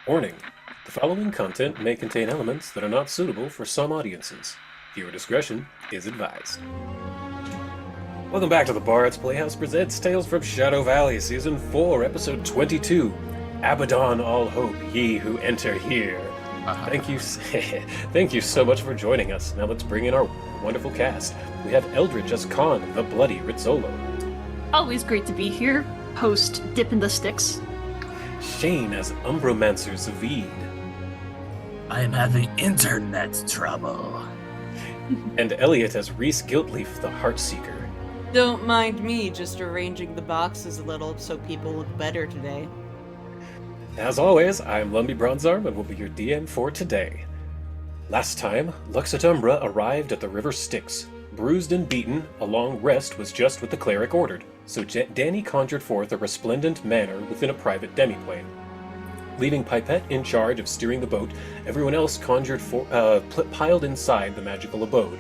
Warning: the following content may contain elements that are not suitable for some audiences. Viewer discretion is advised. Welcome back to the Bard's Playhouse presents Tales from Shadow Valley, Season 4, Episode 22. Abaddon all hope, ye who enter here. Thank you, thank you so much for joining us. Now let's bring in our wonderful cast. We have Eldridge as Khan, the Bloody Rizzolo. Always great to be here. Host Dip in the Sticks. Shane as Umbromancer Zavid. I am having internet trouble. And Elliot as Reese Guiltleaf, the Heartseeker. Don't mind me, just arranging the boxes a little so people look better today. As always, I'm Lumby Bronzearm and will be your DM for today. Last time, Luxatumbra arrived at the River Styx. Bruised and beaten, a long rest was just what the cleric ordered, so Danny conjured forth a resplendent manor within a private demiplane. Leaving Pipette in charge of steering the boat, everyone else piled inside the magical abode.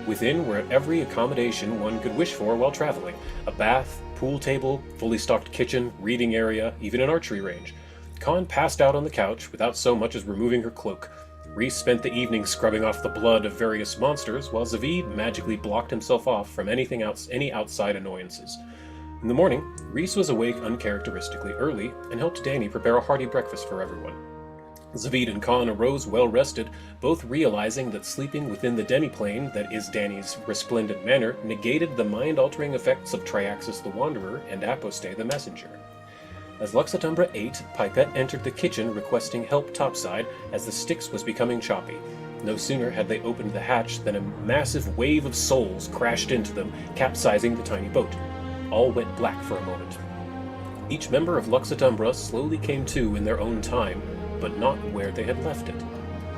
Within were every accommodation one could wish for while traveling: a bath, pool table, fully stocked kitchen, reading area, even an archery range. Khan passed out on the couch without so much as removing her cloak. Reese spent the evening scrubbing off the blood of various monsters, while Zavid magically blocked himself off from any outside annoyances. In the morning, Reese was awake uncharacteristically early and helped Danny prepare a hearty breakfast for everyone. Zavid and Khan arose well-rested, both realizing that sleeping within the demiplane that is Danny's resplendent manor negated the mind-altering effects of Triaxis the Wanderer and Aposte the Messenger. As Luxatumbra ate, Pipette entered the kitchen requesting help topside as the Styx was becoming choppy. No sooner had they opened the hatch than a massive wave of souls crashed into them, capsizing the tiny boat. All went black for a moment. Each member of Luxatumbra slowly came to in their own time, but not where they had left it.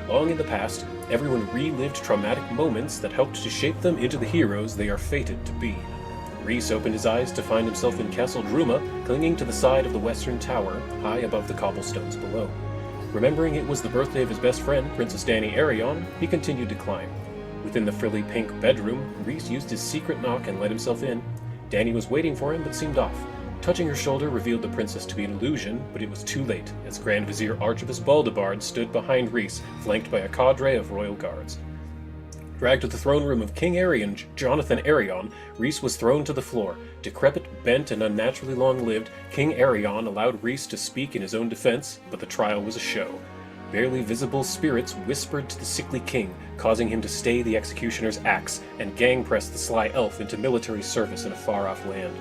Long in the past, everyone relived traumatic moments that helped to shape them into the heroes they are fated to be. Reese opened his eyes to find himself in Castle Druma, clinging to the side of the western tower, high above the cobblestones below. Remembering it was the birthday of his best friend, Princess Danny Arion, he continued to climb. Within the frilly pink bedroom, Reese used his secret knock and let himself in. Danny was waiting for him but seemed off. Touching her shoulder revealed the princess to be an illusion, but it was too late, as Grand Vizier Archibus Baldebard stood behind Reese, flanked by a cadre of royal guards. Dragged to the throne room of King Arion, Jonathan Arion, Reese was thrown to the floor. Decrepit, bent, and unnaturally long-lived, King Arion allowed Reese to speak in his own defense, but the trial was a show. Barely visible spirits whispered to the sickly king, causing him to stay the executioner's axe and gang-press the sly elf into military service in a far-off land.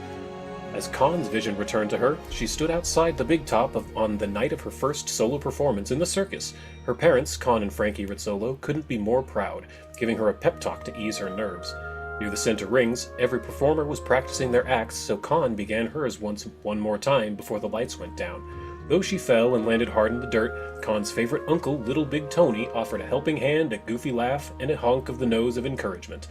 As Khan's vision returned to her, she stood outside the big top on the night of her first solo performance in the circus. Her parents, Khan and Frankie Rizzolo, couldn't be more proud, giving her a pep talk to ease her nerves. Near the center rings, every performer was practicing their acts, so Khan began hers one more time before the lights went down. Though she fell and landed hard in the dirt, Khan's favorite uncle, Little Big Tony, offered a helping hand, a goofy laugh, and a honk of the nose of encouragement.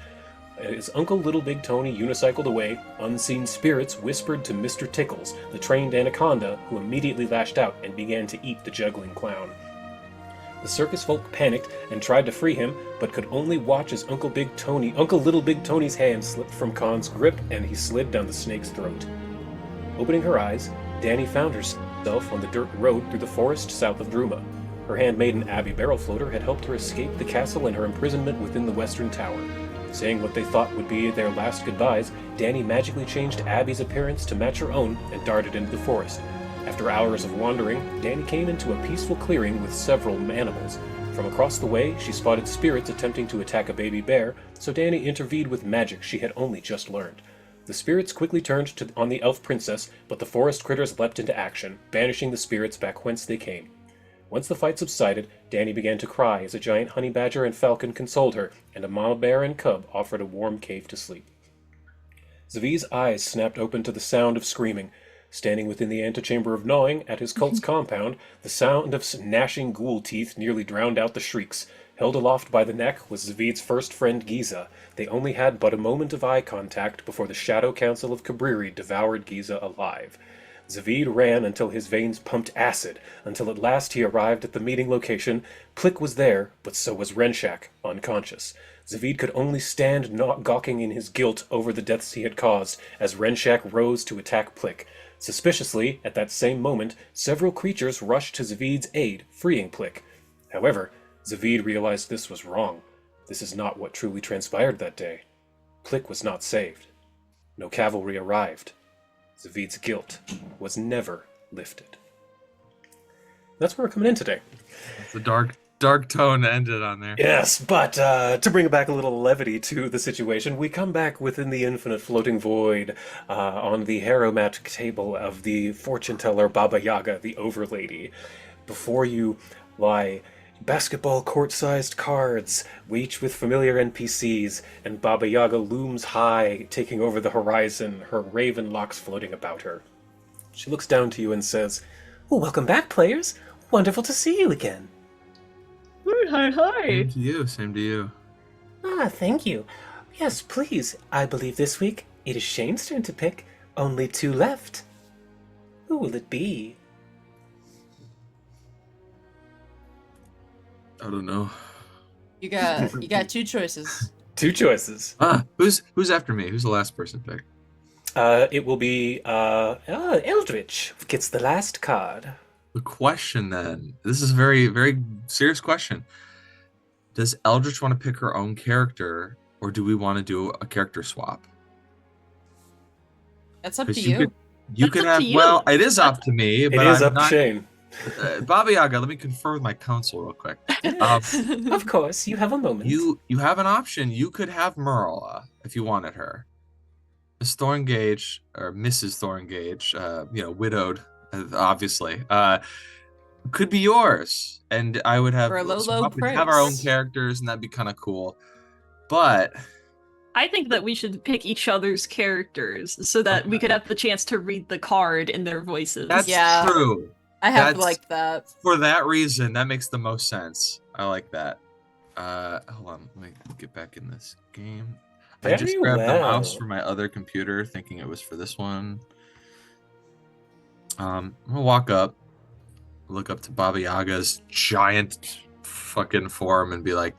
As Uncle Little Big Tony unicycled away, unseen spirits whispered to Mr. Tickles, the trained anaconda, who immediately lashed out and began to eat the juggling clown. The circus folk panicked and tried to free him, but could only watch as Uncle Little Big Tony's hand slipped from Khan's grip and he slid down the snake's throat. Opening her eyes, Danny found herself on the dirt road through the forest south of Druma. Her handmaiden Abby Barrelfloater had helped her escape the castle and her imprisonment within the western tower. Saying what they thought would be their last goodbyes, Danny magically changed Abby's appearance to match her own and darted into the forest. After hours of wandering, Danny came into a peaceful clearing with several animals. From across the way, she spotted spirits attempting to attack a baby bear, so Danny intervened with magic she had only just learned. The spirits quickly turned on the elf princess, but the forest critters leapt into action, banishing the spirits back whence they came. Once the fight subsided, Danny began to cry as a giant honey badger and falcon consoled her, and a mama bear and cub offered a warm cave to sleep. Zavid's eyes snapped open to the sound of screaming. Standing within the antechamber of gnawing at his cult's compound, the sound of gnashing ghoul teeth nearly drowned out the shrieks. Held aloft by the neck was Zavid's first friend Giza. They only had but a moment of eye contact before the Shadow Council of Cabriri devoured Giza alive. Zavid ran until his veins pumped acid, until at last he arrived at the meeting location. Plick was there, but so was Renshak, unconscious. Zavid could only stand not gawking in his guilt over the deaths he had caused, as Renshak rose to attack Plick. Suspiciously, at that same moment, several creatures rushed to Zavid's aid, freeing Plick. However, Zavid realized this was wrong. This is not what truly transpired that day. Plick was not saved. No cavalry arrived. Zavid's guilt was never lifted. That's where we're coming in today. It's a dark tone to end it on there. Yes, but to bring back a little levity to the situation, we come back within the infinite floating void on the Harrowmat table of the fortune teller Baba Yaga, the Overlady. Before you lie basketball court-sized cards, each with familiar NPCs, and Baba Yaga looms high, taking over the horizon, her raven locks floating about her. She looks down to you and says, "Oh, welcome back, players. Wonderful to see you again." Hi, hi. Same to you. Same to you. Ah, thank you. Yes, please. I believe this week it is Shane's turn to pick. Only 2 left. Who will it be? I don't know. You got 2 choices. 2 choices. Who's after me? Who's the last person picked? It will be Eldritch gets the last card. The question then. This is a very, very serious question. Does Eldritch want to pick her own character, or do we want to do a character swap? That's up to 'Cause you. You That's can up have. to you. Well, it is up to me, It but is I'm up to not, Shane. Baba Yaga, let me confer with my counsel real quick. Of course, you have a moment. You have an option. You could have Merla if you wanted her. Miss Thorngage, or Mrs. Thorngage, widowed, obviously, could be yours, and I would have For a low, so low we'd have our own price. characters, and that'd be kind of cool. But I think that we should pick each other's characters so that we could have the chance to read the card in their voices. that's Yeah. true. I have That's- liked that. For that reason, that makes the most sense. I like that. Hold on, let me get back in this game. I just Very grabbed the mouse well. for my other computer, thinking it was for this one. I'm gonna walk up, look up to Baba Yaga's giant fucking form, and be like,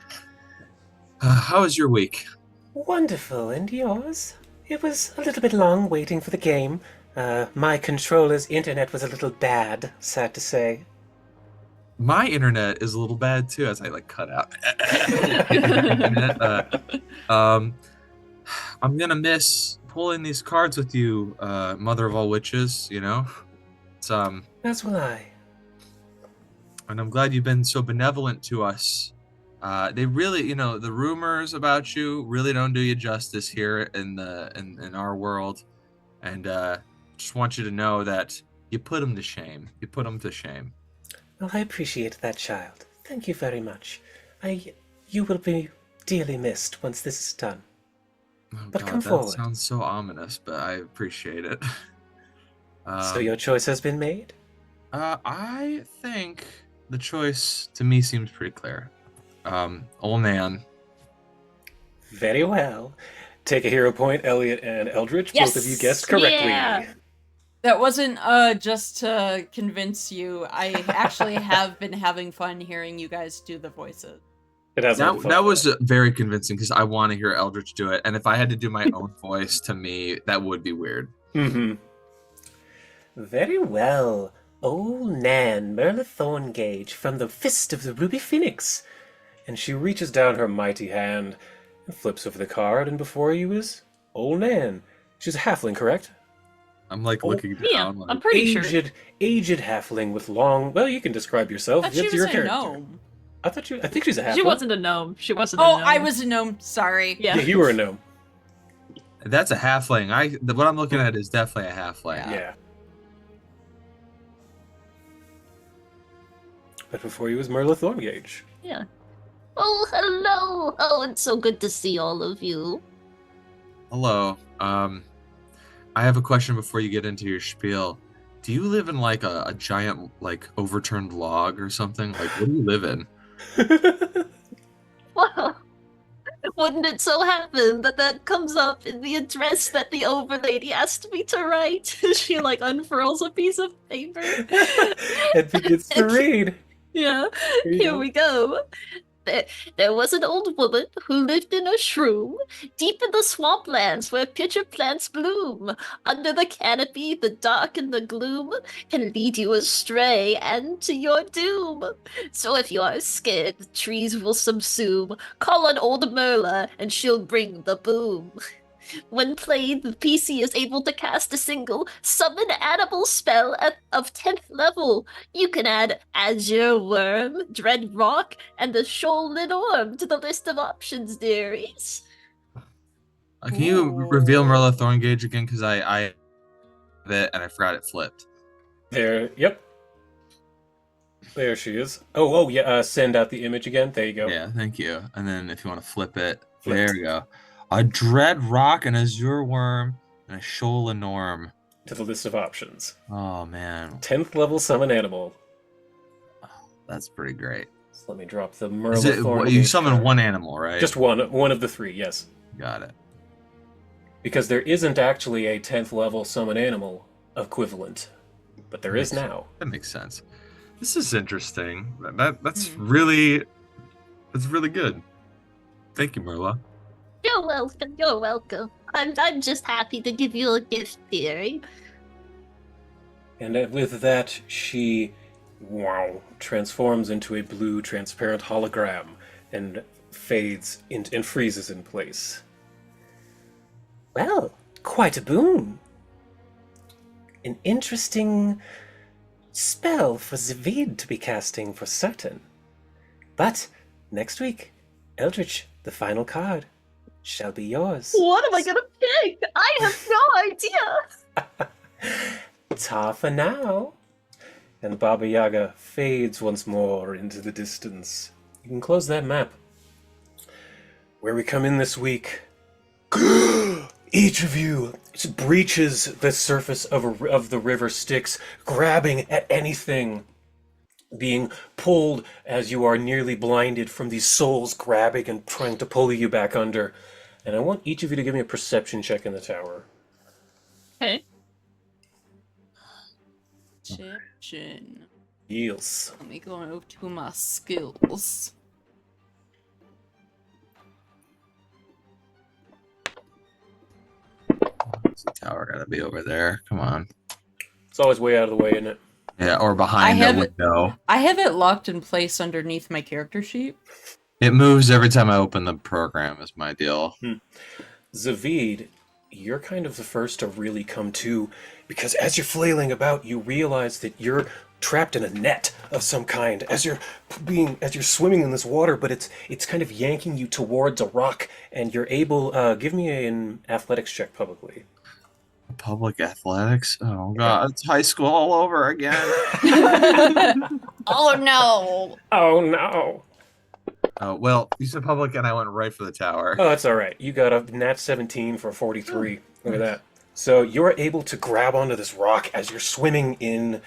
"How was your week?" Wonderful, and yours? It was a little bit long waiting for the game. My controller's internet was a little bad, sad to say. My internet is a little bad too, as I cut out. I'm gonna miss pulling these cards with you, Mother of all Witches. It's As will I. and I'm glad you've been so benevolent to us. They really, the rumors about you really don't do you justice here in our world, and just want you to know that you put them to shame. You put them to shame. Well, I appreciate that, child. Thank you very much. You will be dearly missed once this is done. Oh, But God, come that forward. sounds so ominous, but I appreciate it. So your choice has been made? I think the choice to me seems pretty clear. Old Nan. Very well. Take a hero point, Elliot and Eldritch. Yes! Both of you guessed correctly. Yeah! That wasn't just to convince you. I actually have been having fun hearing you guys do the voices. It has been fun. That was very convincing because I want to hear Eldritch do it, and if I had to do my own voice, to me that would be weird. Mm-hmm. Very well. Old Nan, Merla Thorngage, from the fist of the Ruby Phoenix. And she reaches down her mighty hand and flips over the card, and before you is Old Nan. She's a halfling, correct? I'm looking down. Yeah, like, I'm pretty sure. Aged halfling with long. Well, you can describe yourself. I thought she It's was your a character. gnome. I think she's a halfling. She wasn't a gnome. She wasn't a Oh, gnome. I was a gnome. Sorry. Yeah. Yeah, you were a gnome. That's a halfling. What I'm looking at is definitely a halfling. Yeah. Yeah. But before you was Merla Thorngage. Yeah. Oh, hello. Oh, it's so good to see all of you. Hello. I have a question before you get into your spiel. Do you live in like a giant overturned log or something? Like, what do you live in? Well, wouldn't it so happen that comes up in the address that the overlady asked me to write? She unfurls a piece of paper. and begins to read. Yeah, Here you here go. we go. There was an old woman who lived in a shroom deep in the swamplands where pitcher plants bloom. Under the canopy, the dark and the gloom can lead you astray and to your doom. So if you are scared the trees will subsume, call on old Merla and she'll bring the boom. When played, the PC is able to cast a single summon animal spell of 10th level. You can add Azure Worm, Dread Rock, and the Shoalin Orm to the list of options, dearies. Can you reveal Merla Thorngage again? Because I have it and I forgot it flipped. There, yep. There she is. Oh, yeah, send out the image again. There you go. Yeah, thank you. And then if you want to flip it, Flipped. there we go. A Dread Rock, an Azure Worm, and a Shoalin Orm. To the list of options. Oh, man. 10th level summon animal. That's pretty great. So let me drop the Is Merla it, Thorngage you summon card. one animal, right? Just one of the three, yes. Got it. Because there isn't actually a 10th level summon animal equivalent. But there is now. That makes sense. This is interesting. That's really good. Thank you, Merla. You're welcome. You're welcome. I'm just happy to give you a gift, dearie. And with that, she, transforms into a blue transparent hologram and fades and freezes in place. Well, quite a boon. An interesting spell for Zavid to be casting for certain. But next week, Eldritch, the final card, shall be yours. What am I gonna pick? I have no idea. Ta for now. And Baba Yaga fades once more into the distance. You can close that map. Where we come in this week, each of you breaches the surface of the river Styx, grabbing at anything, being pulled as you are nearly blinded from these souls grabbing and trying to pull you back under. And I want each of you to give me a perception check in the tower. Okay. Perception. Yes. Let me go to my skills. The tower gotta be over there. Come on. It's always way out of the way, isn't it? Yeah, or behind I the have- window. I have it locked in place underneath my character sheet. It moves every time I open the program, is my deal. Zavid, you're kind of the first to really come to, because as you're flailing about, you realize that you're trapped in a net of some kind as you're swimming in this water, but it's kind of yanking you towards a rock, and you're able. Give me an athletics check publicly. Public athletics? Oh god, it's high school all over again. Oh no! Oh no! Oh, well, you said public and I went right for the tower. Oh, that's all right. You got a nat 17 for 43. Look at that. So you're able to grab onto this rock as you're swimming in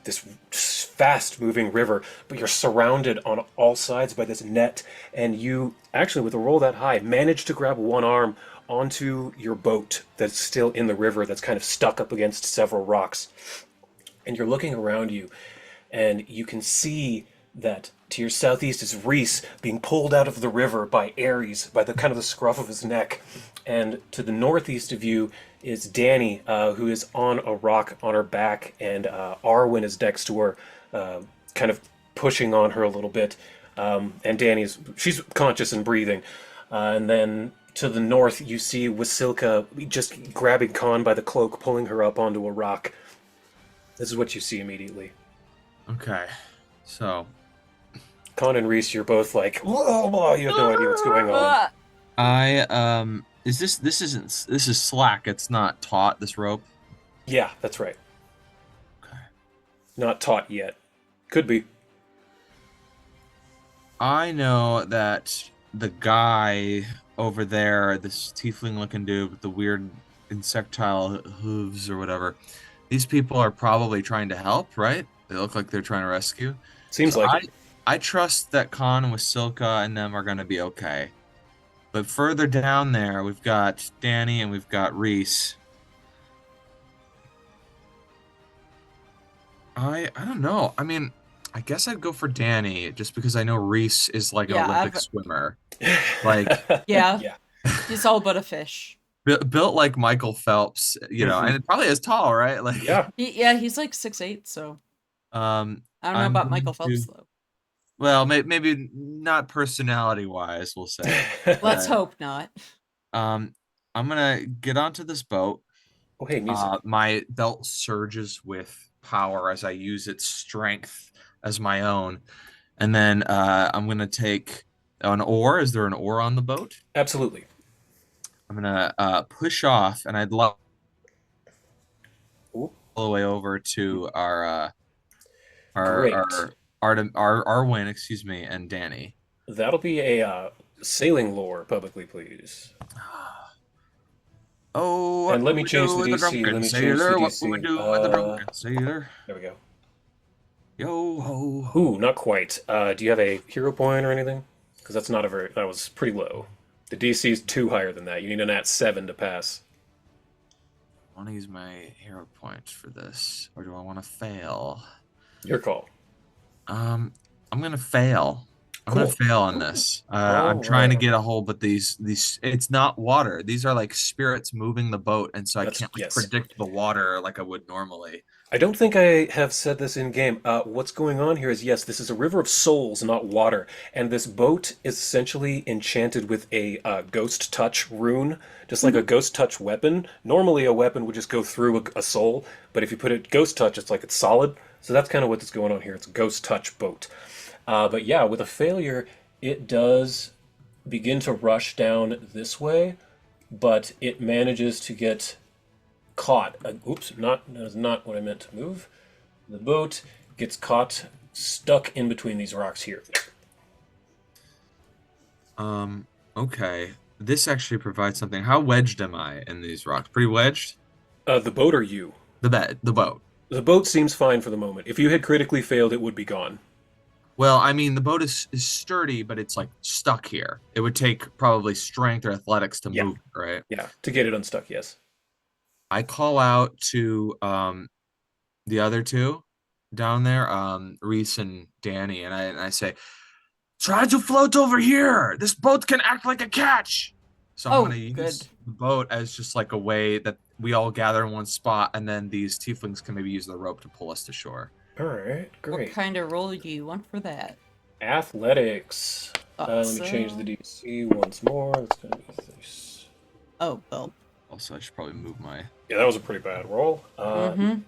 this fast-moving river, but you're surrounded on all sides by this net, and you actually, with a roll that high, manage to grab one arm onto your boat that's still in the river that's kind of stuck up against several rocks. And you're looking around you, and you can see that to your southeast is Reese being pulled out of the river by Ares, by the kind of the scruff of his neck. And to the northeast of you is Danny, who is on a rock on her back, and Arwen is next to her, kind of pushing on her a little bit. And she's conscious and breathing. And then to the north, you see Wasilka just grabbing Khan by the cloak, pulling her up onto a rock. This is what you see immediately. Okay, so Khan and Reese, you're both like, whoa, whoa, you have no idea what's going on. this is slack. It's not taut, this rope. Yeah, that's right. Okay. Not taut yet. Could be. I know that the guy over there, this tiefling looking dude with the weird insectile hooves or whatever, these people are probably trying to help, right? They look like they're trying to rescue. Seems So like it. I trust that Khan with Silka and them are going to be okay. But further down there, we've got Danny and we've got Reese. I don't know. I mean, I guess I'd go for Danny just because I know Reese is like an Yeah, Olympic swimmer. Like Yeah. Yeah. He's all but a fish. built like Michael Phelps, you know, Mhm. and probably as tall, right? Like Yeah. He's like 6'8", so I don't know I'm about going Michael Phelps to, though. well, maybe not personality wise, we'll say. Let's But, hope not. I'm gonna get onto this boat. Oh, hey, music. My belt surges with power as I use its strength as my own. And then I'm gonna take an oar. Is there an oar on the boat? Absolutely. I'm gonna push off, and I'd love Ooh, all the way over to great. our Arwen, excuse me, and Danny. That'll be a sailing lore, publicly, please. Oh, And what let will me we change do the with the DC. drunken Let me change the sailor? What will we DC. do with the drunken sailor? There we go. Yo ho ho. Ooh, not quite. Do you have a hero point or anything? Because that's not a very. That was pretty low. The DC is too higher than that. You need an at 7 to pass. I want to use my hero point for this, or do I want to fail? Your call. I'm gonna fail. I'm gonna Cool. fail on this. I'm All trying to right. get a hold, but these it's not water. These are like spirits moving the boat, and so I That's can't like yes. predict the water like I would normally. I don't think I have said this in game. What's going on here is yes, this is a river of souls, not water, and this boat is essentially enchanted with a ghost touch rune, just like a ghost touch weapon. Normally, a weapon would just go through a soul, but if you put it ghost touch, it's like it's solid. So that's kind of what's going on here. It's a ghost touch boat. But yeah, with a failure, it does begin to rush down this way, but it manages to get caught. Oops, that is not what I meant to move. The boat gets caught, stuck in between these rocks here. Okay. This actually provides something. How wedged am I in these rocks? Pretty wedged? The boat or you? The boat. The boat seems fine for the moment. If you had critically failed, it would be gone. Well, I mean, the boat is sturdy, but it's like stuck here. It would take probably strength or athletics to Yeah. move it, right? Yeah, to get it unstuck, yes. I call out to the other two down there, Reese and Danny, and I say, try to float over here. This boat can act like a catch. So I'm Oh, gonna use good. the boat as just like a way that we all gather in one spot, and then these tieflings can maybe use the rope to pull us to shore. All right, What great. kind of role do you want for that? Athletics. Let me change the DC once more. That's gonna be 30. Oh, well. Also, I should probably move my. Yeah, that was a pretty bad roll. Mm-hmm.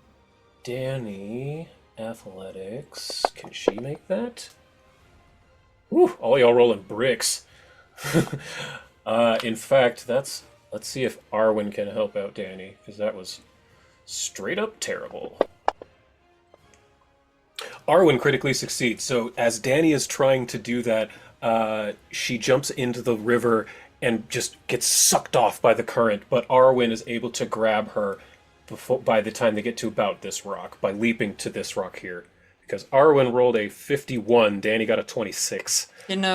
Danny, athletics. Can she make that? Ooh, all y'all rolling bricks. In fact, let's see if Arwen can help out Danny, because that was straight up terrible. Arwen critically succeeds. So as Danny is trying to do that, she jumps into the river and just gets sucked off by the current. But Arwen is able to grab her by the time they get to about this rock, by leaping to this rock here. Because Arwen rolled a 51, Danny got a 26. Can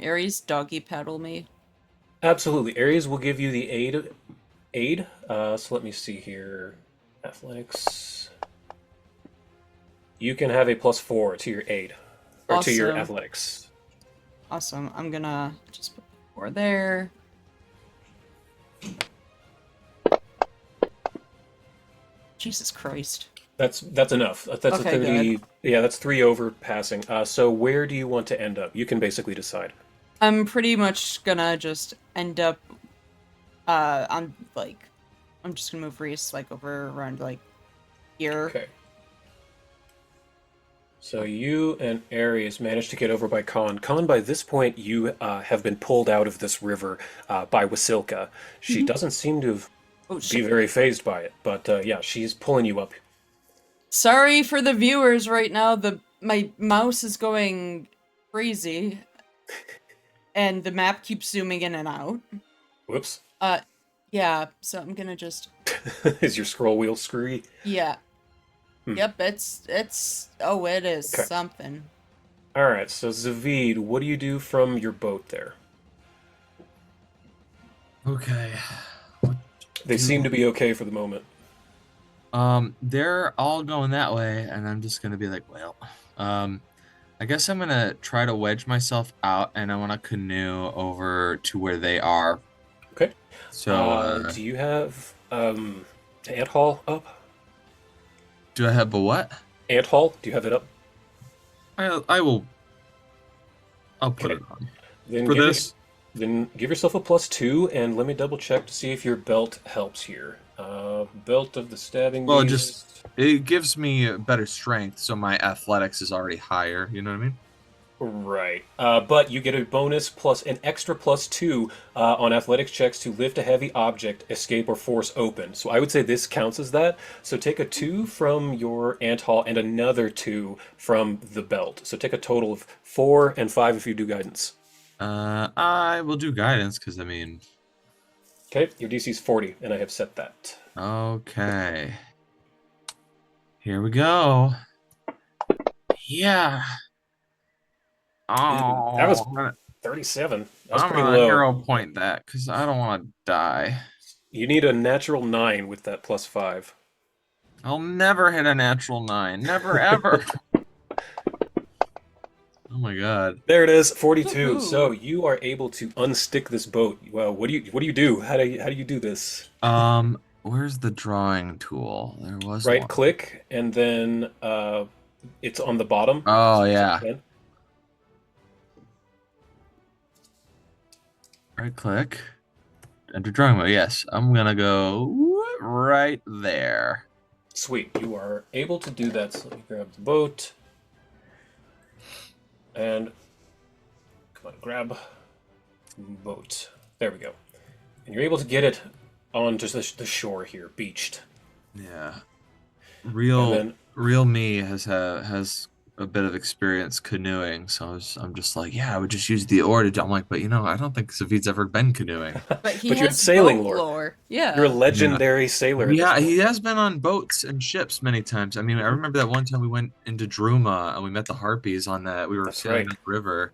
Ares doggy paddle me? Absolutely. Ares will give you the aid. So let me see here. Athletics. You can have a +4 to your aid. Or to your Awesome. athletics. Awesome. I'm gonna just put the 4 there. Jesus Christ. That's enough. That's a Okay, 30. Yeah, that's 3 over passing. So where do you want to end up? You can basically decide. I'm pretty much gonna just end up I'm just gonna move Reese like over around like here. Okay. So you and Ares managed to get over by Khan. Khan, by this point, you have been pulled out of this river by Wasilka. She doesn't seem to Oh be shit. very phased by it, but yeah, she's pulling you up. Sorry for the viewers right now. My mouse is going crazy. And the map keeps zooming in and out. Whoops. Yeah, so I'm gonna just Is your scroll wheel screwy? yeah. Hmm. Yep, it is Okay. something. All right, so Zavid, what do you do from your boat there? Okay. They seem to be okay for the moment. They're all going that way, and I'm just gonna be like, well, I guess I'm gonna try to wedge myself out, and I want to canoe over to where they are. Okay. So, Do you have ant hall up? do I have a what? Ant hall? Do you have it up? I will. I'll put Okay. it on Then for give this. then give yourself a +2, and let me double check to see if your belt helps here. Belt of the stabbing Well, beast. it gives me better strength, so my athletics is already higher. You know what I mean? Right. But you get a bonus plus an extra +2 on athletics checks to lift a heavy object, escape, or force open. So I would say this counts as that. So take a 2 from your ant hall and another 2 from the belt. So take a total of 4 and 5 if you do guidance. I will do guidance because I mean, Okay, your DC is 40, and I have set that. okay. Here we go. Yeah. Oh, That was I'm gonna, 37. That's I'm pretty gonna low. hero point that because I don't want to die. You need a natural 9 with that +5. I'll never hit a natural 9. Never ever. Oh my god. There it is, 42. Woohoo. So you are able to unstick this boat. Well, what do you do? How do you do this? Where's the drawing tool? There was Right one. click, and then it's on the bottom. Oh yeah. Okay. Right click. Enter drawing mode. Yes, I'm gonna go right there. Sweet. You are able to do that. So let me grab the boat. And come on, grab boat. There we go. And you're able to get it onto the shore here, beached. Yeah. And Real then real me has a bit of experience canoeing, so I'm just like, yeah, I would just use the oar to. I'm like, but I don't think Savid's ever been canoeing. But he But you have has sailing boat lore. lore. Yeah. you're a legendary sailor. at Yeah, this he point. has been on boats and ships many times. I mean, I remember that one time we went into Druma and we met the harpies on that. We were That's sailing right. up the river.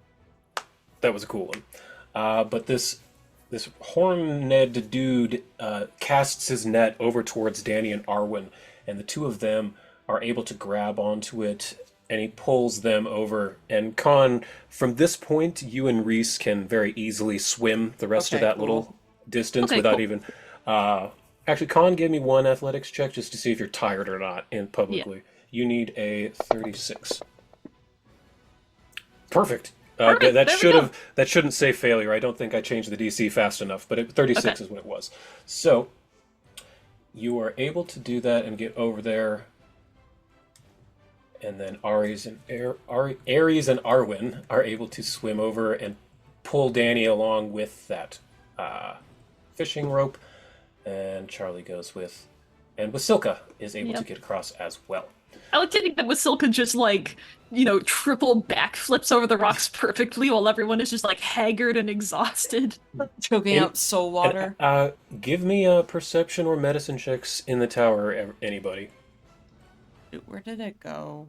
That was a cool one. But this horned dude casts his net over towards Danny and Arwen, and the two of them are able to grab onto it, and he pulls them over. And Con, from this point, you and Reese can very easily swim the rest of Okay, that cool. little distance Okay, without cool. even. Actually, Con gave me one athletics check just to see if you're tired or not in publicly. You need a 36. Perfect. Perfect, That there we should go. have that shouldn't say failure. I don't think I changed the DC fast enough, but 36 Okay. is what it was. So you are able to do that and get over there, and then Ares and Arwen are able to swim over and pull Danny along with that fishing rope, and Charlie goes with, and Wasilka is able to Yep. get across as well. I like to think that Wasilka just triple backflips over the rocks perfectly while everyone is just like haggard and exhausted. Choking And- out soul And, water. give me a perception or medicine checks in the tower, anybody. Where did it go?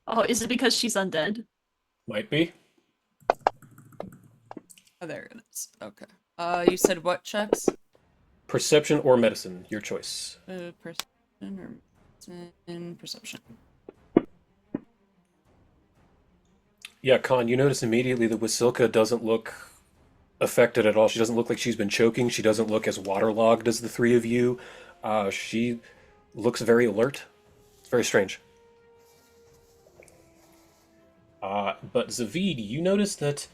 Oh, is it because she's undead? Might be. Oh, there it is. Okay. You said what checks? Perception or medicine, your choice. Perception or perception. Yeah, Con, you notice immediately that Wasilka doesn't look affected at all. She doesn't look like she's been choking. She doesn't look as waterlogged as the three of you. She looks very alert. It's very strange. But Zavid, you notice that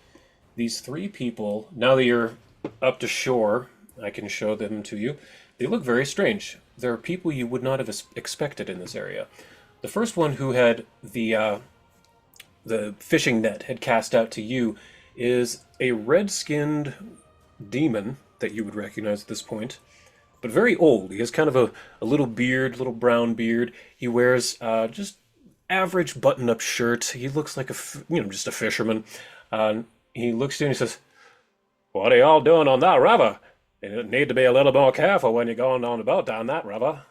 these three people, now that you're up to shore, I can show them to you. They look very strange. They're people you would not have expected in this area. The first one who had the fishing net had cast out to you is a red-skinned demon that you would recognize at this point, but very old. He has kind of a little beard, little brown beard. He wears just average button-up shirt. He looks like just a fisherman. He looks to you and he says, "What are y'all doing on that river? You need to be a little more careful when you're going on the boat down that river.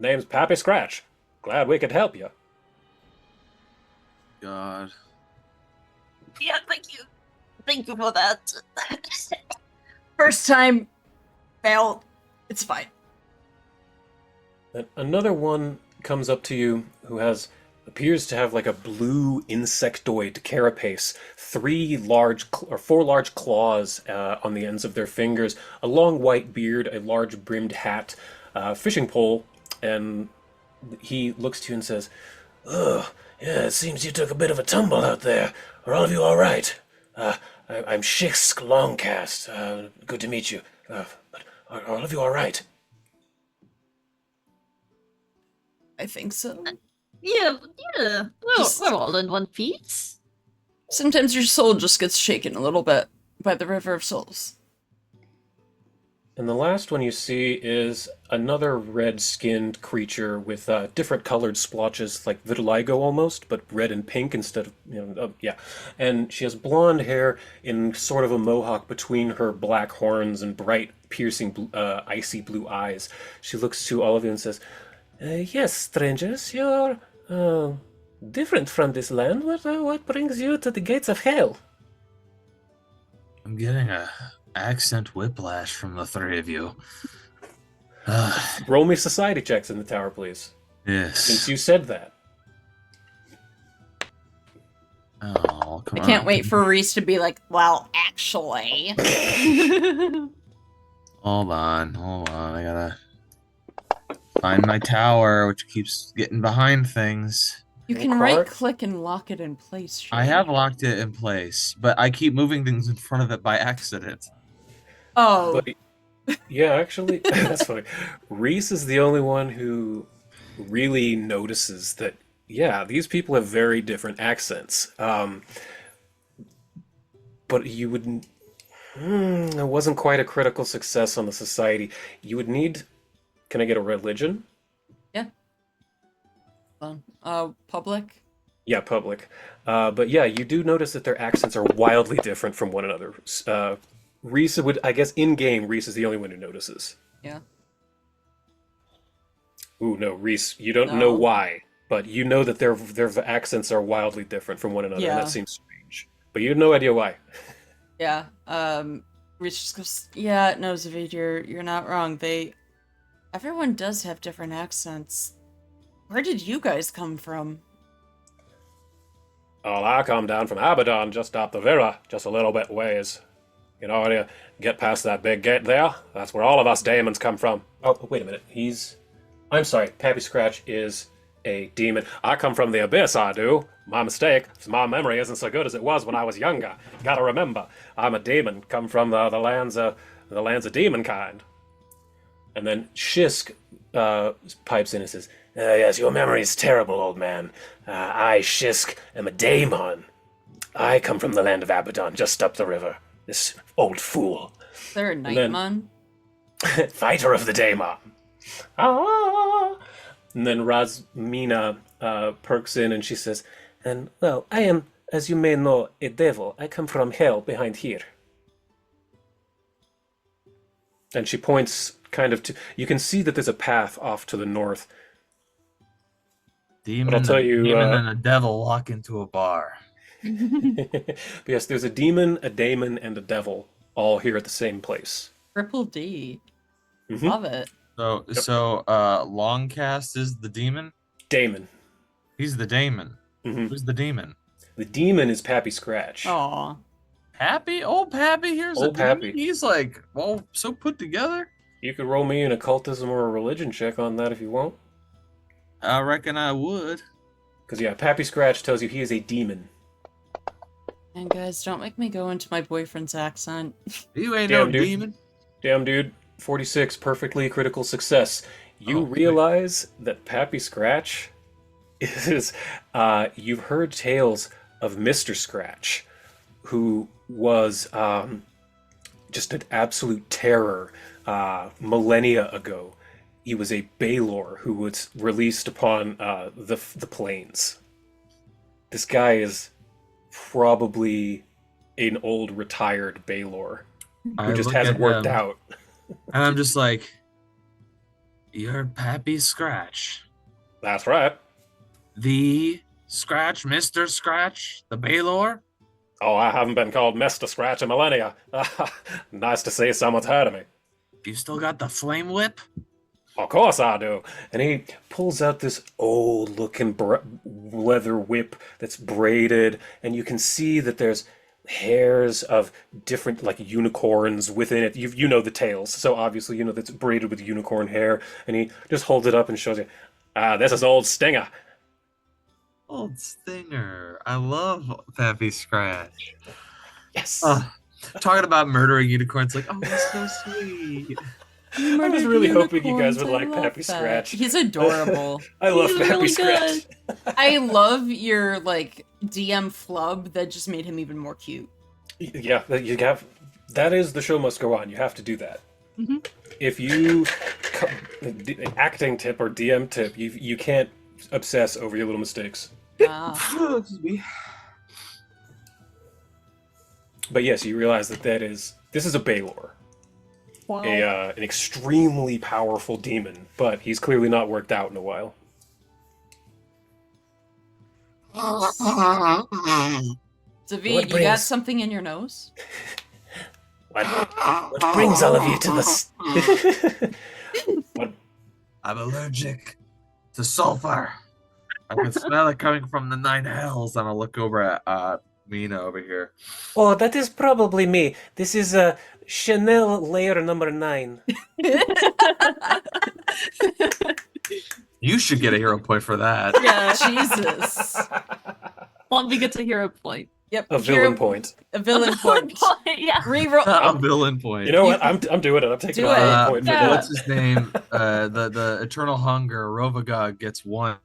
Name's Pappy Scratch. Glad we could help you." God. Yeah, thank you. Thank you for that. First time. Failed. It's fine. And another one comes up to you who has appears to have like a blue insectoid carapace, four large claws on the ends of their fingers, a long white beard, a large brimmed hat, fishing pole, and he looks to you and says, "Oh, yeah, it seems you took a bit of a tumble out there. Are all of you all right? I'm Shisk Longcast. Good to meet you. But are all of you all right?" I think so. Yeah, yeah. Just- We're all in one piece. Sometimes your soul just gets shaken a little bit by the River of Souls. And the last one you see is another red-skinned creature with different colored splotches, like vitiligo almost, but red and pink instead of, yeah. And she has blonde hair in sort of a mohawk between her black horns and bright, piercing, icy blue eyes. She looks to all of you and says, "Yes, strangers, you're different from this land. What brings you to the gates of hell?" I'm getting a accent whiplash from the three of you. Roll me society checks in the tower, please. Since Yes. you said that. Oh, come I on. can't wait for Reese to be like, well, actually. Hold on. I gotta find my tower, which keeps getting behind things. You can Clark? right click and lock it in place. I Shane. have locked it in place, but I keep moving things in front of it by accident. Oh, But yeah, actually, that's funny. Reese is the only one who really notices that, yeah, these people have very different accents. But you wouldn't. It wasn't quite a critical success on the society. You would need. Can I get a religion? public. Yeah, public. But yeah, you do notice that their accents are wildly different from one another. Reese would, I guess, in game, Reese is the only one who notices. Yeah. Ooh, no, Reese, you don't know No. why, but you know that their accents are wildly different from one another, and Yeah. that seems strange. But you have no idea why. Yeah. Reese just goes, yeah, no, Zavid, you're not wrong. Everyone does have different accents. Where did you guys come from? Oh, I come down from Abaddon, just up the Vera, just a little bit ways. You know, when you get past that big gate there, that's where all of us demons come from. Oh, wait a minute. I'm sorry, Pappy Scratch is a demon. I come from the Abyss, I do. My mistake. My memory isn't so good as it was when I was younger. Gotta remember, I'm a demon, come from the lands of demonkind. And then Shisk pipes in and says, "Yes, your memory is terrible, old man. I, Shisk, am a daemon. I come from the land of Abaddon, just up the river. This old fool. Is there a then- Nightmon? Fighter of the daemon. Ah! And then Razmina perks in and she says, "And, well, I am, as you may know, a devil. I come from hell behind here." And she points kind of to... You can see that there's a path off to the north. Demon, I'll tell you, demon and a devil walk into a bar. But yes, there's a demon, a daemon, and a devil all here at the same place. Triple D. Mhm. Love it. So Longcast is the demon? Daemon. He's the daemon. Mhm. Who's the demon? The demon is Pappy Scratch. Aw. Pappy? Old Pappy? Here's Old a demon? Pappy. He's like, all so put together? You could roll me an occultism or a religion check on that if you want. I reckon I would. Because, yeah, Pappy Scratch tells you he is a demon. And guys, don't make me go into my boyfriend's accent. You ain't Damn, no dude. demon. Damn, dude. 46, perfectly critical success. You Oh, realize that Pappy Scratch is... you've heard tales of Mr. Scratch, who was just an absolute terror millennia ago. He was a Baylor who was released upon the plains. This guy is probably an old retired Baylor I who just look hasn't at worked him, out. And I'm just like, you're Pappy Scratch. That's right. The Scratch, Mr. Scratch, the Baylor? Oh, I haven't been called Mr. Scratch in millennia. Nice to see someone's heard of me. You still got the flame whip? Of course I do. And he pulls out this old looking leather whip that's braided, and you can see that there's hairs of different like unicorns within it. You know the tails, so obviously you know that's braided with unicorn hair. And he just holds it up and shows you, this is old Stinger. Old Stinger. I love Pappy Scratch. Yes. Talking about murdering unicorns, like, oh, that's so sweet. I was really hoping you guys would like Pappy Scratch. He's adorable. I love He's Pappy really Scratch. I love your like DM flub that just made him even more cute. Yeah, that is the show must go on. You have to do that. Mhm. If you acting tip or DM tip, you can't obsess over your little mistakes. Excuse me. But yes, you realize that this is a Baylor, Wow. an extremely powerful demon, but he's clearly not worked out in a while. David, What you got brings- something in your nose? What brings all of you to this? What? I'm allergic to sulfur. I can smell it coming from the 9 hells. And I'll look over at Mina over here. Oh, that is probably me. This is Chanel layer number 9. You should get a hero point for that. Yeah, Jesus. Lumpy gets a hero point. Yep. A hero- villain point. A villain point. Yeah. Reroll. A villain point. You know what? I'm doing it. I'm taking Do a villain it. point for Yeah. What's his name? The Eternal Hunger, Rovagog gets 1.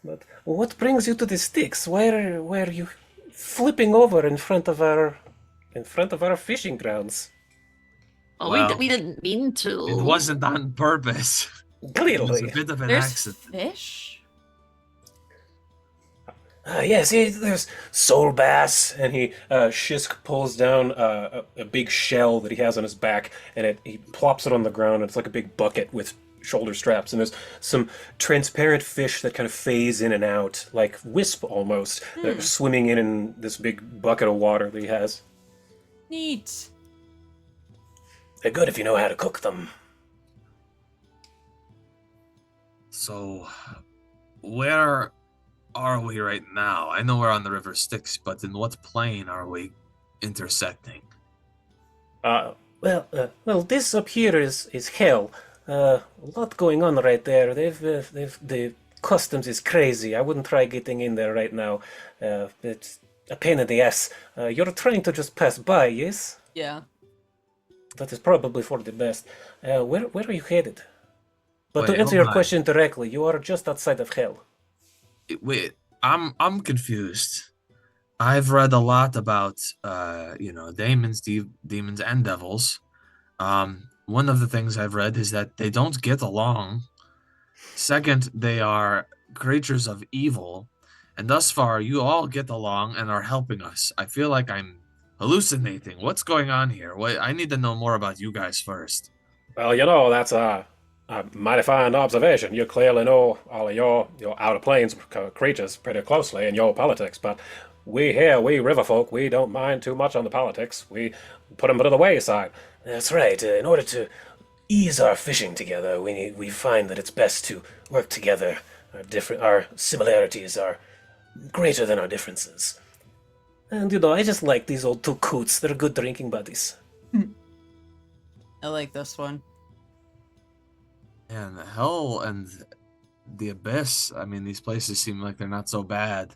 But what brings you to the sticks? Why are you flipping over in front of our fishing grounds? Oh, Well, we didn't mean to. It wasn't on purpose. It was a Clearly. bit of an There's accident. fish? Yes, there's soul bass, and Shisk pulls down a big shell that he has on his back, and he plops it on the ground, and it's like a big bucket with shoulder straps, and there's some transparent fish that kind of phase in and out, like wisp almost. They're swimming in this big bucket of water that he has. Neat. They're good if you know how to cook them. So, where are we right now? I know we're on the River Styx, but in what plane are we intersecting? Well, this up here is hell. A lot going on right there. The customs is crazy. I wouldn't try getting in there right now. It's a pain in the ass. You're trying to just pass by, yes? Yeah. That is probably for the best. Where are you headed? But Wait, to answer hold your on. question directly, you are just outside of hell. Wait, I'm confused. I've read a lot about demons, demons and devils. One of the things I've read is that they don't get along. Second, they are creatures of evil, and thus far you all get along and are helping us. I feel like I'm hallucinating. What's going on here? I need to know more about you guys first. Well, that's a mighty fine observation. You clearly know all of your outer planes creatures pretty closely in your politics, but we river folk, we don't mind too much on the politics. We put them to the wayside. That's right. In order to ease our fishing together, we find that it's best to work together. Our similarities are greater than our differences. And I just like these old two coots. They're good drinking buddies. I like this one. And hell and the abyss. I mean, these places seem like they're not so bad.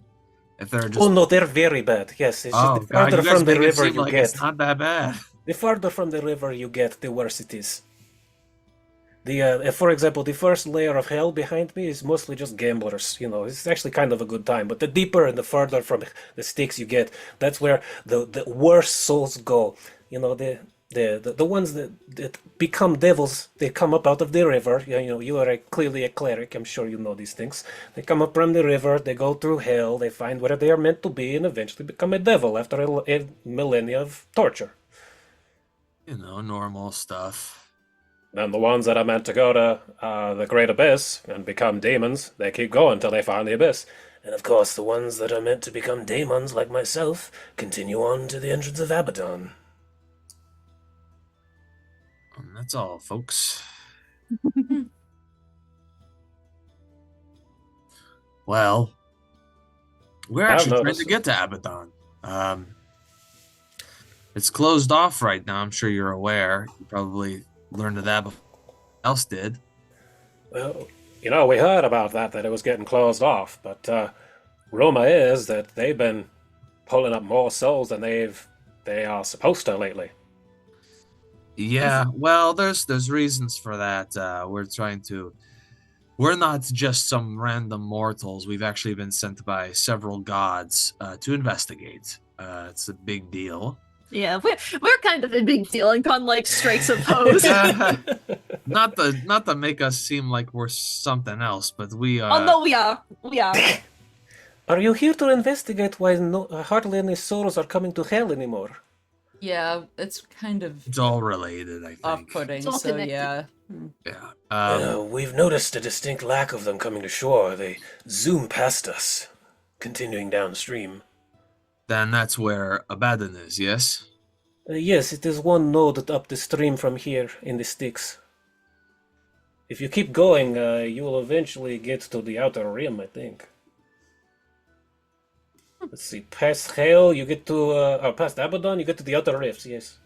If they're just Oh no, they're very bad. Yes, it's oh just the god, farther you guys from the make it river seem you like get. it's not that bad. The farther from the river you get, the worse it is. For example, the first layer of hell behind me is mostly just gamblers. It's actually kind of a good time. But the deeper and the further from the sticks you get, that's where the worst souls go. The ones that become devils, they come up out of the river. You are clearly a cleric. I'm sure you know these things. They come up from the river. They go through hell. They find where they are meant to be, and eventually become a devil after a millennia of torture. Normal stuff. And the ones that are meant to go to the Great Abyss and become demons, they keep going until they find the Abyss. And of course, the ones that are meant to become demons, like myself, continue on to the entrance of Abaddon. That's all, folks. Well, we're I've actually trying noticed to get to Abaddon. It's closed off right now. I'm sure you're aware. You probably learned of that before else did. Well, we heard about that it was getting closed off, but rumor is that they've been pulling up more souls than they are supposed to lately. Yeah, well, there's reasons for that. We're not just some random mortals. We've actually been sent by several gods to investigate. It's a big deal. Yeah, we're kind of a big deal, and Con like strikes a pose. Not to make us seem like we're something else, but we are. Oh no, we are. We are. Are you here to investigate why hardly any souls are coming to hell anymore? Yeah, it's kind of It's all related, I think. off-putting. It's all So connected. yeah. Yeah. We've noticed a distinct lack of them coming to shore. They zoom past us, continuing downstream. Then that's where Abaddon is, yes? Yes, it is one node up the stream from here in the Styx. If you keep going, you will eventually get to the outer rim, I think. Let's see, past Hell, you get to, past Abaddon, you get to the outer rifts, yes.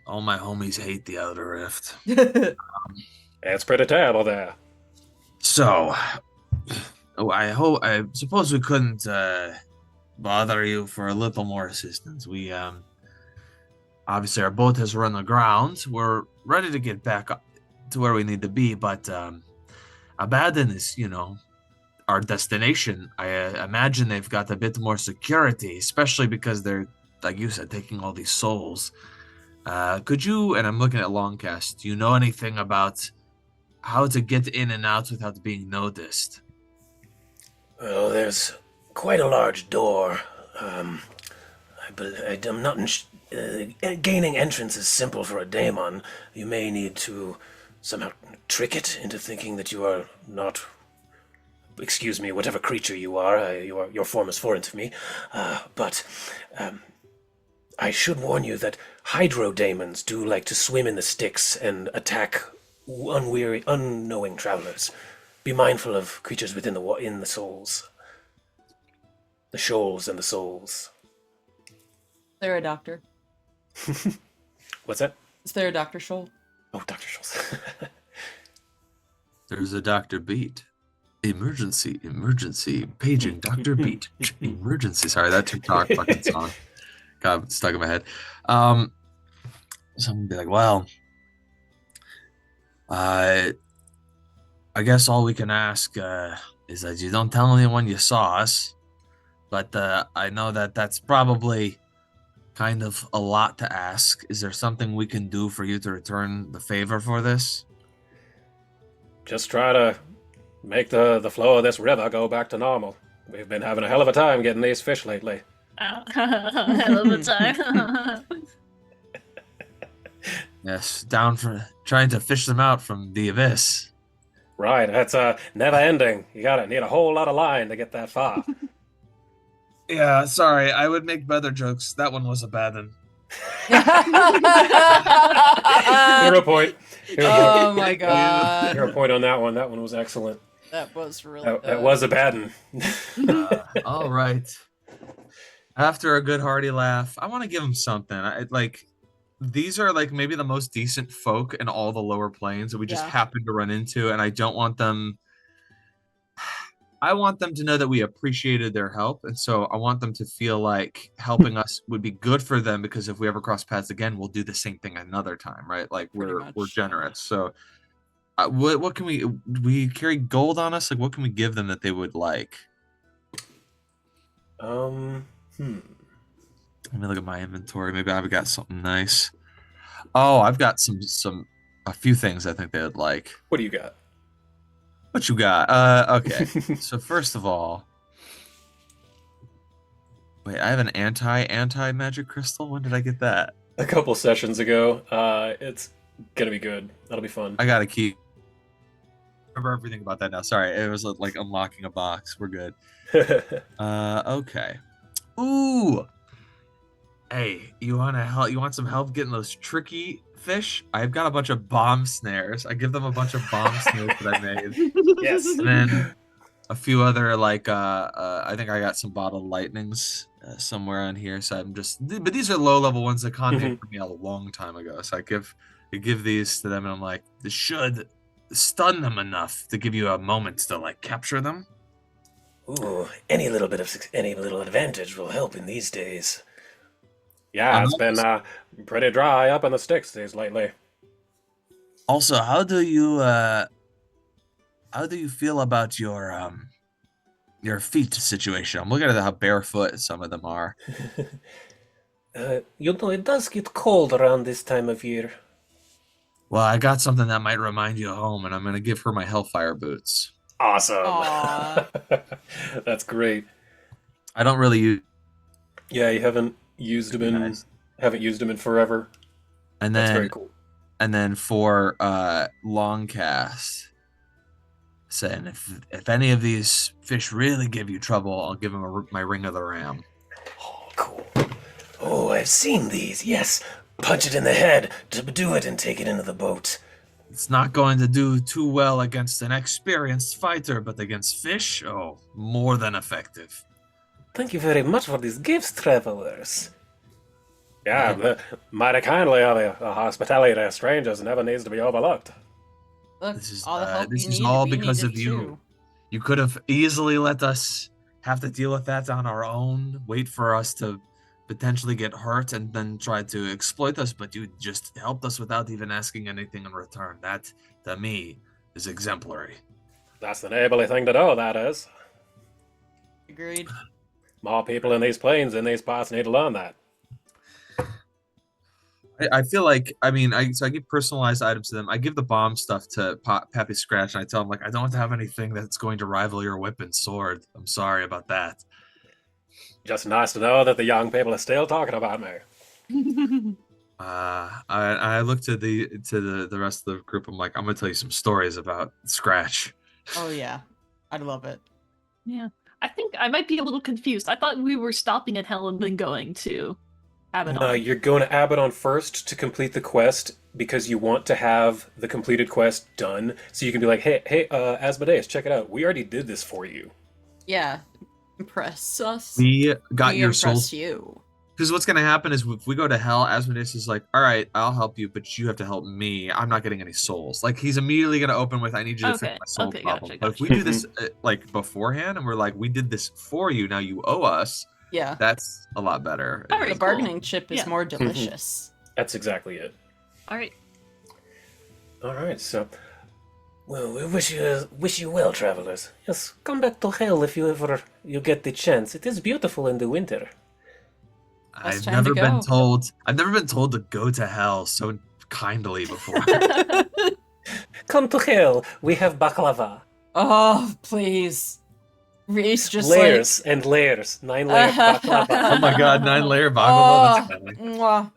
All my homies hate the Outer Rift. It's pretty terrible there. So, I suppose we couldn't bother you for a little more assistance. We obviously our boat has run aground. We're ready to get back up to where we need to be, but Abaddon is, our destination. I imagine they've got a bit more security, especially because they're, like you said, taking all these souls. Could you, and I'm looking at Longcast, do you know anything about how to get in and out without being noticed? Well, there's quite a large door. I'm not. Gaining entrance is simple for a daemon. You may need to somehow trick it into thinking that you are not. Excuse me, whatever creature you are, your form is foreign to me. But I should warn you that hydrodaemons do like to swim in the Styx and attack unknowing travelers. Be mindful of creatures within in the souls. The shoals and the souls. They're a doctor. What's that? Is there a Dr. Scholl? Oh, Dr. Shoals. There's a Dr. Beat. Emergency, paging Dr. Beat. Emergency. Sorry, that TikTok fucking song got stuck in my head. Someone would be like, well, I guess all we can ask is that you don't tell anyone you saw us. But I know that that's probably kind of a lot to ask. Is there something we can do for you to return the favor for this? Just try to make the flow of this river go back to normal. We've been having a hell of a time getting these fish lately. Hell of a time. Yes, down for trying to fish them out from the abyss. Right, that's never ending. You gotta need a whole lot of line to get that far. Yeah, sorry, I would make better jokes. That one was a bad one. Hero point. Oh my god. Hero point on that one. That one was excellent. That was really That was a bad one. All right. After a good hearty laugh, I want to give them something. These are like maybe the most decent folk in all the lower planes that we just Yeah. happen to run into, and I don't want them. I want them to know that we appreciated their help, and so I want them to feel like helping us would be good for them, because if we ever cross paths again, we'll do the same thing another time, right? Like Pretty we're much. generous. So, what can we carry gold on us? Like, what can we give them that they would like? Let me look at my inventory. Maybe I've got something nice. Oh, I've got a few things I think they would like. What do you got? What you got? Okay. So first of all, wait, I have an anti magic crystal. When did I get that? A couple sessions ago. It's gonna be good. That'll be fun. I gotta keep. Remember everything about that now. Sorry, it was like unlocking a box. We're good. Okay. Ooh. Hey, you want to help? You want some help getting those tricky fish? I've got a bunch of bomb snares. I give them a bunch of bomb snares that I made, Yes. and then a few other I think I got some bottled lightnings somewhere on here. So I'm just, but these are low level ones that conjured for me a long time ago. So I give these to them, and I'm like, this should stun them enough to give you a moment to like capture them. Ooh, any little advantage will help in these days. Yeah, it's been pretty dry up in the sticks days lately. Also, how do you feel about your feet situation? I'm looking at how barefoot some of them are. It does get cold around this time of year. Well, I got something that might remind you of home, and I'm gonna give her my Hellfire boots. Awesome. Aw. That's great. I don't really use. Yeah, you haven't used them in forever. And That's then very cool. And then for long cast, saying if any of these fish really give you trouble, I'll give them my Ring of the Ram. Oh, cool. Oh, I've seen these. Yes. Punch it in the head to do it and take it into the boat. It's not going to do too well against an experienced fighter, but against fish, oh, more than effective. Thank you very much for these gifts, travelers. Yeah, mighty kindly of you. The hospitality to strangers never needs to be overlooked. Look, This is all the help this you is need, all we because of needed you. too. You could have easily let us have to deal with that on our own, wait for us to potentially get hurt, and then try to exploit us, but you just helped us without even asking anything in return. That, to me, is exemplary. That's the neighborly thing to do, that is. Agreed. More people in these plains in these parts need to learn that. I feel like, I give personalized items to them. I give the bomb stuff to Pappy Scratch, and I tell him, like, I don't have anything that's going to rival your whip and sword. I'm sorry about that. Just nice to know that the young people are still talking about me. I look to the rest of the group. I'm like, I'm gonna tell you some stories about Scratch. Oh yeah, I'd love it. Yeah. I think I might be a little confused. I thought we were stopping at Hell and then going to Abaddon. No, you're going to Abaddon first to complete the quest because you want to have the completed quest done, so you can be like, hey, Asmodeus, check it out. We already did this for you. Yeah, impress us. We got We your impress souls. you. Because what's gonna happen is if we go to hell, Asmodeus is like, all right, I'll help you, but you have to help me. I'm not getting any souls. Like he's immediately gonna open with, I need you to fix my soul okay, problem. gotcha, But if we gotcha. do this like beforehand, and we're like, we did this for you, now you owe us. Yeah, That's a lot better. All right, the cool. bargaining chip is Yeah. more delicious. That's exactly it. All right. All right, so, well, we wish you well, travelers. Yes, come back to hell if you get the chance. It is beautiful in the winter. I've time never to been go. told. I've never been told to go to hell so kindly before. Come to hell. We have baklava. Oh, please. Reese just Layers and layers. 9-layer baklava. Oh my god, 9-layer like. baklava. That's funny. Mwah.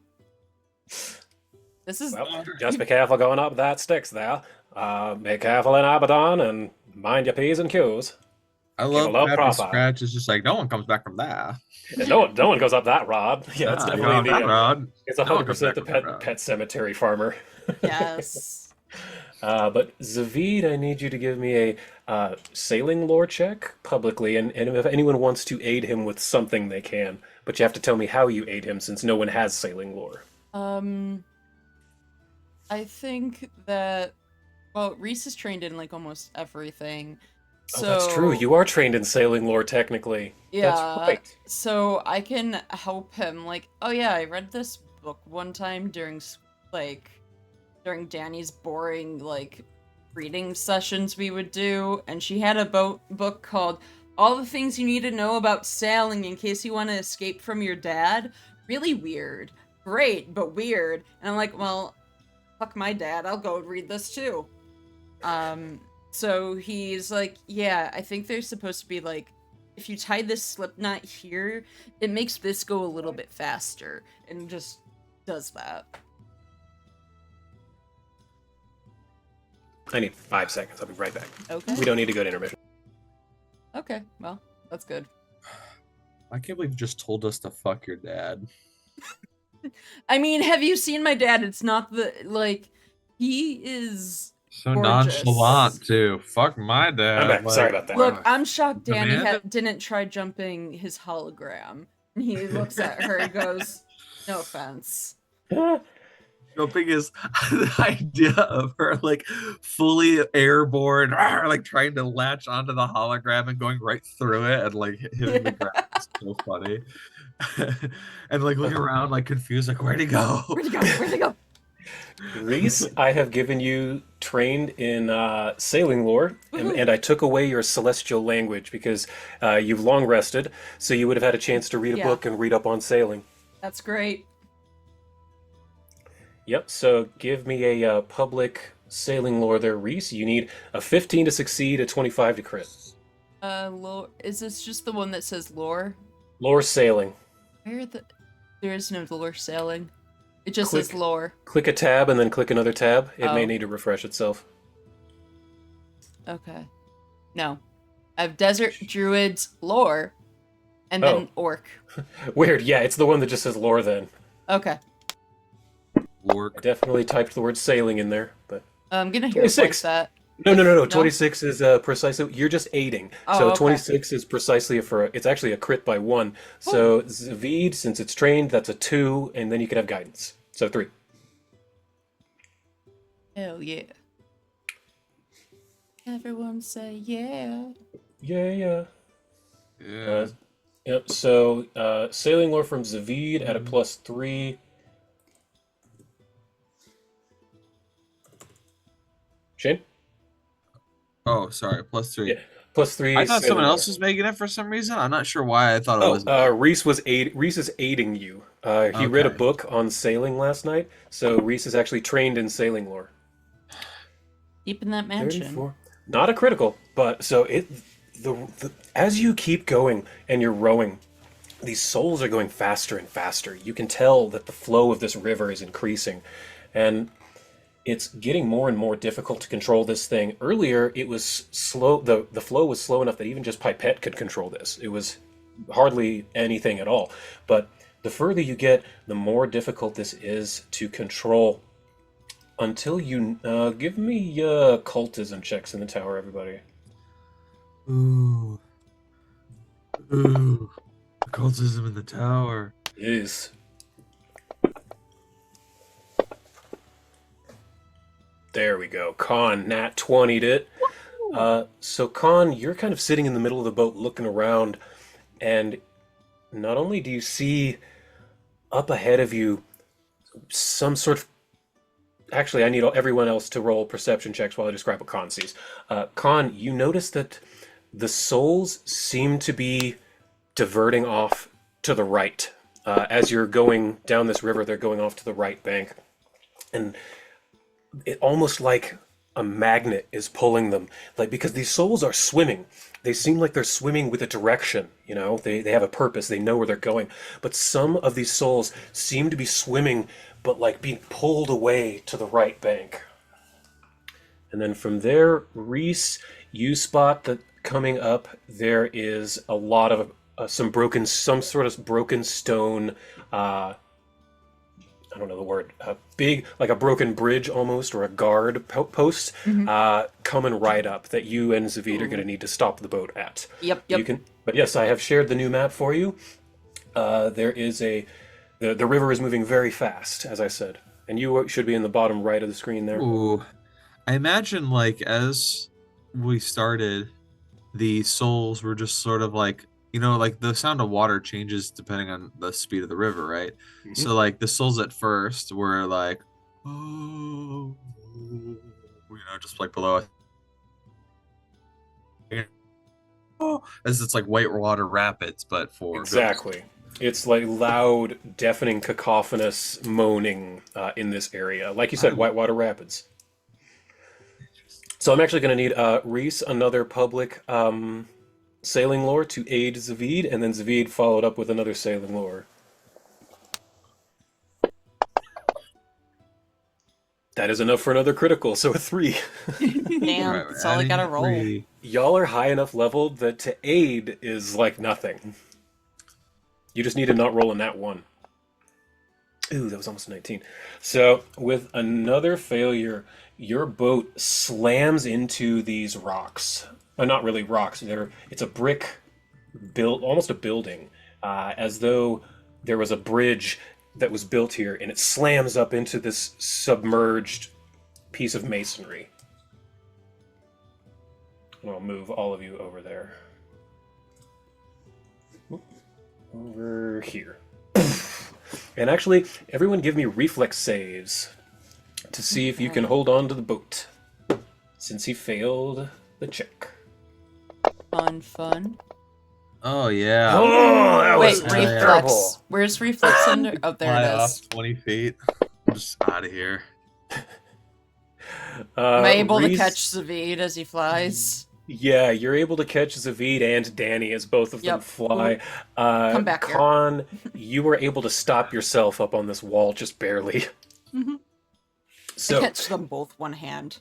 This is Well, just be careful going up that sticks there. Be careful in Abaddon and mind your P's and Q's. I a love low Pappy profile. Scratch. It's just like no one comes back from that. And no one goes up that rod. Yeah, it's Ah, definitely no, that rod. it's No one goes 100% the back from that. pet cemetery farmer. yes. But Zavid, I need you to give me a sailing lore check publicly, and if anyone wants to aid him with something, they can. But you have to tell me how you aid him, since no one has sailing lore. I think that Reese is trained in like almost everything. So Oh, that's true. You are trained in sailing lore, technically. Yeah. That's right. So I can help him. Like, oh yeah, I read this book one time during Danny's boring like reading sessions we would do, and she had a book called All the Things You Need to Know About Sailing in Case You Want to Escape from Your Dad. Really weird. Great, but weird. And I'm like, well, fuck my dad. I'll go read this too. So he's like, yeah, I think there's supposed to be like, if you tie this slip knot here, it makes this go a little bit faster, and just does that. I need 5 seconds. I'll be right back. Okay. We don't need to go to intermission. Okay, well, that's good. I can't believe you just told us to fuck your dad. I mean, have you seen my dad? It's not the like he is So gorgeous. nonchalant too. Fuck my dad. I'm back. Sorry about that. Look, I'm shocked Danny Amanda? didn't try jumping his hologram. And he looks at her and goes, "No offense." Jumping is the idea of her like fully airborne, like trying to latch onto the hologram and going right through it and like hitting the ground. It's so funny. And like looking around like confused, like where'd he go? Where'd he go? Where'd he go? Reese, I have given you trained in sailing lore, and I took away your celestial language because you've long rested, so you would have had a chance to read a Yeah. book and read up on sailing. That's great. Yep, so give me a public sailing lore there, Reese. You need a 15 to succeed, a 25 to crit. Lore. Is this just the one that says lore? Lore sailing. Where the? There is no lore sailing. It just Click. says lore. Click a tab and then click another tab. It may Oh. need to refresh itself. Okay. No. I have desert druids lore, and then orc. Weird, yeah, it's the one that just says lore then. Okay. I Work. definitely typed the word sailing in there, but I'm gonna hear like 26. that. no. No? 26 is precisely. You're just aiding. Oh, So okay. 26 is precisely it's actually a crit by 1. So Zavid, since it's trained, that's a 2, and then you can have guidance. So 3. Hell yeah. Everyone say yeah. Yeah. Yeah. Yep. So sailing lore from Zavid at a +3. Shane? Oh, sorry. +3. Yeah. +3. I thought sailing someone lore. else was making it for some reason. I'm not sure why I thought it was. Reese is aiding you. He read a Okay. book on sailing last night, so Reese is actually trained in sailing lore. Deep in that mansion. 34. Not a critical, but so as you keep going and you're rowing, these souls are going faster and faster. You can tell that the flow of this river is increasing, and it's getting more and more difficult to control this thing. Earlier, it was slow. The flow was slow enough that even just Pipette could control this. It was hardly anything at all. But the further you get, the more difficult this is to control. Until you give me cultism checks in the tower, everybody. Ooh. Ooh. Cultism in the tower. Yes. There we go. Con nat 20'd it. So Con, you're kind of sitting in the middle of the boat looking around, and not only do you see up ahead of you some sort of... Actually, I need everyone else to roll perception checks while I describe what Con sees. Con, you notice that the souls seem to be diverting off to the right. As you're going down this river, they're going off to the right bank. And it almost like a magnet is pulling them. Like, because these souls are swimming. They seem like they're swimming with a direction, you know? They have a purpose. They know where they're going. But some of these souls seem to be swimming, but like being pulled away to the right bank. And then from there, Reese, you spot that coming up, there is a lot of some sort of broken stone, I don't know the word, big, like a broken bridge almost, or a guard post, coming right up that you and Zavid are going to need to stop the boat at. Yep. But yes, I have shared the new map for you. There is the river is moving very fast, as I said, and you should be in the bottom right of the screen there. Ooh. I imagine like as we started, the souls were just sort of like, you know, like the sound of water changes depending on the speed of the river, right? Mhm. So like the souls at first were like, oh, you know, just like below us. Oh, as it's like whitewater rapids, but for Exactly. It's like loud, deafening, cacophonous moaning in this area. Like you said, Whitewater Rapids. So I'm actually going to need Reese, another public sailing lore to aid Zavid, and then Zavid followed up with another sailing lore. That is enough for another critical, so a 3. Damn, Alright, that's all I adding gotta roll. 3. Y'all are high enough leveled that to aid is like nothing. You just need to not roll a nat 1. Ooh, that was almost 19. So, with another failure, your boat slams into these rocks. Not really rocks. It's a brick built, almost a building, as though there was a bridge that was built here, and it slams up into this submerged piece of masonry. And I'll move all of you over there. Over here. And actually, everyone give me reflex saves to see if you can hold on to the boat, since he failed the check. Fun. Oh yeah. Oh, that Wait, was reflex. terrible. Where's reflex under? Oh, there Fly it off is. 20 feet. I'm just out of here. Am I able to Reese- catch Zavid as he flies? Yeah, you're able to catch Zavid and Danny as both of them Yep. fly. Come back here. Khan, you were able to stop yourself up on this wall just barely. Mhm. I So catch them both one hand.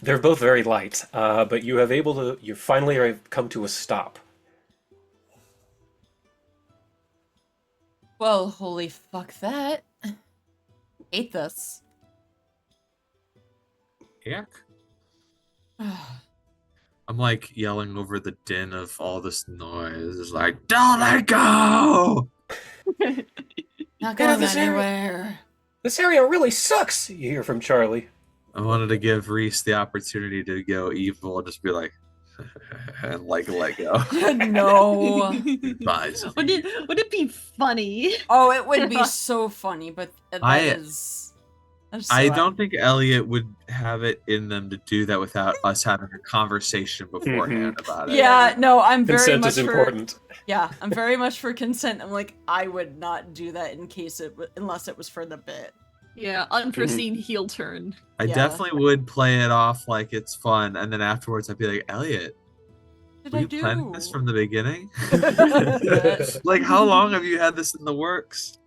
they're both very light, but you finally have come to a stop. Well, holy fuck that. Hate this. Heck. I'm like yelling over the din of all this noise. It's like, don't let go! Not Yeah, going this area- anywhere. This area really sucks, you hear from Charlie. I wanted to give Reese the opportunity to go evil and just be like, and like let go. No. Goodbye, Would it be funny? Oh, it would be so funny, but that is so I don't think Elliot would have it in them to do that without us having a conversation beforehand about it. Yeah, no, I'm very Consent much is for. important. Yeah, I'm very much for consent. I'm like, I would not do that in case unless it was for the bit. Yeah, unforeseen heel turn. I Yeah. definitely would play it off like it's fun, and then afterwards I'd be like, Elliot, What were did you I do? planning this from the beginning? Yeah. Like, how long have you had this in the works?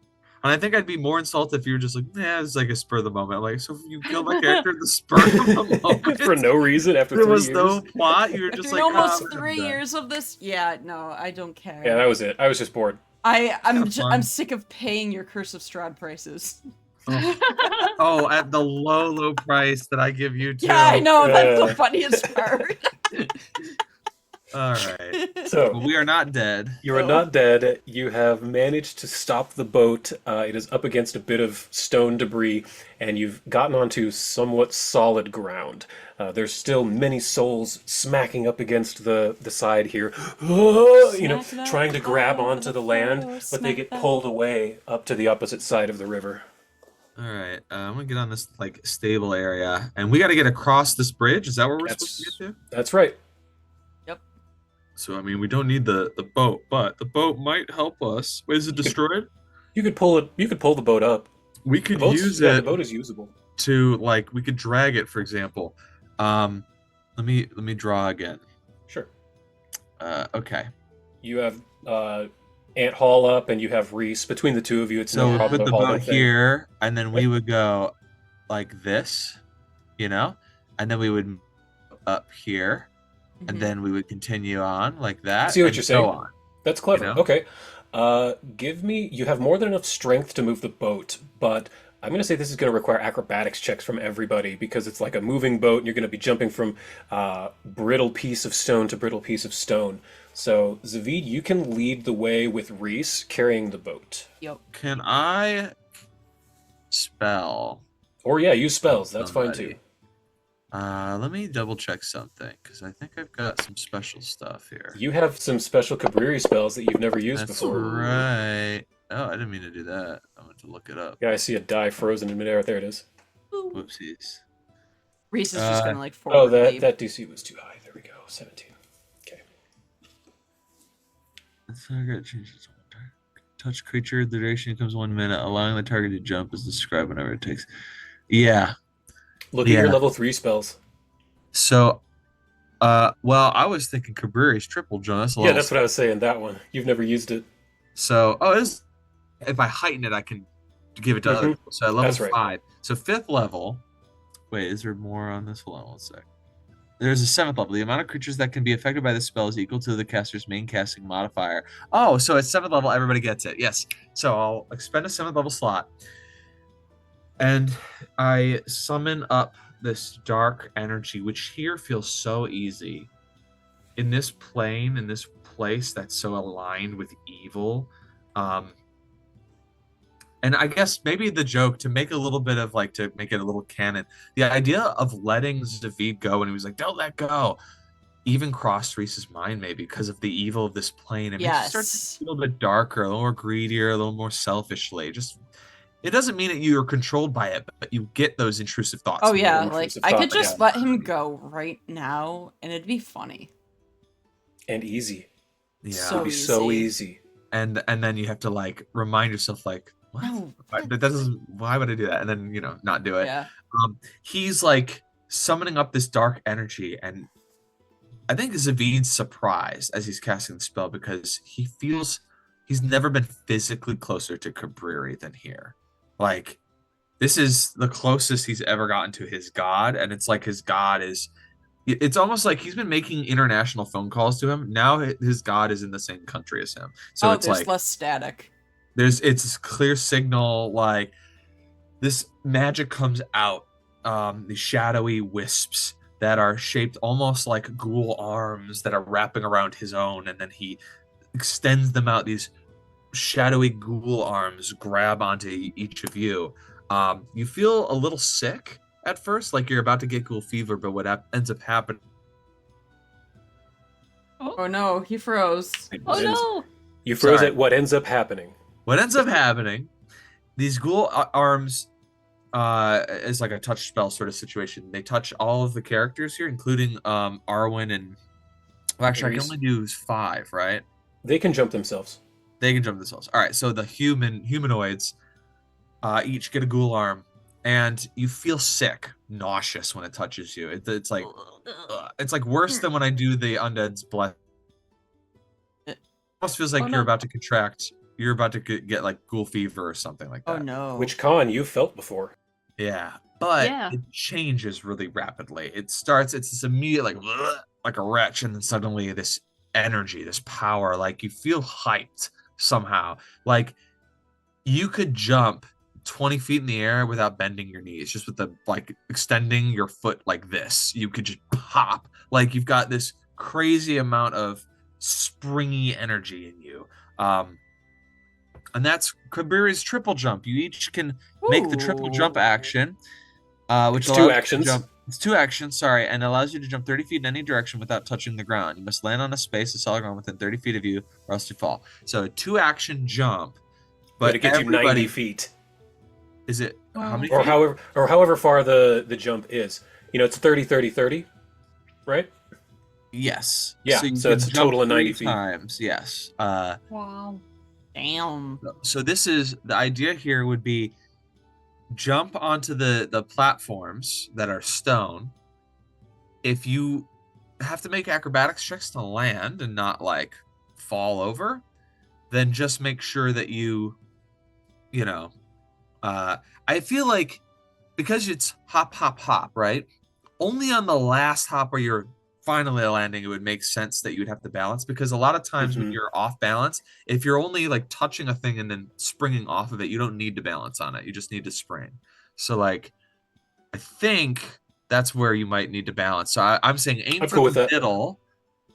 And I think I'd be more insulted if you were just like, yeah, it's like a spur of the moment. Like, so you killed my character in the spur of the moment. For no reason after There 3 was years. no plot. You were just like, almost "Ah, we're 3 done." years of this. Yeah, no, I don't care. Yeah, that was it. I was just bored. I'm fun. sick of paying your Curse of Strahd prices. Oh, at the low price that I give you too. Yeah, I know. That's Yeah. the funniest part. All right. So, Well, we are not dead. you are not dead. You have managed to stop the boat. It is up against a bit of stone debris, and you've gotten onto somewhat solid ground. There's still many souls smacking up against the side here, Smack trying to that grab floor, onto the land, floor, but they smack get that. pulled away up to the opposite side of the river. All right. I'm gonna get on this like stable area, and we got to get across this bridge. Is that where we're supposed to get to? That's right. So I mean, we don't need the boat, but the boat might help us. Wait, is it destroyed? You could pull it. You could pull the boat up. We The could boat's- use yeah, it the boat is usable. to like we could drag it, for example. Let me draw again. Sure. Okay. You have Ant Hall up, and you have Reese. Between the two of you, it's So no we problem put the to haul boat that thing. here, and then we would go like this, and then we would up here, and then we would continue on like that. I see what and you're so saying. on. That's clever. You know? Okay. Give me. You have more than enough strength to move the boat, but I'm going to say this is going to require acrobatics checks from everybody because it's like a moving boat, and you're going to be jumping from brittle piece of stone to brittle piece of stone. So, Zavid, you can lead the way with Reese carrying the boat. Can I spell? Or, yeah, use spells. That's fine Somebody. too. Let me double check something because I think I've got some special stuff here. You have some special Cabriri spells that you've never used That's before. right. Oh, I didn't mean to do that. I went to look it up. Yeah, I see a die frozen in midair. There it is. Whoopsies. Reese is just Uh, gonna like Oh, forward that, leap. that DC was too high. There we go. 17. Okay. The target changes one target. Touch creature. The duration becomes 1 minute. Allowing the target to jump is described whenever it takes. Yeah. Look at your Yeah. level 3 spells. So, well, I was thinking Cabreri's triple jump. That's a Yeah, little. that's what I was saying. That one. You've never used it. So, if I heighten it, I can give it to other Mhm. people. So at level That's right. 5. So 5th level. Wait, is there more on this? Hold on one sec. There's a 7th level. The amount of creatures that can be affected by this spell is equal to the caster's main casting modifier. Oh, so at 7th level, everybody gets it. Yes. So I'll expend a 7th level slot. And I summon up this dark energy, which here feels so easy. In this plane, in this place that's so aligned with evil. And I guess maybe the joke, to make a little bit of like, to make it a little canon, the idea of letting Zavid go, and he was like, don't let go, even crossed Reese's mind maybe because of the evil of this plane. It makes it start a little bit darker, a little more greedier, a little more selfishly. Just, it doesn't mean that you're controlled by it, but you get those intrusive thoughts. Oh yeah, like I could just let him go right now, and it'd be funny. And easy. Yeah. It'd be so easy. And then you have to like remind yourself like, what? No, That doesn't. Why would I do that? And then not do it. Yeah. He's like summoning up this dark energy, and I think Zavid's surprised as he's casting the spell because he feels he's never been physically closer to Cabriri than here. Like, this is the closest he's ever gotten to his god, and it's like his god is. It's almost like he's been making international phone calls to him. Now his god is in the same country as him, so it's there's like less static. it's a clear signal, like this magic comes out, these shadowy wisps that are shaped almost like ghoul arms that are wrapping around his own, and then he extends them out. These shadowy ghoul arms grab onto each of you. You feel a little sick at first, like you're about to get ghoul fever, but what ends up happening... Oh no, he froze. Oh no! You froze Sorry. at what ends up happening. What ends up happening, these ghoul arms is like a touch spell sort of situation. They touch all of the characters here, including Arwen and... Well, actually, I can only do 5, right? They can jump themselves. They can jump themselves. All right, so the humanoids each get a ghoul arm, and you feel sick, nauseous when it touches you. It's like worse than when I do the undead's bless. It almost feels like you're about to contract. You're about to get like ghoul fever or something like that. Oh no. Which con you felt before. Yeah, but Yeah. it changes really rapidly. It's this immediate like a wretch, and then suddenly this energy, this power, like you feel hyped somehow. Like you could jump 20 feet in the air without bending your knees, just with the like extending your foot like this. You could just pop. Like you've got this crazy amount of springy energy in you. And that's Cabriri's triple jump. You each can make the triple jump action, which It's 2 actions. It's 2 actions, sorry, and allows you to jump 30 feet in any direction without touching the ground. You must land on a space, a solid ground within 30 feet of you, or else you fall. So a 2-action jump, But it gets you 90 feet. Is it how many? Or feet? however far the jump is. It's 30, 30, 30, right? Yes. Yeah, you so can it's a jump total of 90 3 feet. times. Yes. Wow. Damn. So this is the idea here would be jump onto the platforms that are stone. If you have to make acrobatics checks to land and not like fall over, then just make sure that I feel like because it's hop, hop, hop, right? Only on the last hop where you're finally landing, it would make sense that you'd have to balance, because a lot of times when you're off balance, if you're only like touching a thing and then springing off of it, you don't need to balance on it. You just need to spring. So like, I think that's where you might need to balance. So I'm saying aim for the middle,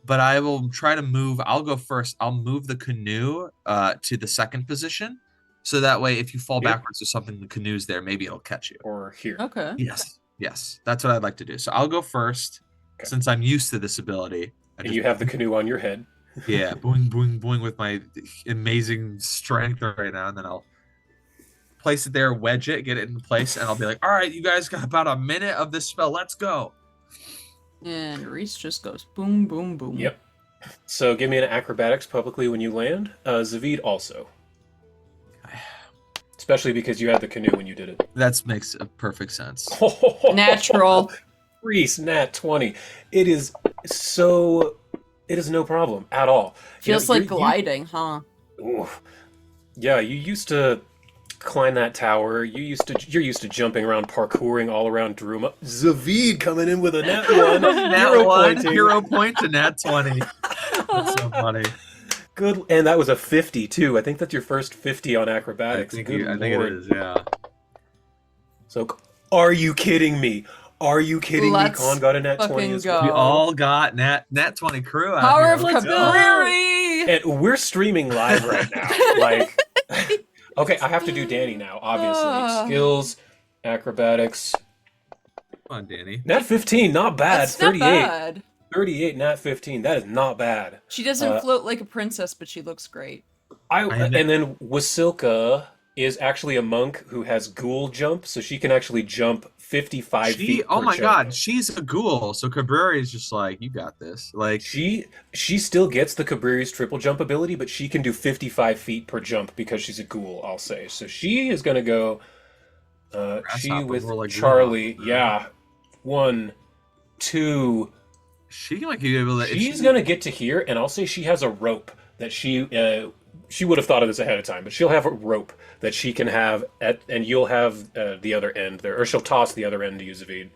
but I will try to move. I'll go first. I'll move the canoe to the 2nd position. So that way, if you fall backwards or something, the canoe's there. Maybe it'll catch you. Or here. Okay. Yes. That's what I'd like to do. So I'll go first, since I'm used to this ability. And you have the canoe on your head. Yeah, boing, boing, boing with my amazing strength right now. And then I'll place it there, wedge it, get it in place, and I'll be like, all right, you guys got about a minute of this spell. Let's go. And Reese just goes boom, boom, boom. Yep. So give me an acrobatics publicly when you land. Zavid also. Especially because you had the canoe when you did it. That makes a perfect sense. Natural. Reese, nat 20. It is no problem at all. Feels like gliding, huh? Oof. Yeah, you used to climb that tower. You're used to jumping around, parkouring all around Daruma. Zavid coming in with a nat 1. Nat 1, pointing. hero point to nat 20. That's so funny. Good, and that was a 50 too. I think that's your first 50 on I acrobatics. think, Good I think it lord. is, yeah. So, are you kidding me? Are you kidding Let's me? Con got a nat 20 fucking as go. We Oh. all got nat 20 crew out Power here. of Let's go. Cabreri! And we're streaming live right now. Like, okay, I have to do Danny now, obviously. Skills, acrobatics. Come on, Danny. Nat 15, not bad. That's not 38. bad. 38, nat 15. That is not bad. She doesn't Uh, float like a princess, but she looks great. And then Wasilka is actually a monk who has ghoul jump, so she can actually jump 55 feet per Oh my jump. god, she's a ghoul. So Cabreri is just like, you got this. Like, She still gets the Cabreri's triple jump ability, but she can do 55 feet per jump because she's a ghoul, I'll say. So she is going to go... she Grasshopper with roll like Charlie. Grasshopper. Yeah. 1, 2... she might be able to. She's going to get to here, and I'll say she has a rope that she would have thought of this ahead of time, but she'll have a rope that she can have, and you'll have the other end there, or she'll toss the other end to use Zavid.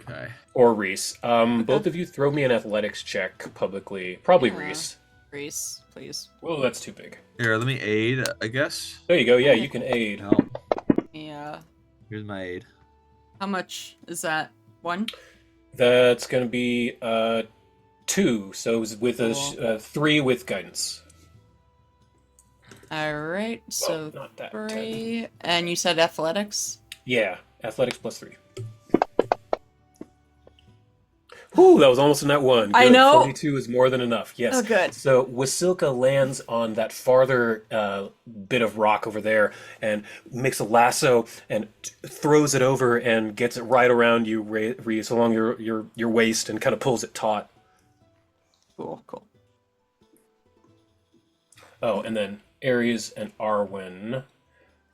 Okay. Or Reese. Both of you throw me an athletics check publicly. Probably Yeah. Reese. Reese, please. Well, that's too big. Here, let me aid, I guess. There you go. Yeah, you can aid. No. Yeah. Here's my aid. How much is that? 1? That's going to be 2. So with a 3 with guidance. Alright, so Well, not that 10. 3. And you said athletics? Yeah, athletics plus 3. Whew, that was almost a net 1. I Good. know. 42 is more than enough. Yes. Oh, good. So Wasilka lands on that farther bit of rock over there and makes a lasso and throws it over and gets it right around you, Reese, along your waist, and kind of pulls it taut. Cool, cool. Oh, and then Ares and Arwen,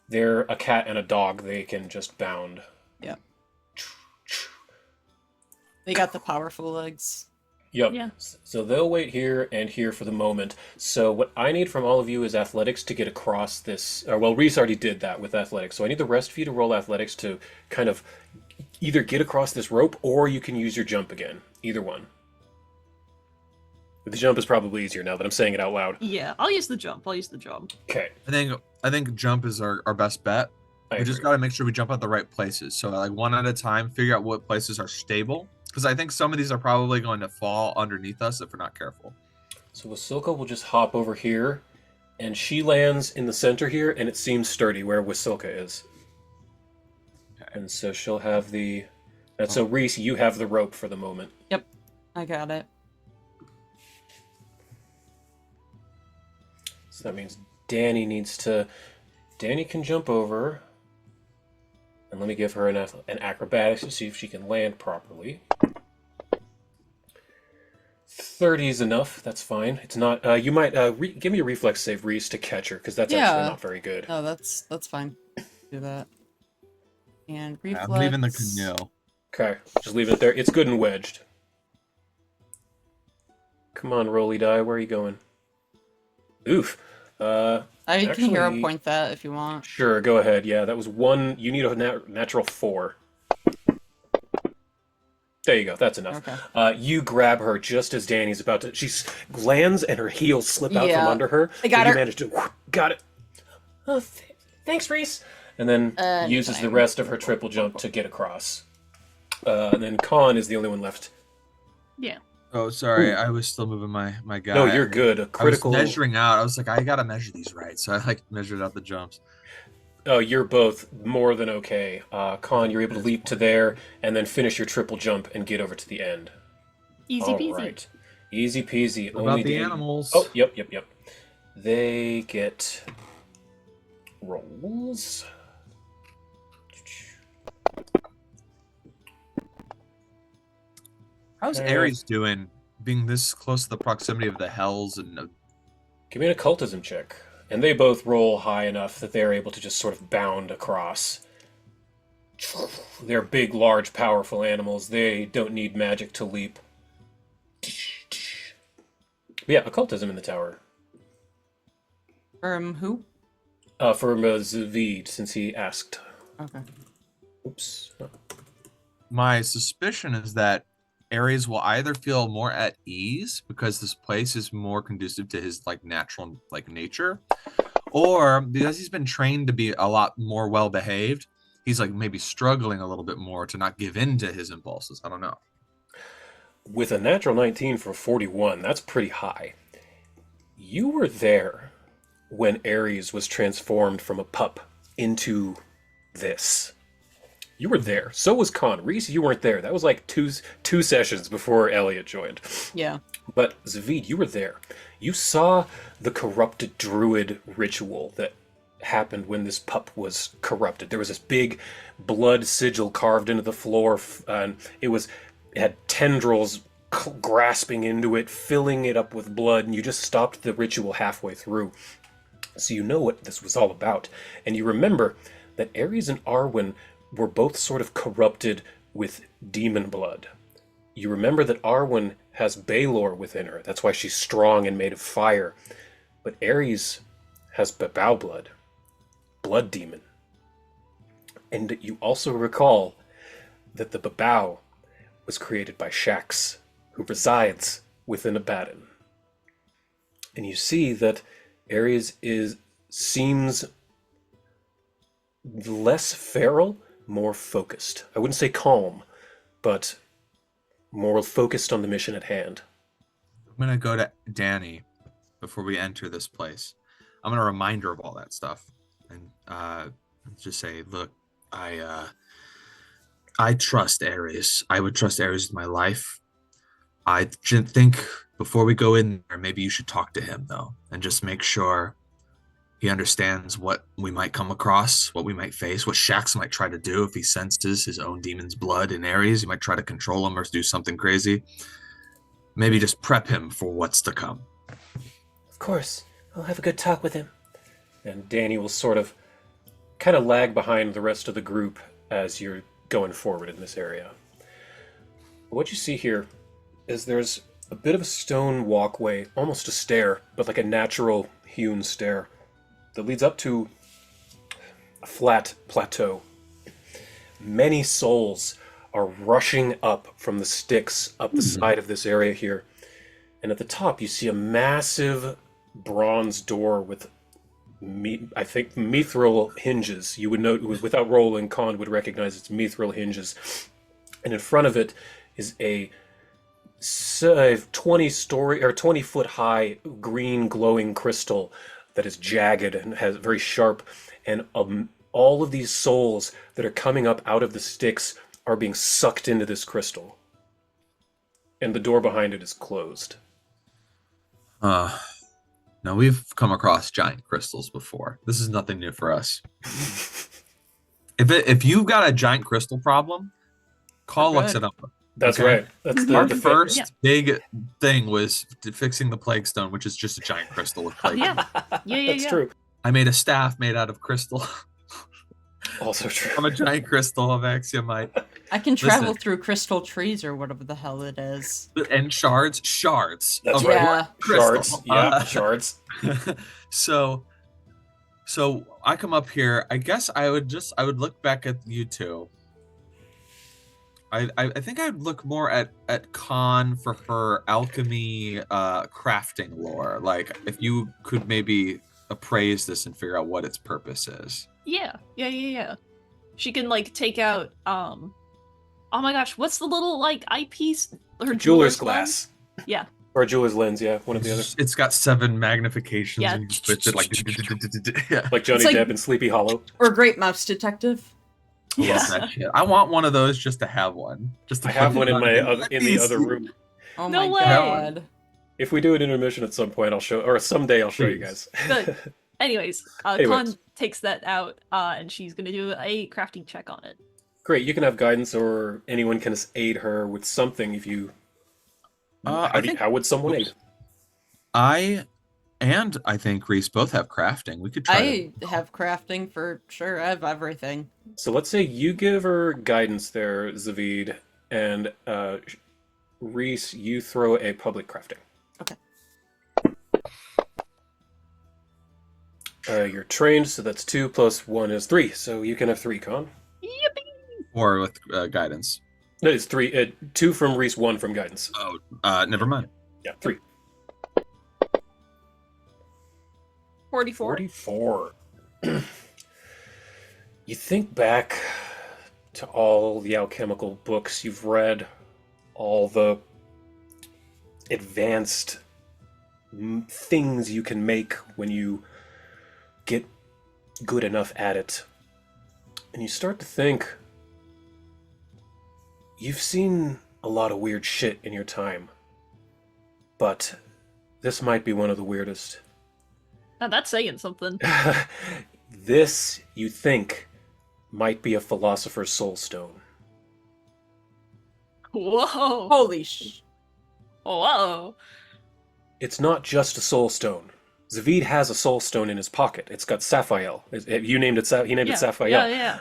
they're a cat and a dog. They can just bound. Yep. They got the powerful legs. Yep. Yeah. So they'll wait here and here for the moment. So what I need from all of you is athletics to get across this. Well, Reese already did that with athletics. So I need the rest of you to roll athletics to kind of either get across this rope or you can use your jump again. Either one. The jump is probably easier now that I'm saying it out loud. Yeah, I'll use the jump. Okay. I think jump is our best bet. I We just agree. got to make sure we jump at the right places. So like one at a time, figure out what places are stable. Because I think some of these are probably going to fall underneath us if we're not careful. So Wasilka will just hop over here, and she lands in the center here, and it seems sturdy where Wasilka is. And so she'll have the... And so Reese, you have the rope for the moment. I got it. So that means Danny needs to... Danny can jump over. And let me give her an acrobatics to see if she can land properly. 30 is enough. That's fine. It's not... you might... give me a reflex save, Reese, to catch her, because that's actually Yeah. not very good. No, that's fine. Do that. And reflex. I'm leaving the canoe. Okay, just leave it there. It's good and wedged. Come on, Rolly Die. Where are you going? Oof. I can hero actually- point that if you want. Sure, go ahead. Yeah, that was 1. You need a natural 4. There you go. That's enough. Okay. You grab her just as Danny's about to... She lands and her heels slip out from Yeah. under her. I got but her. You managed to... Got it. Oh, thanks, Reese. And then uses the Anytime. rest of her triple jump to get across. And then Con is the only one left. Yeah. Oh, sorry. Ooh. I was still moving my guy. No, you're good. A I was critical... measuring out. I was like, I gotta measure these right. So I like measured out the jumps. Oh, you're both more than okay. Con, you're able to leap to there and then finish your triple jump and get over to the end. Easy peasy. All right. Easy peasy. What about the Danny- animals? Oh, yep. They get rolls. How's Ares doing being this close to the proximity of the hells and Give me an occultism check. And they both roll high enough that they're able to just sort of bound across. They're big, large, powerful animals. They don't need magic to leap. But yeah, occultism in the tower. Who? From Zavid, since he asked. Okay. Oops. My suspicion is that Ares will either feel more at ease because this place is more conducive to his like natural like nature, or because he's been trained to be a lot more well behaved, he's like maybe struggling a little bit more to not give in to his impulses. I don't know. With a natural 19 for 41, that's pretty high. You were there when Ares was transformed from a pup into this. You were there. So was Khan. Reese, you weren't there. That was like two sessions before Elliot joined. Yeah. But Zavid, you were there. You saw the corrupted druid ritual that happened when this pup was corrupted. There was this big blood sigil carved into the floor, and it had tendrils grasping into it, filling it up with blood, and you just stopped the ritual halfway through. So you know what this was all about. And you remember that Ares and Arwen were both sort of corrupted with demon blood. You remember that Arwen has Baelor within her. That's why she's strong and made of fire. But Ares has Babau blood demon. And you also recall that the Babau was created by Shax, who resides within Abaddon. And you see that Ares seems less feral, more focused. I wouldn't say calm, but more focused on the mission at hand. I'm gonna go to Danny before we enter this place. I'm gonna remind her of all that stuff and just say, look, I trust Ares. I would trust Ares with my life. I think before we go in there, maybe you should talk to him though, and just make sure he understands what we might come across, what we might face, what Shax might try to do if he senses his own demon's blood in Ares. He might try to control him or do something crazy. Maybe just prep him for what's to come. Of course. I'll have a good talk with him. And Danny will sort of kind of lag behind the rest of the group as you're going forward in this area. What you see here is there's a bit of a stone walkway, almost a stair, but like a natural hewn stair that leads up to a flat plateau. Many souls are rushing up from the sticks up the side of this area here. And at the top, you see a massive bronze door with, I think, mithril hinges. You would note, without rolling, Khan would recognize it's mithril hinges. And in front of it is a 20-story or 20-foot high green glowing crystal that is jagged and has very sharp, and all of these souls that are coming up out of the sticks are being sucked into this crystal. And the door behind it is closed. Now we've come across giant crystals before. This is nothing new for us. If you've got a giant crystal problem, call Luxadumra. That's Okay. right. That's Our the first Yeah. big thing was fixing the plague stone, which is just a giant crystal with plague. Yeah. Yeah. That's true. I made a staff made out of crystal. Also true. I'm a giant crystal of axiomite I can travel Listen. through crystal trees or whatever the hell it is. and shards. That's of right. Yeah. crystal. Shards. Yeah, shards. So I come up here. I guess I would look back at you two. I think I'd look more at Khan for her alchemy crafting lore. Like if you could maybe appraise this and figure out what its purpose is. Yeah. She can like take out oh my gosh, what's the little like eyepiece? Her Jeweler's lens? glass. Yeah. Or jeweler's lens, yeah, one of the other. It's got 7 magnifications Yeah. and you twist it like yeah. Like Johnny It's like- Depp in Sleepy Hollow. Or Great Mouse Detective. I love that shit. I want one of those just to have one. Just to I have put one it in on my me. in the other room. Oh No my way. god. If we do an intermission at some point, I'll show, or someday I'll show you guys. But anyways, Anyways. Khan takes that out, and she's gonna do a crafting check on it. Great, you can have guidance, or anyone can aid her with something if you. How would someone aid? I think Reese both have crafting. We could try. I have crafting for sure. I have everything. So let's say you give her guidance there, Zavid, and Reese, you throw a public crafting. Okay. You're trained, so that's 2 plus 1 is 3. So you can have 3, Con. Yippee! Or with guidance. No, it's 3. 2 from Reese, 1 from guidance. Oh, never mind. Yeah, 3. 44. 44. You think back to all the alchemical books you've read, all the advanced things you can make when you get good enough at it. And you start to think, you've seen a lot of weird shit in your time, but this might be one of the weirdest. Now that's saying something. This, you think, might be a philosopher's soul stone. Whoa. Holy sh! Whoa. It's not just a soul stone. Zavid has a soul stone in his pocket. It's got Sapphire. You named it. He named it Sapphire. Yeah.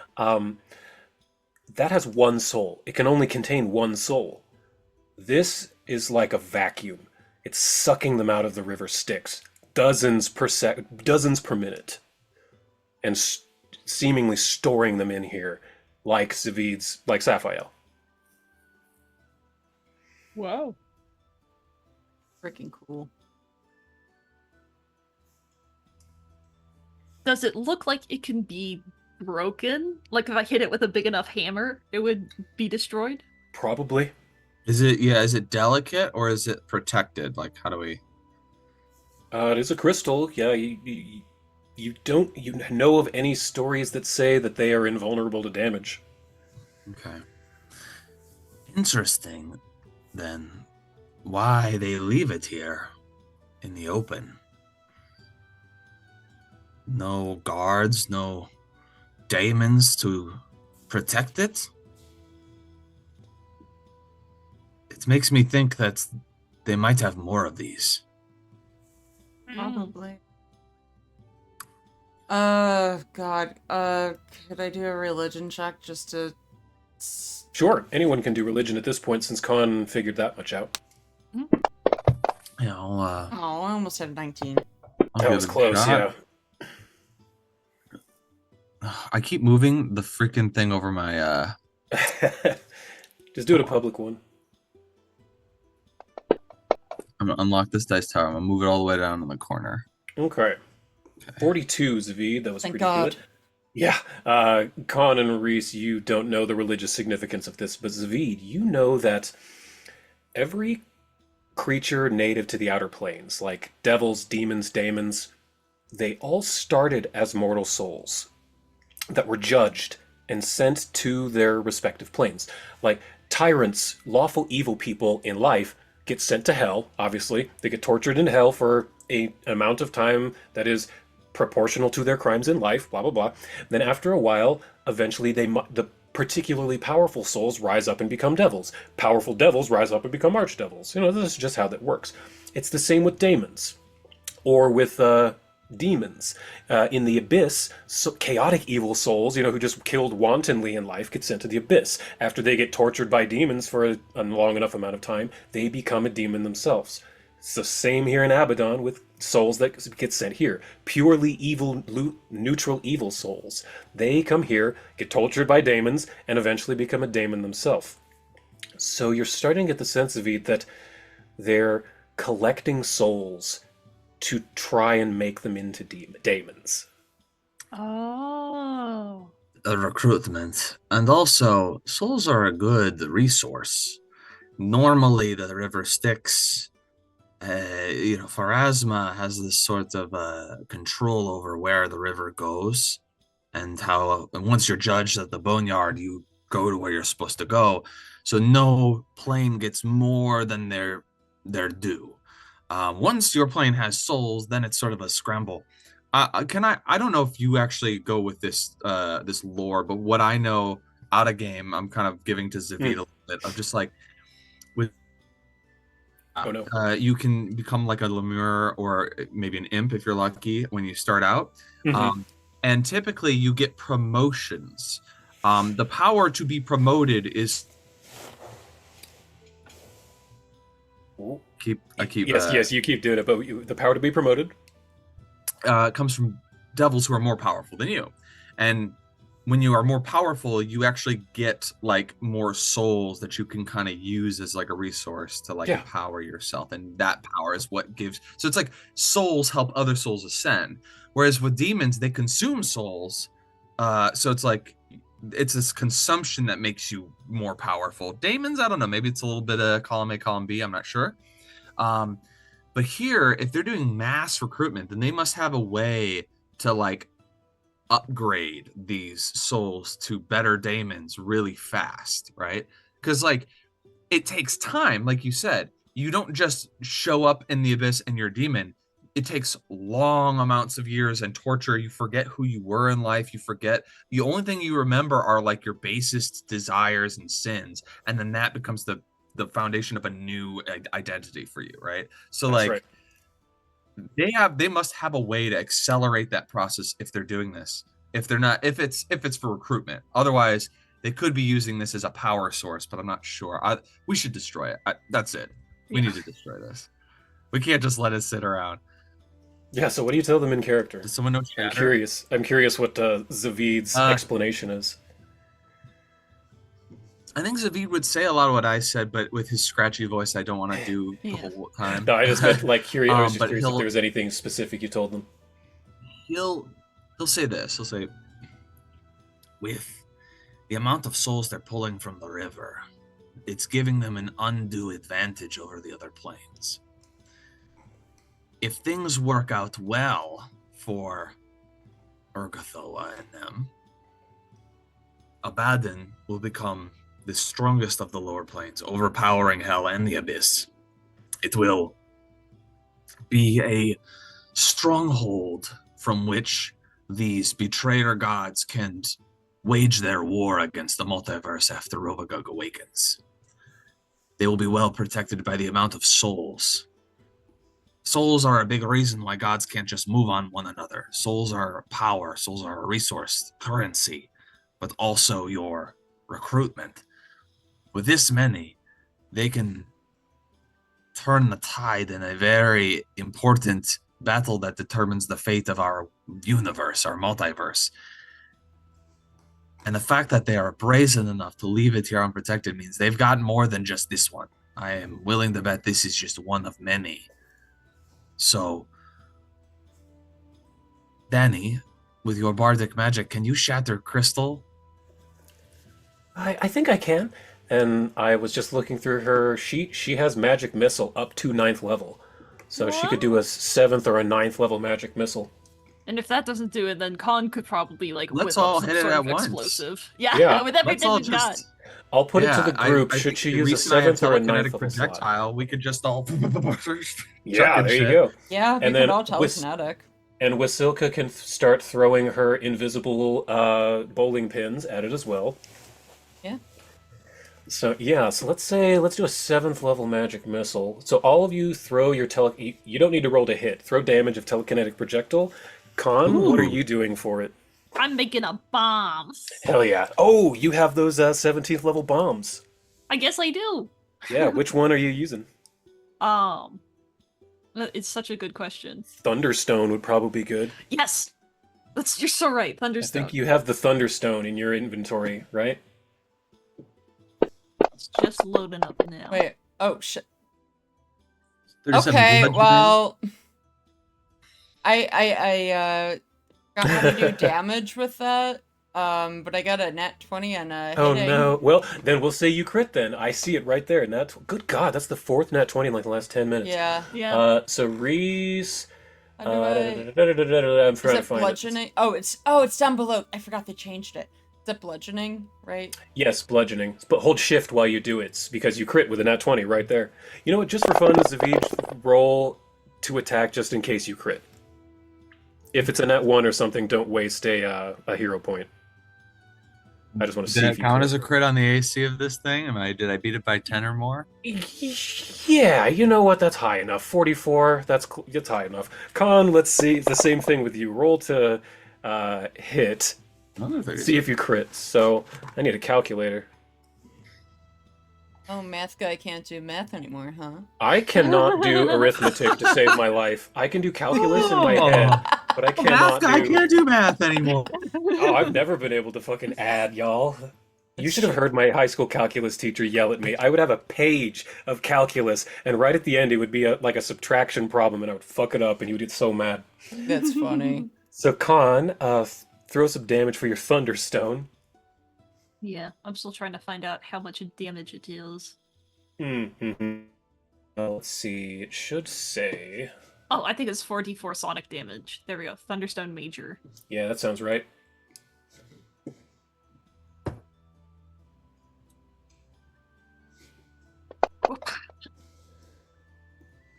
That has one soul. It can only contain one soul. This is like a vacuum. It's sucking them out of the river Styx, dozens per minute, and seemingly storing them in here, like Sapphire. Whoa. Freaking cool. Does it look like it can be broken? Like if I hit it with a big enough hammer, it would be destroyed? Probably. Is it delicate or is it protected? Like, how do we... It is a crystal. Yeah, you know of any stories that say that they are invulnerable to damage. Okay. Interesting, then. Why they leave it here in the open? No guards, no daemons to protect it? It makes me think that they might have more of these. Probably. God. Could I do a religion check just to... Sure, anyone can do religion at this point since Khan figured that much out. Yeah, Oh, I almost had 19. I'll That give was it a close, shot. yeah. I keep moving the freaking thing over my Just do it a public one. I'm gonna unlock this dice tower. I'm gonna move it all the way down in the corner. Okay. 42, Zavid. That was Thank pretty God. good. Yeah. Khan and Reese, you don't know the religious significance of this, but Zavid, you know that every creature native to the Outer Planes, like devils, demons, daemons, they all started as mortal souls that were judged and sent to their respective planes. Like tyrants, lawful evil people in life get sent to hell, obviously. They get tortured in hell for an amount of time that is proportional to their crimes in life, blah, blah, blah. Then after a while, eventually the particularly powerful souls rise up and become devils. Powerful devils rise up and become archdevils. You know, this is just how that works. It's the same with daemons or with demons. In the abyss, chaotic evil souls, who just killed wantonly in life, get sent to the abyss. After they get tortured by demons for a long enough amount of time, they become a demon themselves. It's the same here in Abaddon with souls that get sent here. Purely evil, neutral evil souls. They come here, get tortured by daemons, and eventually become a daemon themselves. So you're starting to get the sense of it that they're collecting souls to try and make them into daemons. Oh. A recruitment. And also, souls are a good resource. Normally, the river Styx, Pharasma has this sort of control over where the river goes and how, and once you're judged at the boneyard, you go to where you're supposed to go. So no plane gets more than their due. Once your plane has souls, then it's sort of a scramble. I don't know if you actually go with this lore, but what I know out of game, I'm kind of giving to Zavid a little bit of just like with. Oh no. You can become like a lemur or maybe an imp if you're lucky when you start out. Mm-hmm. And typically you get promotions. The power to be promoted is Yes, you keep doing it, but the power to be promoted comes from devils who are more powerful than you. And when you are more powerful, you actually get like more souls that you can kind of use as like a resource to like empower yourself. And that power is what gives. So it's like souls help other souls ascend. Whereas with demons, they consume souls. So it's like, it's this consumption that makes you more powerful. Demons, I don't know. Maybe it's a little bit of column A, column B. I'm not sure. But here, if they're doing mass recruitment, then they must have a way to like upgrade these souls to better daemons really fast, right? Because like it takes time, like you said. You don't just show up in the abyss and you're a demon. It takes long amounts of years and torture. You forget who you were in life. You forget. The only thing you remember are like your basest desires and sins, and then that becomes the foundation of a new identity for you, right? So That's like they must have a way to accelerate that process if they're doing this. If they're not, if it's for recruitment. Otherwise, they could be using this as a power source, but I'm not sure. We should destroy it. That's it. We need to destroy this. We can't just let it sit around. Yeah, so what do you tell them in character? Does someone know I'm Chatter? curious. I'm curious what Zavid's explanation is. I think Zavid would say a lot of what I said, but with his scratchy voice, I don't want to do the whole time. No, I just meant like curious. I was just but curious if there was anything specific you told them. He'll say this. He'll say, with the amount of souls they're pulling from the river, it's giving them an undue advantage over the other planes. If things work out well for Urgathoa and them, Abaddon will become the strongest of the lower planes, overpowering hell and the abyss. It will be a stronghold from which these betrayer gods can wage their war against the multiverse after Rovagug awakens. They will be well protected by the amount of souls. Souls are a big reason why gods can't just move on one another. Souls are power, souls are a resource, currency, but also your recruitment. With this many, they can turn the tide in a very important battle that determines the fate of our universe, our multiverse. And the fact that they are brazen enough to leave it here unprotected means they've got more than just this one. I am willing to bet this is just one of many. So, Danny, with your bardic magic, can you shatter crystal? I think I can. And I was just looking through her sheet. She has magic missile up to 9th level. So she could do a 7th or a 9th level magic missile. And if that doesn't do it, then Khan could probably like Let's whip all up some hit it sort at of once. explosive. Yeah, Yeah. with Let's everything all we've got. just... I'll put it to the group. I Should think she the use a reason I have 7th or a 9th telekinetic level slot? projectile, we could just all Yeah, there you go. Yeah, we And could then all with- telekinetic. And Wasilka can start throwing her invisible bowling pins at it as well. Yeah. So yeah, so let's do a 7th level magic missile. So all of you throw your you don't need to roll to hit. Throw damage of telekinetic projectile. Khan, what are you doing for it? I'm making a bomb. Hell yeah. Oh, you have those 17th level bombs. I guess I do. Yeah, which one are you using? It's such a good question. Thunderstone would probably be good. Yes, you're so right. I Thunderstone. think you have the Thunderstone in your inventory, right? It's just loading up now. Wait. Oh shit. 37 Okay. bludgeoning. Well, I got how to do damage with that. But I got a nat 20 on Oh hitting. no. Well, then we'll say you crit then. I see it right there. Good God, that's the 4th nat 20 in like the last 10 minutes. Yeah. Yeah. So Reese. How do I... I'm Is trying to it find bludgeoning? it. Oh, it's down below. I forgot they changed it. Is it bludgeoning? Right. Yes, bludgeoning. But hold shift while you do it, because you crit with a nat 20 right there. You know what? Just for fun, Zavid, roll to attack just in case you crit. If it's a nat 1 or something, don't waste a hero point. I just want to see Did if that you count crit. as a crit on the AC of this thing? Did I beat it by 10 or more? Yeah, you know what? That's high enough. 44. That's high enough. Khan, let's see. The same thing with you. Roll to hit. Another 30. See if you crit. So I need a calculator. Oh, math guy can't do math anymore, huh? I cannot do arithmetic to save my life. I can do calculus in my head. But I I'm a math cannot guy. I do. can't do math anymore. Oh, I've never been able to fucking add, y'all. You should have heard my high school calculus teacher yell at me. I would have a page of calculus, and right at the end, it would be like a subtraction problem, and I would fuck it up, and he would get so mad. That's funny. So, Khan, throw some damage for your Thunderstone. Yeah, I'm still trying to find out how much damage it deals. Mm-hmm. Let's see. It should say. Oh, I think it's 4d4 sonic damage. There we go. Thunderstone Major. Yeah, that sounds right.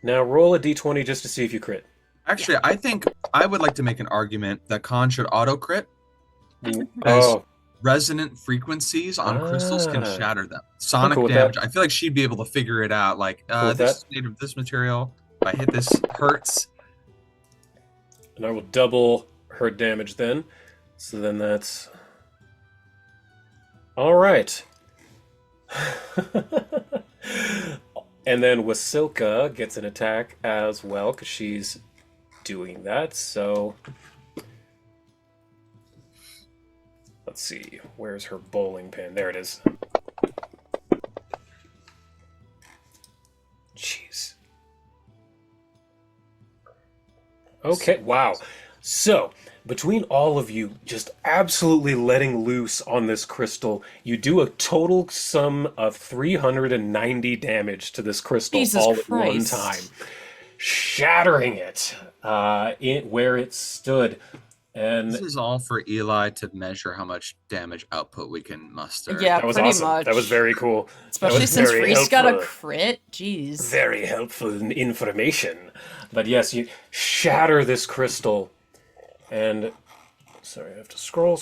Now roll a d20 just to see if you crit. Actually, I think I would like to make an argument that Khan should auto crit. As Oh, resonant frequencies on crystals can Ah. shatter them. Sonic cool with damage. that. I feel like she'd be able to figure it out. Like, Cool with this that. is made of this material. If I hit this, hurts. and I will double her damage then. So then that's. Alright. And then Wasilka gets an attack as well, because she's doing that, so. Let's see, where's her bowling pin? There it is. Jeez. Okay, wow. So, between all of you just absolutely letting loose on this crystal, you do a total sum of 390 damage to this crystal Jesus all at one Christ. time, shattering it where it stood. And This is all for Eli to measure how much damage output we can muster. Yeah, that was pretty awesome. much. That was very cool. Especially was since very Reese got a helpful. crit. Jeez. Very helpful information. But yes, you shatter this crystal, and sorry, I have to scroll.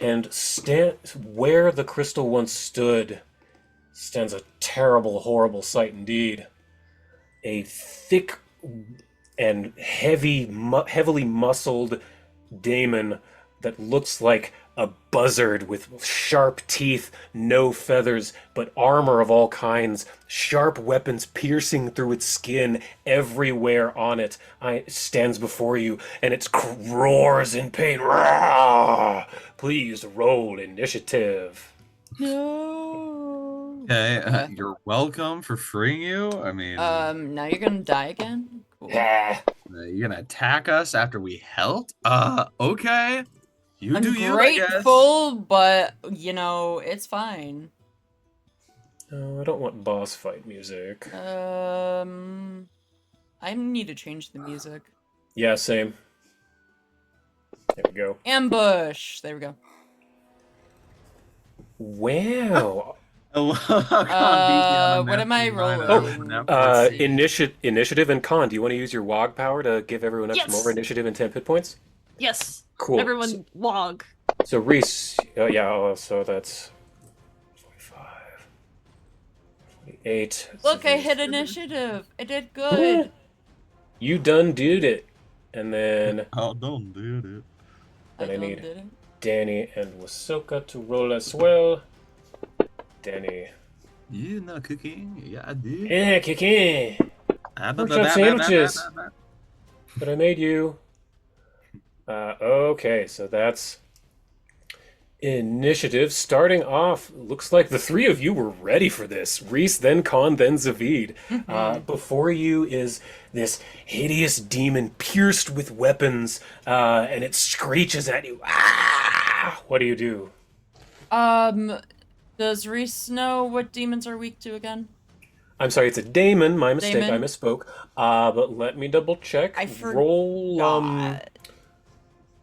And where the crystal once stood stands a terrible, horrible sight indeed. A thick and heavily muscled daemon that looks like a buzzard with sharp teeth, no feathers, but armor of all kinds, sharp weapons piercing through its skin everywhere on it. Stands before you, and it roars in pain. Rah! Please roll initiative. No. Okay, you're welcome for freeing you. I mean, Now you're gonna die again? Cool. Ah, you're gonna attack us after we helped? Okay. You I'm do you, I guess. grateful, but you know, it's fine. no, I don't want boss fight music. I need to change the music. Yeah, same. There we go. Ambush. There we go. Wow. What am I rolling? Initiative and con. Do you want to use your WOG power to give everyone else Yes. more initiative and 10 hit points? Yes. Cool. Everyone log. So Reese, so that's 45, 48. Look, I hit initiative. I did good. You done did it. And then Oh, don't do it. And I done need- did it. Danny and Wasilka to roll as well. Danny. You know cooking? Yeah, I do. Yeah, kick in. Pork chop sandwiches. But I made you. Okay, so that's initiative. Starting off, looks like the three of you were ready for this. Reese, then Khan, then Zavid. Before you is this hideous demon pierced with weapons, and it screeches at you. Ah! What do you do? Does Reese know what demons are weak to again? I'm sorry, it's a daemon. My mistake. Daemon? I misspoke. But let me double check. I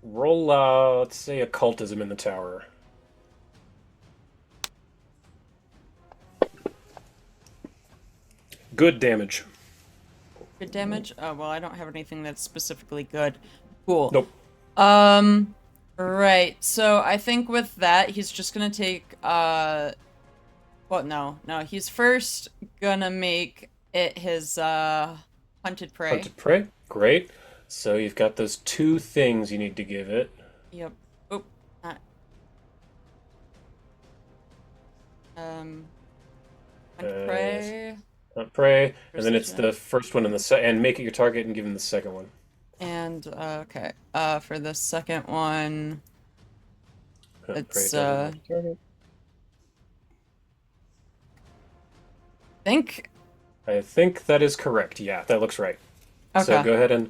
Roll, let's say occultism in the tower. Good damage. Good damage? Oh, well, I don't have anything that's specifically good. Cool. Nope. Right. So I think with that, he's just gonna take, well, no. He's first gonna make it his, hunted prey. Hunted prey. Great. So you've got those two things you need to give it. Yep. Oop. Hunted prey. Hunt prey, and then it's the first one and and make it your target and give him the second one. And And okay. For the second one, it's think. I think that is correct. Yeah, that looks right. So Okay. go ahead and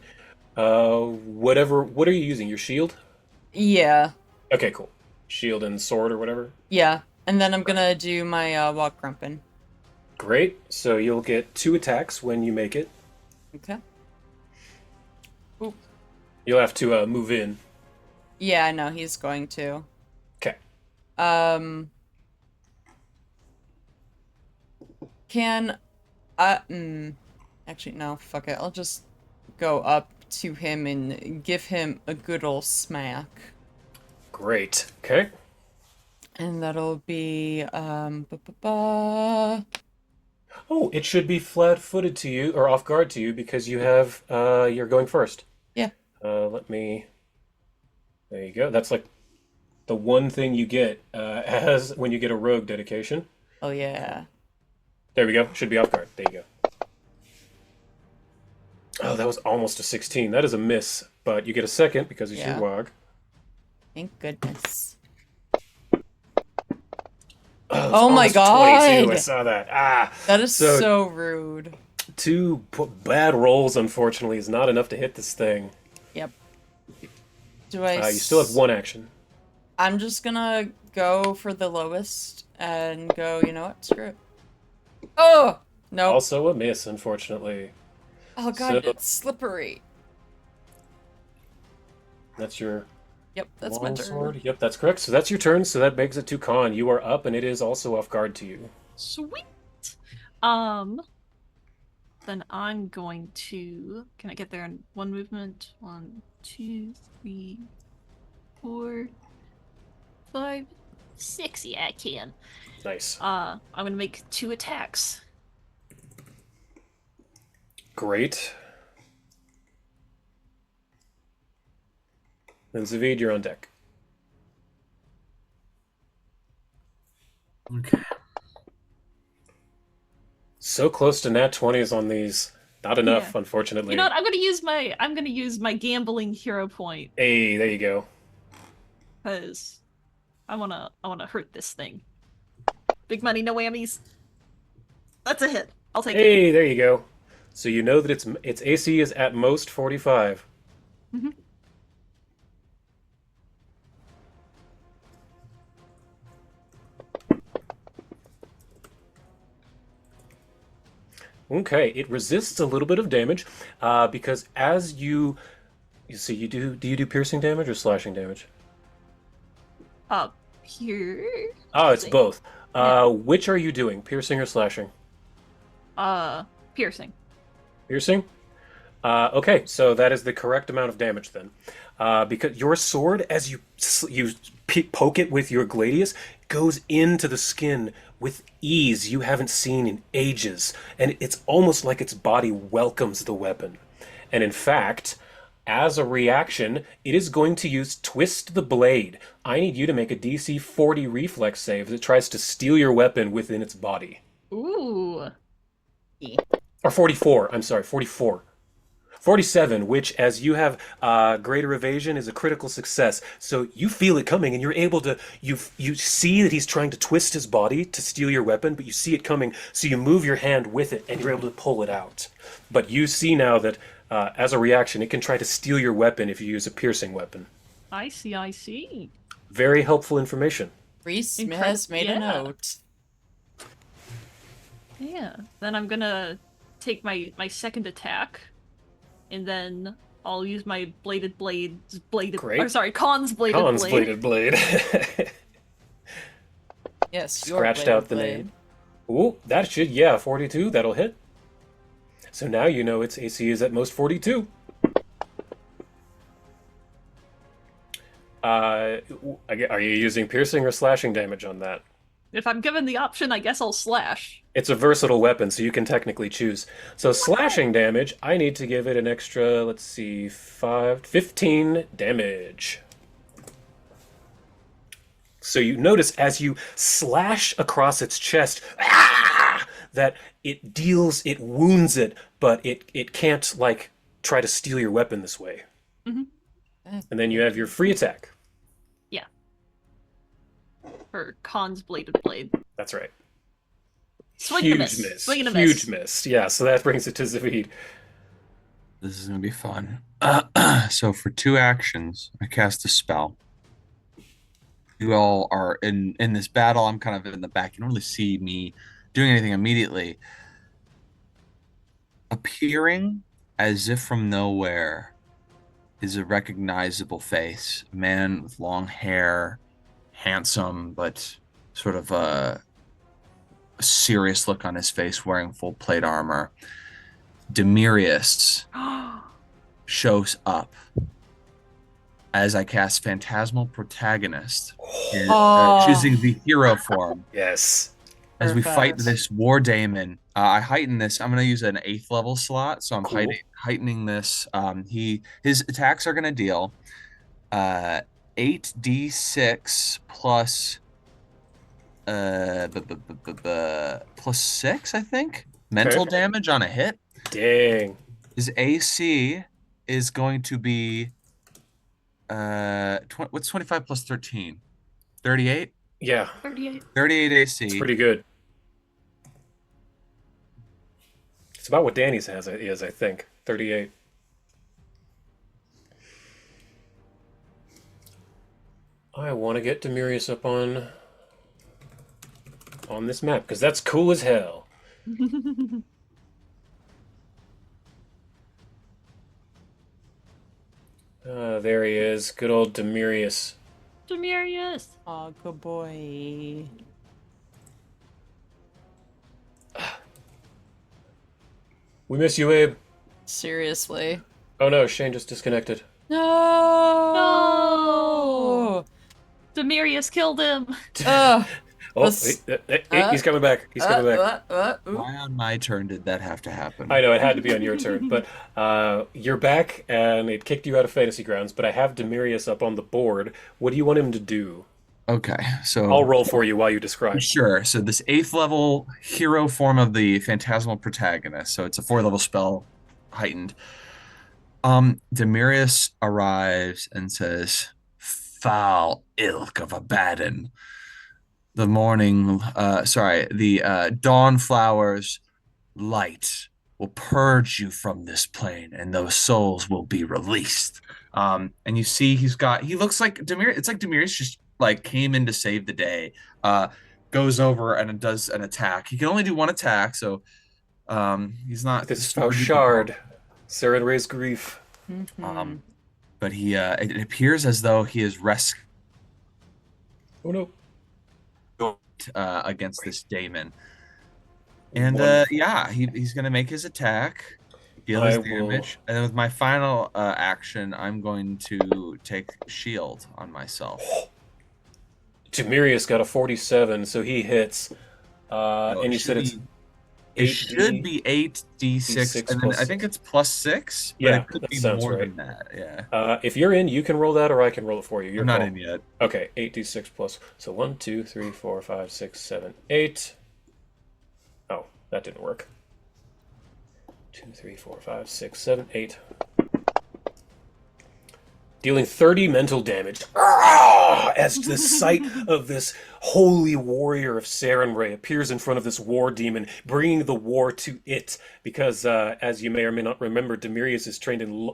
whatever. What are you using? Your shield? Yeah. Okay, cool. Shield and sword or whatever. Yeah. And then I'm gonna do my walk grumpin. Great. So you'll get 2 attacks when you make it. Okay. You'll have to move in. Yeah, I know he's going to. Okay. Can actually no, fuck it. I'll just go up to him and give him a good ol' smack. Great. Okay. And that'll be ba-ba-ba. Oh, it should be flat-footed to you or off guard to you because you have you're going first. Yeah. Let me. There you go. That's like the one thing you get as when you get a rogue dedication. Oh yeah. There we go. Should be off guard. There you go. Oh, that was almost a 16. That is a miss, but you get a second because it's Yeah. your wog. Thank goodness. Oh, Oh my almost 22. I God. saw that. Ah, That is So- so rude. 2 bad rolls, unfortunately, is not enough to hit this thing. Yep. Do I? You still have 1 action. I'm just gonna go for the lowest and go. You know what? Screw it. Oh no! Also a miss, unfortunately. Oh god, so- it's slippery. That's your Yep, that's my turn. longsword. Yep, that's correct. So that's your turn. So that makes it to Khan. You are up, and it is also off guard to you. Sweet. Then I'm going to. Can I get there in 1 movement? 1, 2, 3, 4, 5, 6, yeah, I can. Nice. I'm gonna make 2 attacks. Great. Then Zavid, you're on deck. Okay. So close to nat 20s on these. Not enough, Yeah. unfortunately. You know what? I'm gonna use my gambling hero point Hey, there you go. because I wanna hurt this thing. Big money, no whammies. That's a hit. I'll take it. Hey, there you go. So you know that its AC is at most 45. Mhm. Okay, it resists a little bit of damage because as you see, do you do piercing damage or slashing damage? Here. Oh, it's See? both. Yeah. Which are you doing, piercing or slashing? Piercing. Piercing? Okay, so that is the correct amount of damage then. Because your sword, as you poke it with your gladius, goes into the skin with ease you haven't seen in ages, and it's almost like its body welcomes the weapon. And in fact, as a reaction, it is going to use Twist the Blade. I need you to make a DC 40 reflex save as it tries to steal your weapon within its body. Ooh. Or 44, I'm sorry, 44. 47, which, as you have greater evasion, is a critical success. So you feel it coming, and you're able to. You see that he's trying to twist his body to steal your weapon, but you see it coming, so you move your hand with it, and you're able to pull it out. But you see now that, as a reaction, it can try to steal your weapon if you use a piercing weapon. I see. Very helpful information. Reese Incredi- has made a yeah. note. Yeah. Then I'm gonna take my second attack, and then I'll use my bladed. Great. Or sorry, Khan's bladed Khan's blade. bladed blade. Yes, your Scratched bladed out the blade. name. Ooh, that should, yeah, 42, that'll hit. So now you know its AC is at most 42. Are you using piercing or slashing damage on that? If I'm given the option, I guess I'll slash. It's a versatile weapon, so you can technically choose. So slashing damage, I need to give it an extra, let's see, 15 damage. So you notice as you slash across its chest, that it wounds it, but it can't, like, try to steal your weapon this way. And then you have your free attack. Her Khan's bladed blade. That's right. Swing and a Huge miss. miss. Swing and a Huge miss. miss. Yeah, so that brings it to Zavid. This is gonna be fun. So for 2 actions, I cast a spell. You all are in this battle. I'm kind of in the back. You don't really see me doing anything immediately. Appearing as if from nowhere is a recognizable face. A man with long hair, handsome, but sort of a serious look on his face, wearing full plate armor. Demirius shows up as I cast Phantasmal Protagonist, choosing the hero form. Yes. As we fight Perfect. this War Daemon, I heighten this. I'm going to use an 8th level slot, so I'm Cool. heightening this. His attacks are going to deal 8d6 plus plus 6, I think, mental Okay. damage on a hit. Dang. His AC is going to be what's 25 plus 13? 38? Yeah, 38. 38 AC. it's pretty good. It's about what Danny's is, I think. 38. I want to get Demirius up on this map because that's cool as hell. There he is. Good old Demirius. Demirius. Oh, good boy. We miss you, Abe. Seriously. Oh no, Shane just disconnected. No. Demirius killed him. Ugh. Oh, This- he's coming back. He's coming back. Ooh. Why on my turn did that have to happen? I know it had to be on your turn, but you're back, and it kicked you out of Fantasy Grounds. But I have Demirius up on the board. What do you want him to do? Okay, so I'll roll for you while you describe. sure. So this 8th level hero form of the Phantasmal Protagonist. So it's a 4th level spell, heightened. Demirius arrives and says, "Foul ilk of Abaddon. The dawn flowers light will purge you from this plane, and those souls will be released." And you see he looks like Demirius. It's like Demirius just like came in to save the day. Goes over and does an attack. He can only do one attack, so he's not This is super duper Fauchard, Sarah and Ray's grief. Mhm. but it appears as though he is rescued Oh no. against this daemon. And Wonderful. yeah, he's gonna make his attack, deal I his will- damage, and then with my final action, I'm going to take shield on myself. Demirius got a 47, so he hits. So And you it said should it's be- it 8D? should be 8d6, and then plus I think it's plus 6, but Yeah, it could that be sounds more right. than that. Yeah, If you're in, you can roll that, or I can roll it for you. Your I'm not call. in yet. Okay, 8d6 plus. So 1, 2, 3, 4, 5, 6, 7, 8. Oh, that didn't work. 2, 3, 4, 5, 6, 7, 8. Dealing 30 mental damage. As the sight of this holy warrior of Sarenrae appears in front of this war demon, bringing the war to it. Because, as you may or may not remember, Demirius is trained in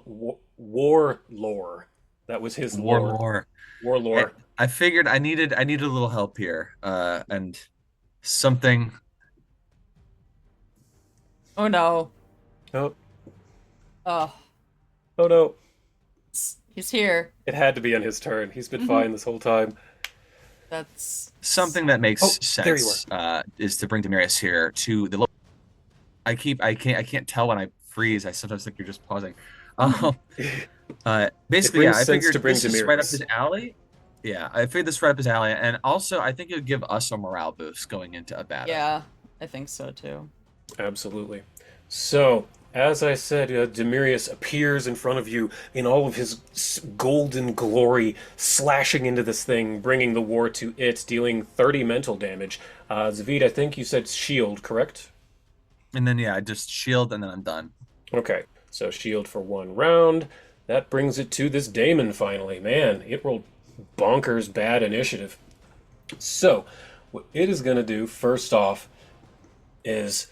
war lore. That was his lore. War. War lore. I figured I needed a little help here, and something. Oh no. Oh, Oh, oh no. he's here. It had to be on his turn. He's been Mhm. fine this whole time. That's Something that makes Oh, there you sense is to bring Demirius here to the. I can't tell when I freeze. I sometimes think you're just pausing. Basically, brings I sense figured to bring this is right up Demirius. his alley. Yeah, I figured this right up his alley, and also I think it would give us a morale boost going into a battle. yeah, I think so too. Absolutely. So, as I said, Demirius appears in front of you in all of his golden glory, slashing into this thing, bringing the war to it, dealing 30 mental damage. Zavid, I think you said shield, correct? And then I just shield, and then I'm done. Okay, so shield for 1 round. that brings it to this Daemon finally. Man, it rolled bonkers bad initiative. So, what it is going to do, first off, is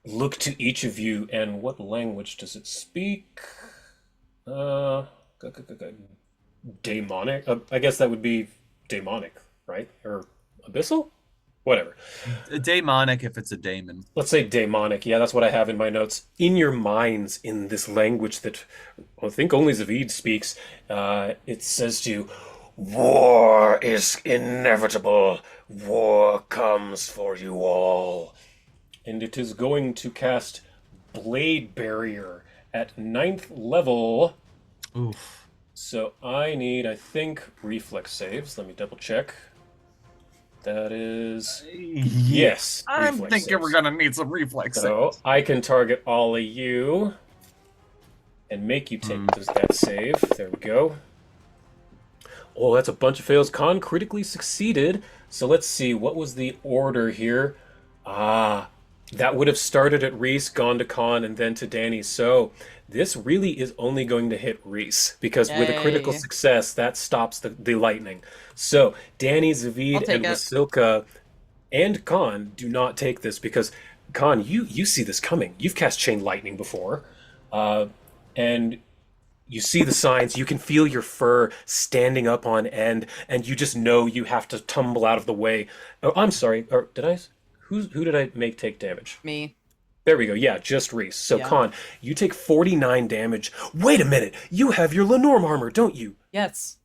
look to each of you, and what language does it speak? Daemonic? I guess that would be demonic, right? Or abyssal? Whatever. A daemonic if it's a daemon. Let's say daemonic. Yeah, that's what I have in my notes. In your minds, in this language that I think only Zavid speaks, it says to you, "War is inevitable. War comes for you all." And it is going to cast Blade Barrier at 9th level. Oof. So I need, I think, reflex saves. Let me double check. That is... Yes. I'm reflex thinking saves. we're gonna need some reflex So saves. I can target all of you and make you take that save. There we go. Oh, that's a bunch of fails. Khan critically succeeded. So let's see, what was the order here? That would have started at Reese, gone to Khan, and then to Danny. So this really is only going to hit Reese, because with a critical Yay. success, that stops the lightning. So Danny, I'll Zavid, take and it. Wasilka and Khan do not take this, because Khan, you see this coming. You've cast Chain Lightning before, and you see the signs. You can feel your fur standing up on end, and you just know you have to tumble out of the way. Oh, I'm sorry. Or did I? Who did I make take damage? Me. There we go. Yeah, just Reese. So Yeah. Khan, you take 49 damage. Wait a minute. You have your Lenorm armor, don't you? Yes.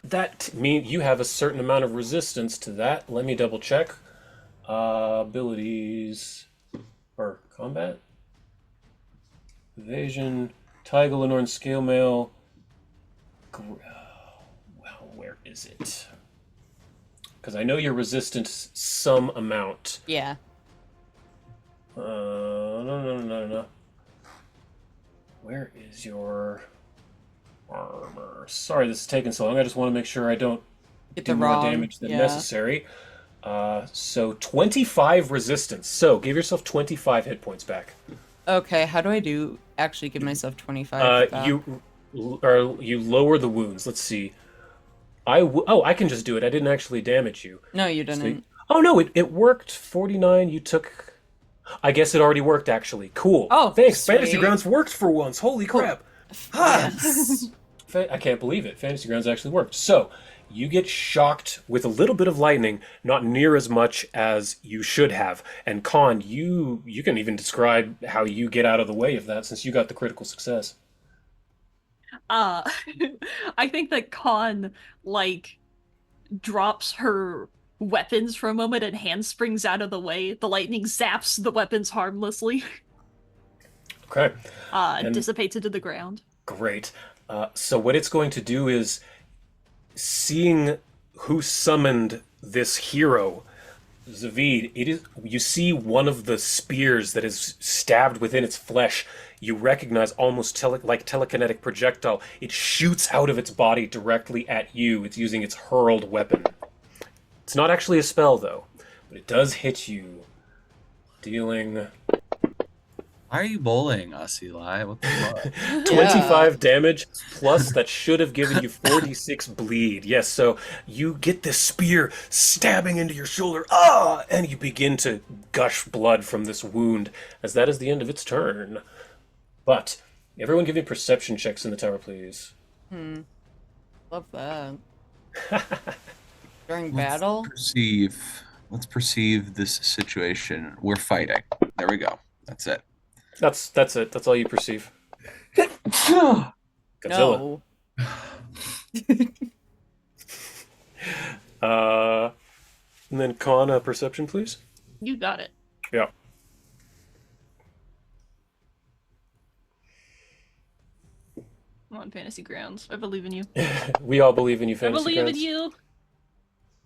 That means you have a certain amount of resistance to that. Let me double check. Abilities or combat, evasion, Taiga, Lenorn, Scale Mail. Well, where is it? Because I know you're resistant some amount. Yeah. No. Where is your armor? Sorry, this is taking so long. I just want to make sure I don't Get do the more wrong damage than yeah. necessary. So 25 resistance. So give yourself 25 hit points back. Okay, how do I do actually give myself 25 back? You lower the wounds. Let's see. I can just do it. I didn't actually damage you. No, you didn't. Oh no, it worked. 49. You took. I guess it already worked actually. Cool. Oh, thanks. Fantasy sweet. Grounds worked for once. Holy crap. Yes. I can't believe it. Fantasy Grounds actually worked. So, you get shocked with a little bit of lightning, not near as much as you should have. And Khan, you can even describe how you get out of the way of that, since you got the critical success. I think that Khan, like, drops her weapons for a moment and handsprings out of the way. The lightning zaps the weapons harmlessly, Okay. And- dissipates into the ground. Great. So what it's going to do is, seeing who summoned this hero, Zavid, you see one of the spears that is stabbed within its flesh. You recognize almost like telekinetic projectile. It shoots out of its body directly at you. It's using its hurled weapon. It's not actually a spell, though, but it does hit you, dealing Why are you bullying us, Eli? What the fuck? 25 damage, plus that should have given you 46 bleed. Yes, so you get this spear stabbing into your shoulder, and you begin to gush blood from this wound, as that is the end of its turn. But, everyone give me perception checks in the tower, please. Love that. During battle? Let's perceive this situation. We're fighting. There we go. That's it. That's it. That's all you perceive. Godzilla. No. And then Khan, perception, please. You got it. Yeah. Come on, Fantasy Grounds. I believe in you. We all believe in you, I Fantasy believe in Grounds. you.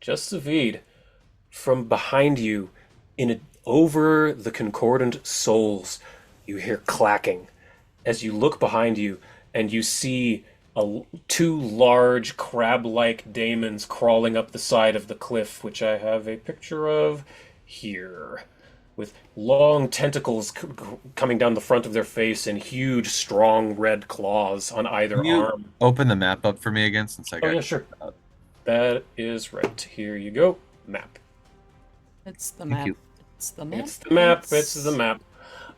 Just Zavid, from behind you, over the concordant souls, you hear clacking. As you look behind you, and you see two large crab-like daemons crawling up the side of the cliff, which I have a picture of here. with long tentacles coming down the front of their face and huge, strong red claws on either Can you arm. open the map up for me again since I Oh got yeah, sure. That is right. Here you go. Map. It's the Thank map. you. It's the map. It's the map. It's the map.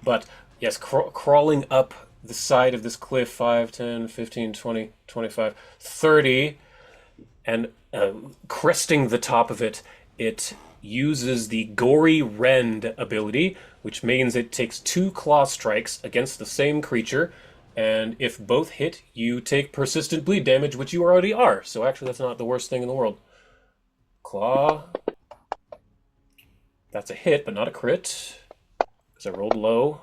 But yes, crawling up the side of this cliff 5, 10, 15, 20, 25, 30, and cresting the top of it, it uses the Gory Rend ability, which means it takes 2 claw strikes against the same creature, and if both hit, you take persistent bleed damage, which you already are. So actually, that's not the worst thing in the world. Claw. That's a hit, but not a crit, because I rolled low.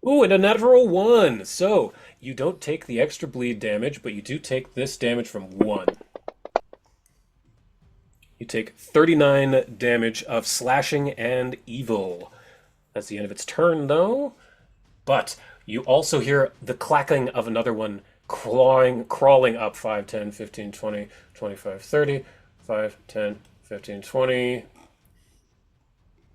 Ooh, and a natural 1! So, you don't take the extra bleed damage, but you do take this damage from 1. You take 39 damage of slashing and evil. That's the end of its turn, though. But you also hear the clacking of another one crawling up 5, 10, 15, 20, 25, 30, 5, 10, 15, 20,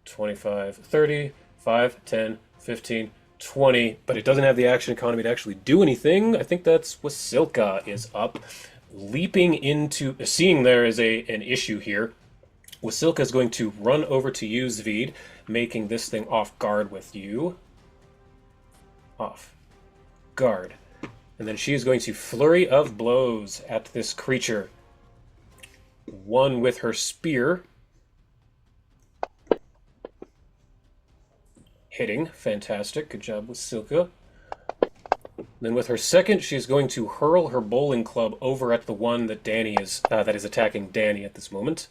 25, 30, 5, 10, 15, 20, but it doesn't have the action economy to actually do anything. I think that's Wasilka is up. Leaping into, seeing there is an issue here, Wasilka is going to run over to you, Zvid, making this thing off guard with you. Off guard. And then she is going to flurry of blows at this creature. One with her spear. Hitting. Fantastic. Good job with Silka. Then with her second, she's going to hurl her bowling club over at the one that Danny is that is attacking Danny at this moment.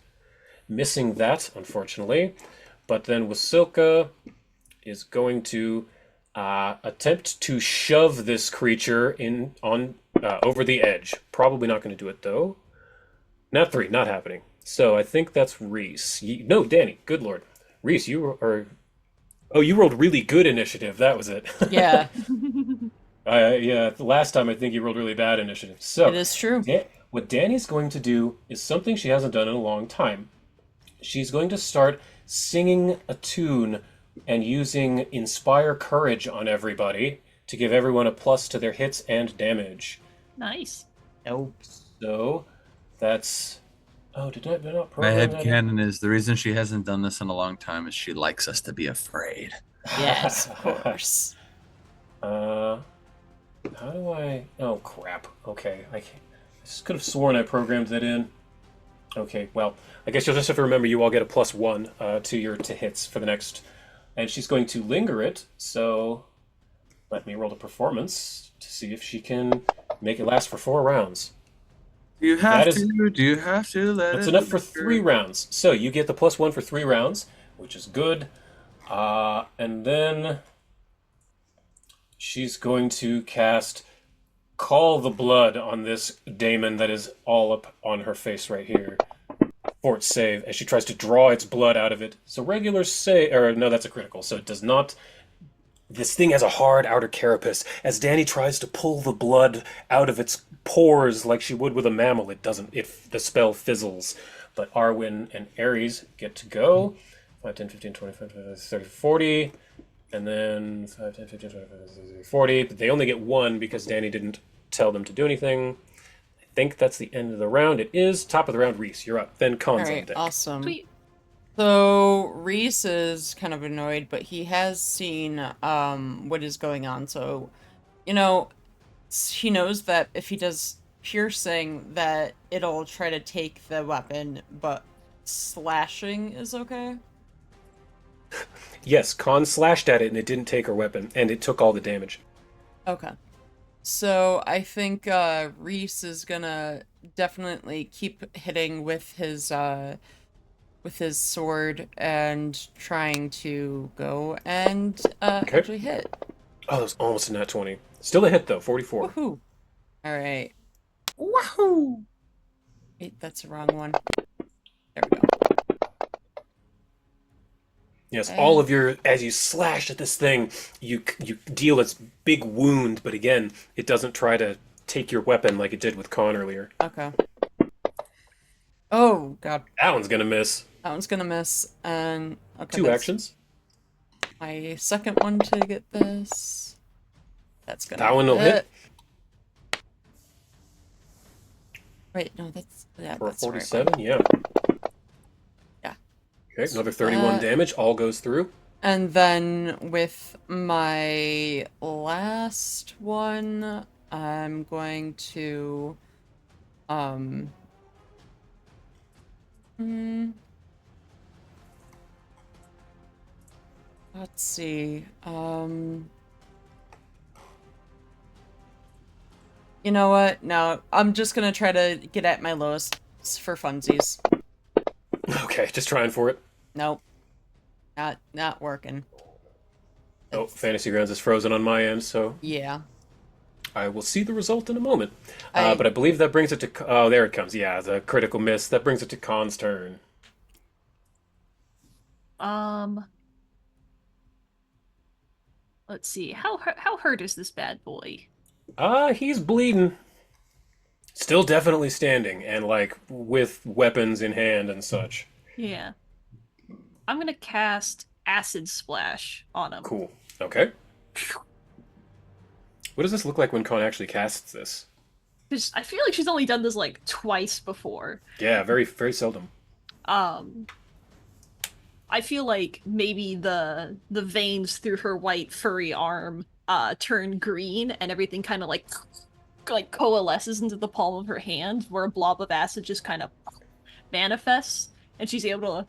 Missing that, unfortunately. But then Wasilka is going to attempt to shove this creature over the edge. Probably not going to do it though. Nat 3, not happening. So I think that's Reese. No, Danny. Good lord, Reese, you are. Oh, you rolled really good initiative. That was it. Yeah, Yeah, the last time I think you rolled really bad initiative. So it is true. what Danny's going to do is something she hasn't done in a long time. She's going to start singing a tune and using Inspire Courage on everybody to give everyone a plus to their hits and damage. Nice. No. So that's. Oh, did I not My program head that? canon is the reason she hasn't done this in a long time is she likes us to be afraid. Yes, of course. How do I? Oh crap. Okay, I just could have sworn I programmed that in. Okay, well, I guess you'll just have to remember you all get a +1 to your hits for the next, and she's going to linger it. So let me roll the performance to see if she can make it last for 4 rounds. Do you have That is- to? Do you have to let That's it enough for linger? 3 rounds. So you get the +1 for 3 rounds, which is good. And then she's going to cast Call the Blood on this daemon that is all up on her face right here. Fort save as she tries to draw its blood out of it. So regular save, or no, that's a critical. So it does not. This thing has a hard outer carapace. As Danny tries to pull the blood out of its pores like she would with a mammal, it doesn't. The spell fizzles. But Arwen and Ares get to go. 5, 10, 15, 25, 30, 40. And then 5, 10, 15, 25, 30, 40. But they only get 1 because Danny didn't tell them to do anything. I think that's the end of the round. It is. Top of the round, Reese. You're up. Then All Khan's on right, deck. awesome. Sweet. So Reese is kind of annoyed, but he has seen what is going on. So, he knows that if he does piercing, that it'll try to take the weapon, but slashing is okay. Yes, Khan slashed at it and it didn't take her weapon, and it took all the damage. Okay. So I think Reese is gonna definitely keep hitting with his sword and trying to go and Okay. actually hit. Oh, that was almost a nat 20. Still a hit, though. 44. Woohoo! All right. Wahoo! Wait, that's the wrong one. There we go. Yes, Okay. all of your... As you slash at this thing, you deal its big wound, but again, it doesn't try to take your weapon like it did with Khan earlier. Okay. Oh god, That one's gonna miss. that one's gonna miss. And okay, 2 that's- actions. my second one to get this. That's gonna That one will hit. Wait, no, that's yeah, For a that's the right one. 47, yeah. Yeah. Okay, another 31 damage. All goes through. And then with my last one, I'm going to let's see. You know what? No, I'm just gonna try to get at my lowest for funsies. Okay, just trying for it. Nope. Not working. Oh, Fantasy Grounds is frozen on my end, so Yeah. I will see the result in a moment. I- But I believe that brings it to... Oh, there it comes. Yeah, the critical miss. That brings it to Khan's turn. Let's see. How hurt is this bad boy? He's bleeding. Still definitely standing, and, like, with weapons in hand and such. Yeah. I'm gonna cast Acid Splash on him. Cool. Okay. What does this look like when Khan actually casts this? 'Cause I feel like she's only done this like twice before. Yeah, very, very seldom. I feel like maybe the veins through her white furry arm turn green and everything kind of like coalesces into the palm of her hand, where a blob of acid just kind of manifests, and she's able to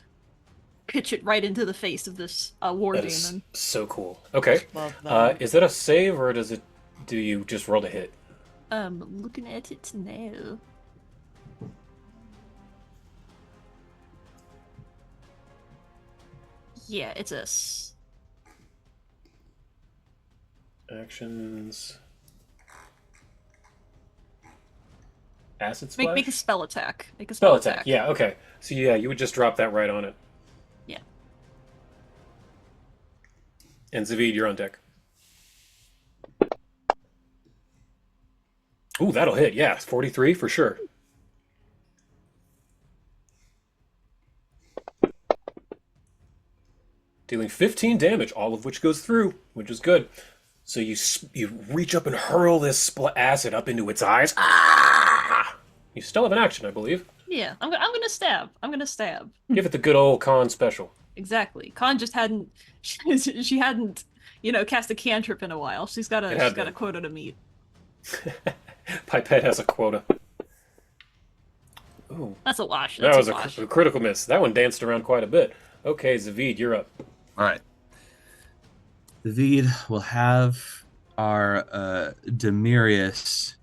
pitch it right into the face of this war That is demon. so cool. Okay. Love that. Is that a save, or do you just roll to hit? Looking at it now. Yeah, it's a Actions. Acid splash? make a spell attack. Make a Spell attack. Yeah, okay. So yeah, you would just drop that right on it. Yeah. And Zavid, you're on deck. Ooh, that'll hit. Yeah, 43 for sure. Dealing 15 damage, all of which goes through, which is good. So you reach up and hurl this acid up into its eyes. Ah! You still have an action, I believe. Yeah, I'm gonna stab. I'm gonna stab. Give it the good old Khan special. Exactly. Khan just hadn't. She hadn't, cast a cantrip in a while. She's got a quota to meet. Pipette has a quota. Ooh, That's a wash. that That's was a wash. a critical miss. That one danced around quite a bit. Okay, Zavid, you're up. All right. David will have our Demirius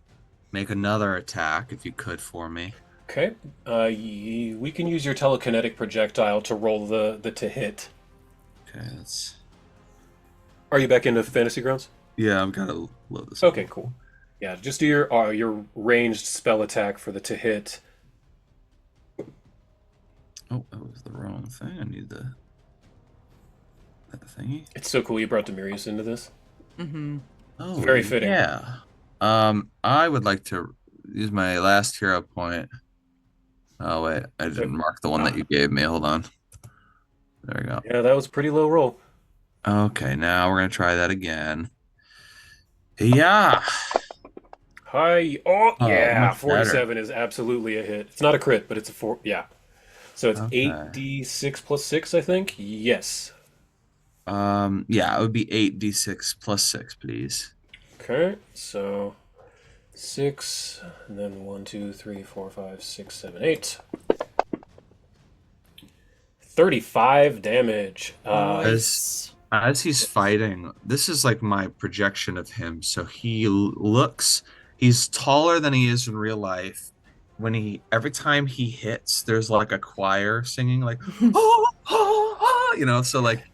make another attack, if you could, for me. Okay, we can use your telekinetic projectile to roll the to hit. Okay, that's... Are you back into Fantasy Grounds? Yeah, I've got to load this up. Okay, cool. Yeah, just do your ranged spell attack for the to hit. Oh, that was the wrong thing. I need that thingy. It's so cool you brought Demirius into this. Mm-hmm. Oh, Very fitting. Yeah. I would like to use my last hero point. Oh wait, I didn't mark the one that you gave me. Hold on. There we go. Yeah, that was a pretty low roll. Okay, now we're gonna try that again. Yeah. Hi. Oh, yeah. much 47 is absolutely a hit. It's not a crit, but it's a 4. Yeah. So it's Okay. 8d6 plus 6, I think. Yes. Yeah, it would be 8d6 plus 6, please. Okay. So 6, and then 1, 2, 3, 4, 5, 6, 7, 8. 35 damage. As he's fighting, this is like my projection of him. So he's taller than he is in real life. Every time he hits, there's like a choir singing like, oh, oh, oh, so like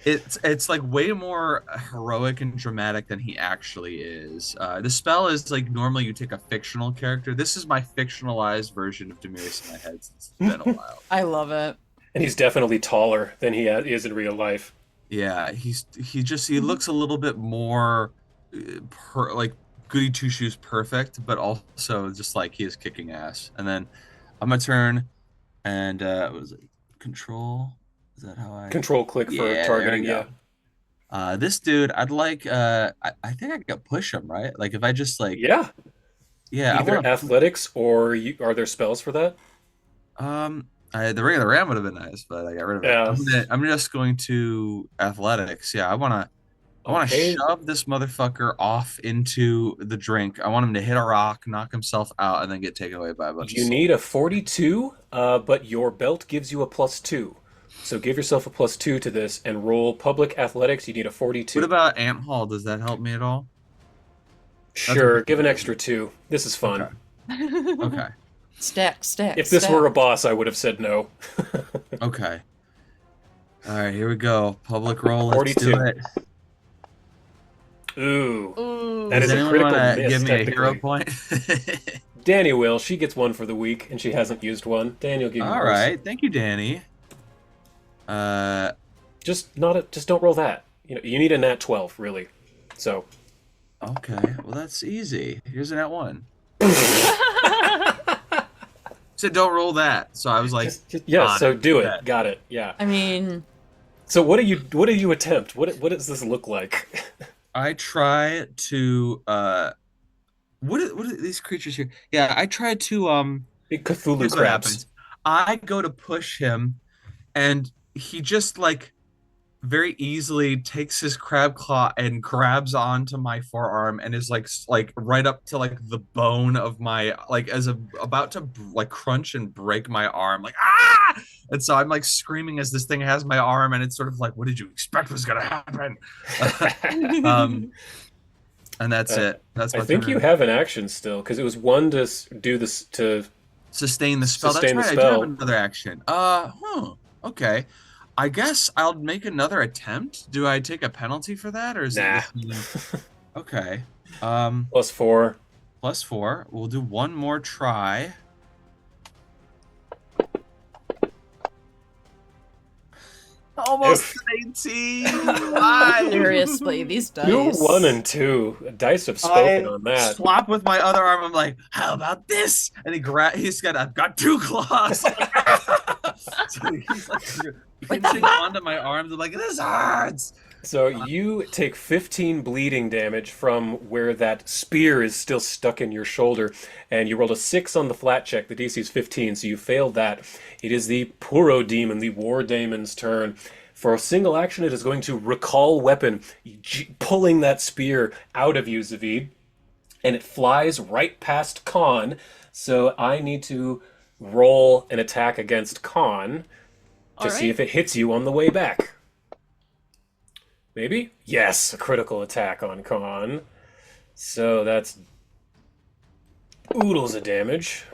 it's like way more heroic and dramatic than he actually is. The spell is like normally you take a fictional character. This is my fictionalized version of Demirius in my head since it's been a while. I love it. And he's definitely taller than he is in real life. Yeah, he looks a little bit more like goody two shoes perfect, but also just like he is kicking ass. And then I'm gonna turn and what is it? Control? Is that how I Control click for Yeah, targeting, there yeah. we This dude, I'd like I think I could push him, right? Like if I just like Yeah, yeah, I either want to athletics or are there spells for that? the ring of the ram would have been nice, but I got rid of it. Yeah. I'm just going to athletics. Yeah, I want to Okay. shove this motherfucker off into the drink. I want him to hit a rock, knock himself out, and then get taken away by a bunch of You souls. need a 42, but your belt gives you a +2. So give yourself a +2 to this and roll public athletics. You need a What 42. about Ant Hall? Does that help me at all? Sure, what- give an extra 2. This is fun. Okay. Okay. Stack. If this were a boss, I would have said no. Okay. All right, here we go. Public roll. Let's do 42. it. Ooh. Ooh. That Does is a anyone critical wanna miss, give me a hero technically. point? Danny will. She gets one for the week, and she hasn't used one. Daniel, give you All yours. right. Thank you, Danny. Just don't roll that. You need a nat 12, really. So. Okay. Well, that's easy. Here's an at one. So don't roll that. So I was like, Yeah, on so it. do it. Yeah. Got it. Yeah. I mean, So what do you attempt? What does this look like? I try to what are these creatures here? Yeah, I try to Big Cthulhu here's what crabs. happens. I go to push him and he just like very easily takes his crab claw and grabs onto my forearm and is like right up to like the bone of my like about to like crunch and break my arm like ah, and so I'm like screaming as this thing has my arm and it's sort of like what did you expect was gonna happen. And that's it. That's I my think turn. you have an action still because it was one to do this to. Sustain the spell. Sustain the That's right. I do spell. have another action. Okay. I guess I'll make another attempt. Do I take a penalty for that, or is Nah. it? Okay. +4. +4. We'll do one more try. Almost 19. Why? seriously, these dice. You 1 and 2 dice have spoken on that. Swap with my other arm. I'm like, how about this? And I've got 2 claws. So he's like pinching onto my arms. I'm like, this hurts. So you take 15 bleeding damage from where that spear is still stuck in your shoulder, and you rolled a 6 on the flat check. The DC is 15, so you failed that. It is the Puro Demon, the War Damon's turn. For a single action, it is going to recall weapon, pulling that spear out of you, Zavid, and it flies right past Khan. So I need to roll an attack against Khan to see if it hits you on the way back. Maybe? Yes, a critical attack on Khan. So that's oodles of damage.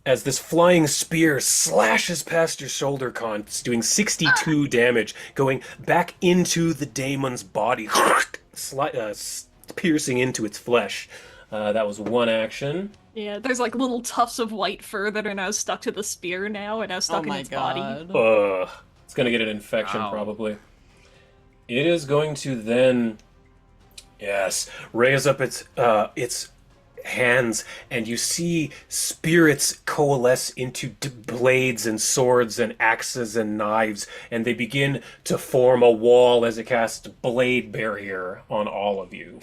As this flying spear slashes past your shoulder, Khan, it's doing 62 damage, going back into the daemon's body, piercing into its flesh. That was one action. Yeah, there's like little tufts of white fur that are now stuck to the spear now and now stuck in my its body. god. It's gonna get an infection Ow. probably. It is going to then, yes, raise up its hands, and you see spirits coalesce into blades and swords and axes and knives, and they begin to form a wall as it casts blade barrier on all of you.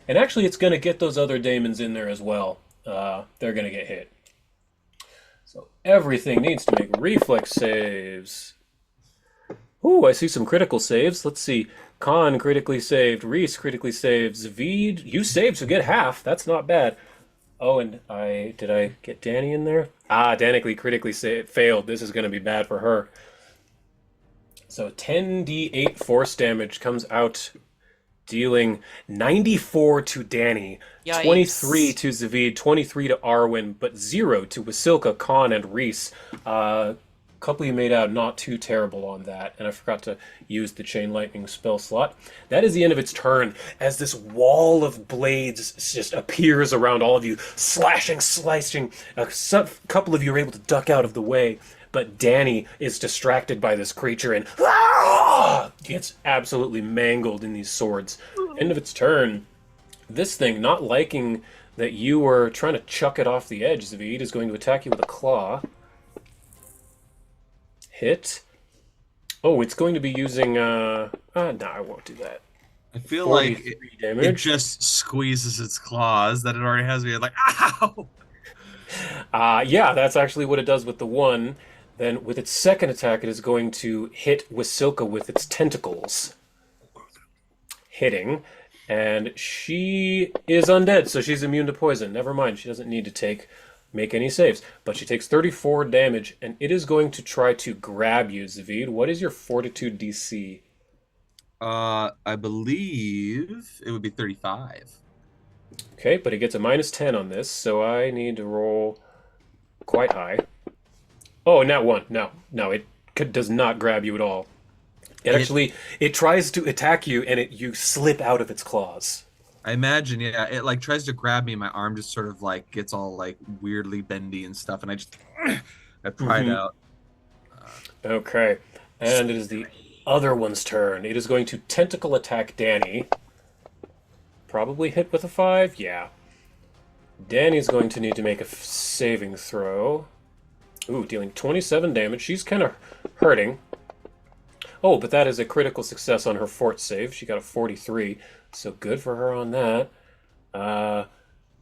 And actually, it's going to get those other daemons in there as well. They're going to get hit. So everything needs to make reflex saves. Ooh, I see some critical saves. Let's see. Khan critically saved. Reese critically saved. Zavid, you saved, so get half. That's not bad. Oh, and did I get Danny in there? Danica critically failed. This is going to be bad for her. So 10d8 force damage comes out, dealing 94 to Danny, Yikes. 23 to Zavid, 23 to Arwen, but 0 to Wasilka, Khan, and Reese. Couple you made out not too terrible on that, and I forgot to use the Chain Lightning spell slot. That is the end of its turn, as this wall of blades just appears around all of you, slashing, slicing. A couple of you are able to duck out of the way, but Danny is distracted by this creature and gets absolutely mangled in these swords. End of its turn. This thing, not liking that you were trying to chuck it off the edge, Zavid, is going to attack you with a claw. Hit. Oh, it's going to be using no, I won't do that. I feel like 43 it damage. just squeezes its claws that it already has me like, ow! Yeah, that's actually what it does with the one. Then with its second attack, it is going to hit Wasilka with its tentacles. Hitting. And she is undead, so she's immune to poison. Never mind, she doesn't need to make any saves. But she takes 34 damage, and it is going to try to grab you, Zavid. What is your Fortitude DC? I believe it would be 35. Okay, but it gets a -10 on this, so I need to roll quite high. Oh, not one. No, it does not grab you at all. It tries to attack you, and you slip out of its claws. I imagine, yeah, it like tries to grab me, and my arm just sort of like gets all like weirdly bendy and stuff, and I just I pry it out. Okay, and it is the other one's turn. It is going to tentacle attack Danny. Probably hit with a 5, yeah. Danny's going to need to make a saving throw. Ooh, dealing 27 damage. She's kind of hurting. Oh, but that is a critical success on her fort save. She got a 43, so good for her on that.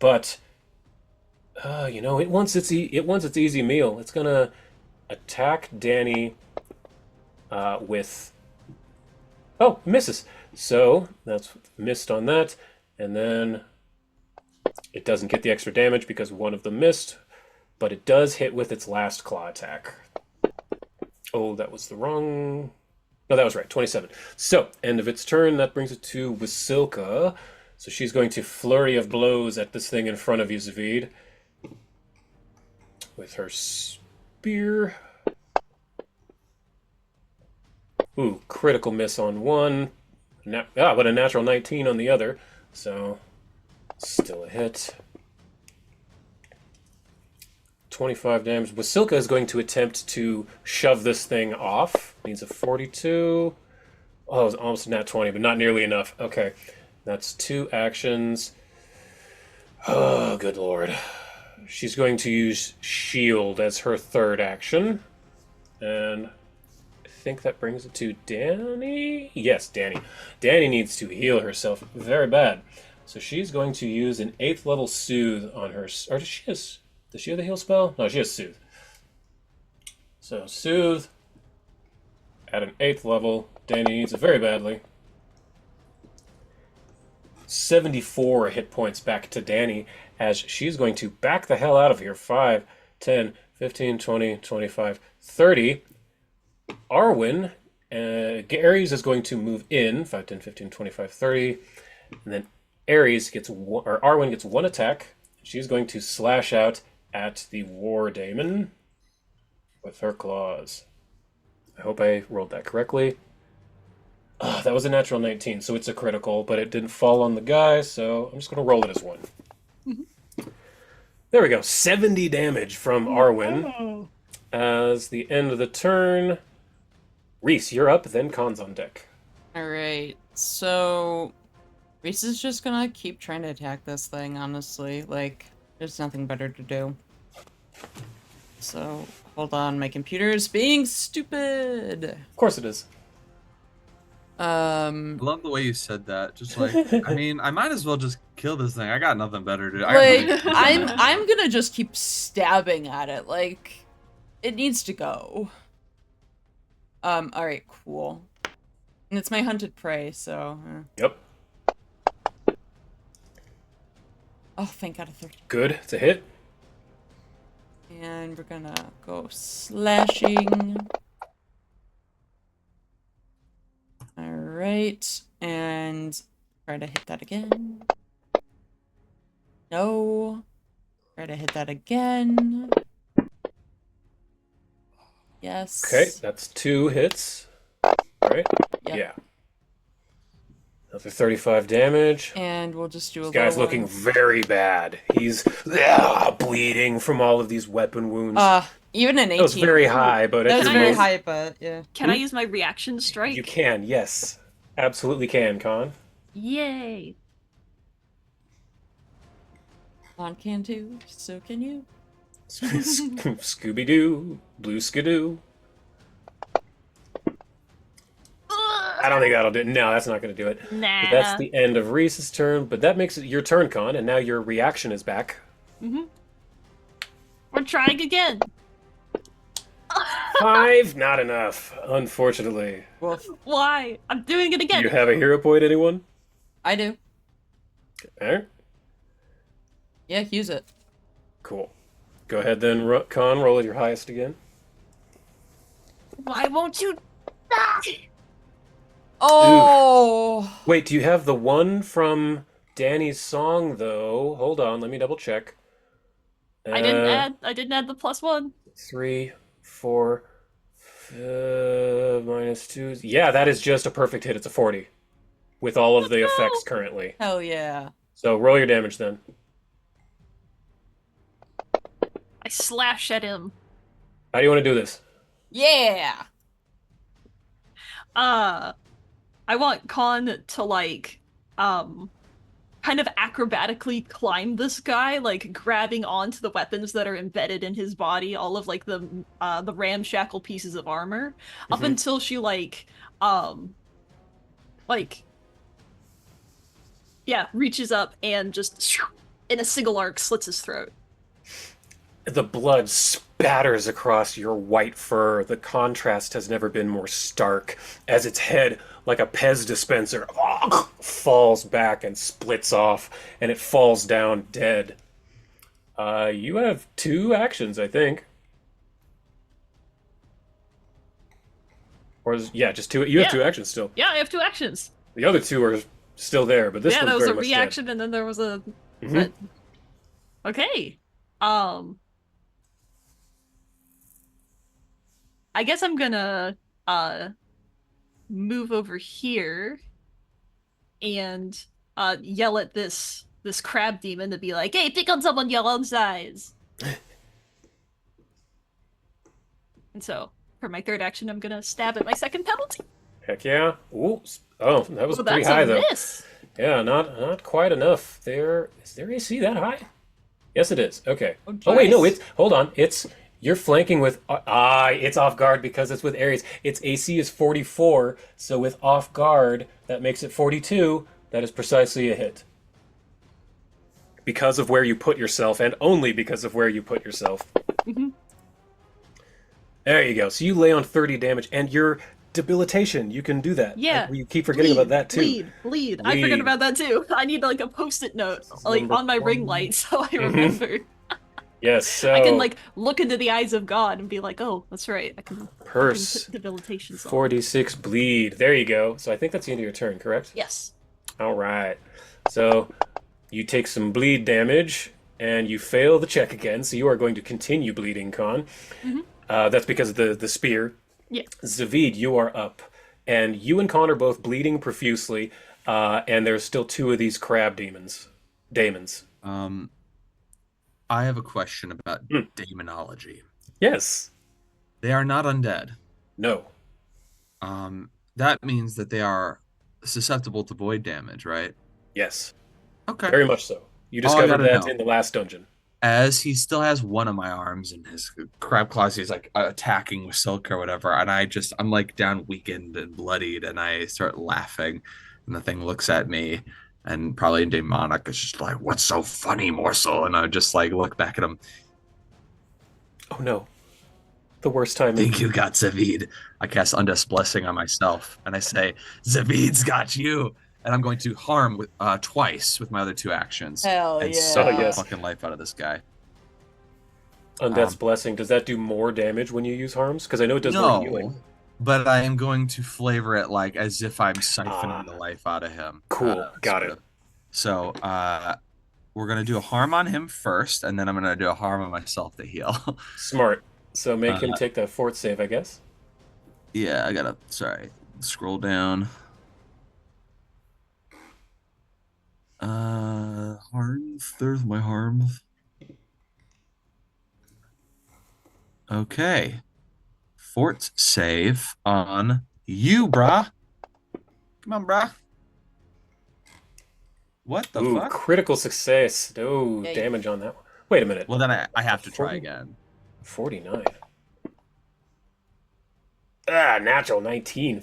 But it wants its easy meal. It's gonna attack Danny with. Oh, misses. So that's missed on that, and then it doesn't get the extra damage because one of them missed, but it does hit with its last claw attack. Oh, that was the wrong. No, that was right. 27. So, end of its turn. That brings it to Wasilka. So she's going to flurry of blows at this thing in front of you, Zavid. With her spear. Ooh, critical miss on one. But a natural 19 on the other. So, still a hit. 25 damage. Wasilka is going to attempt to shove this thing off. Needs a 42. Oh, it was almost a nat 20, but not nearly enough. Okay, that's 2 actions. Oh, good lord. She's going to use Shield as her third action. And I think that brings it to Danny? Yes, Danny. Danny needs to heal herself very bad. So she's going to use an 8th level Soothe on her. Or does she have the heal spell? No, she has Soothe. So Soothe at an 8th level. Danny needs it very badly. 74 hit points back to Danny as she's going to back the hell out of here. 5, 10, 15, 20, 25, 30. Arwen, Ares is going to move in. 5, 10, 15, 25, 30. And then Arwen gets 1 attack. She's going to slash out at the War Daemon with her claws. I hope I rolled that correctly. That was a natural 19, so it's a critical, but it didn't fall on the guy, so I'm just going to roll it as 1. There we go. 70 damage from Arwen. As the end of the turn, Reese, you're up, then Khan's on deck. Alright, so Reese is just gonna keep trying to attack this thing, honestly. Like, there's nothing better to do. So, hold on, my computer is being stupid! Of course it is. I love the way you said that. Just like, I mean, I might as well just kill this thing. I got nothing better to do. Like, I'm gonna just keep stabbing at it. Like, it needs to go. Alright, cool. And it's my hunted prey, so... Yep. Oh, thank God, a 30. Good. It's a hit. And we're gonna go slashing. Alright, and try to hit that again. No. Try to hit that again. Yes. Okay, that's 2 hits. Right? Yep. Yeah. Another 35 damage. And we'll just do a This guy's lower looking one. very bad. He's bleeding from all of these weapon wounds. Even an 18. That was very high, but That if was you're very most- high, but yeah. Can I use my reaction strike? You can, yes. Absolutely can, Khan. Yay! On can too, so can you. Scooby-Doo, Blue Skidoo. I don't think that'll do it. No, that's not going to do it. Nah. But that's the end of Reese's turn. But that makes it your turn, Con, and now your reaction is back. Mm-hmm. We're trying again. 5, not enough, unfortunately. Woof. Why? I'm doing it Do again. you have a hero point, anyone? I do. Alright, Yeah, use it. cool. Go ahead then, Con, roll at your highest again. Why won't you? Die? Oh. Wait, do you have the one from Danny's song, though? Hold on, let me double check. I didn't add the +1. 3, 4, -2. Yeah, that is just a perfect hit. It's a 40. With all of the effects currently. Hell yeah. So roll your damage then. I slash at him. How do you want to do this? Yeah. I want Con to like kind of acrobatically climb this guy, like grabbing onto the weapons that are embedded in his body, all of like the ramshackle pieces of armor, up Mhm. until she reaches up and just in a single arc slits his throat. The blood spatters across your white fur. The contrast has never been more stark as its head, like a Pez dispenser, falls back and splits off, and it falls down dead. You have 2 actions, I think. Or just 2. You have Yeah. 2 actions still. Yeah, I have 2 actions. The other 2 are still there, but this yeah, one's there was very a much reaction and then there was a dead. Mhm. okay. I guess I'm gonna move over here and yell at this crab demon to be like, "Hey, pick on someone your own size." And so, for my third action, I'm gonna stab at my second penalty. Heck yeah. Ooh. Oh, that was Oh, pretty that's high a though. miss. Yeah, not quite enough. Is their AC that high? Yes, it is. Okay. Oh, Oh wait, no, nice. hold on. You're flanking with it's off guard because it's with Ares. Its AC is 44, so with off guard, that makes it 42. That is precisely a hit. Because of where you put yourself, and only because of where you put yourself. Mhm. There you go. So you lay on 30 damage, and your debilitation, you can do that. Yeah. You keep forgetting about that too. Bleed. I forgot Bleed. about that too. I need like a post-it note, like Number on my ring 1. light, so I Mhm. remember. Yes, so I can like look into the eyes of God and be like, "Oh, that's right. I can purse. put debilitations on." 46 bleed. There you go. So I think that's the end of your turn, correct? Yes. All right. So you take some bleed damage and you fail the check again. So you are going to continue bleeding, Con. Mhm. That's because of the spear. Yeah. Zavid, you are up. And you and Con are both bleeding profusely. And there's still 2 of these crab demons. Daemons. I have a question about Hmm. demonology. Yes. They are not undead. No. That means that they are susceptible to void damage, right? Yes. Okay. Very much so. You All I discovered gotta that know. in the last dungeon. As he still has one of my arms in his crab claws, he's like attacking with silk or whatever, and I'm like down weakened and bloodied, and I start laughing, and the thing looks at me, and probably demonic is just like, "What's so funny, morsel?" And I just like look back at him. Oh no. The worst time. Think you got Zavid? I cast Undeath's Blessing on myself, and I say, "Zavid's got you." And I'm going to harm with twice with my other 2 actions. Hell And yeah. suck the yes. fucking life out of this guy. Undeath's Blessing, does that do more damage when you use harms? Because I know it does more healing. No, but I am going to flavor it like as if I'm siphoning the life out of him. Cool, got sort it. of. So we're gonna do a harm on him first, and then I'm gonna do a harm on myself to heal. Smart. So make him take that 4th save, I guess. Yeah, I gotta scroll down. Harms. There's my harms. Okay. Fort save on you, brah. Come on, brah. What the Ooh, fuck? critical success. No Yay. damage on that one. Wait a minute. Well, then I have to try 40? again. 49. Natural 19.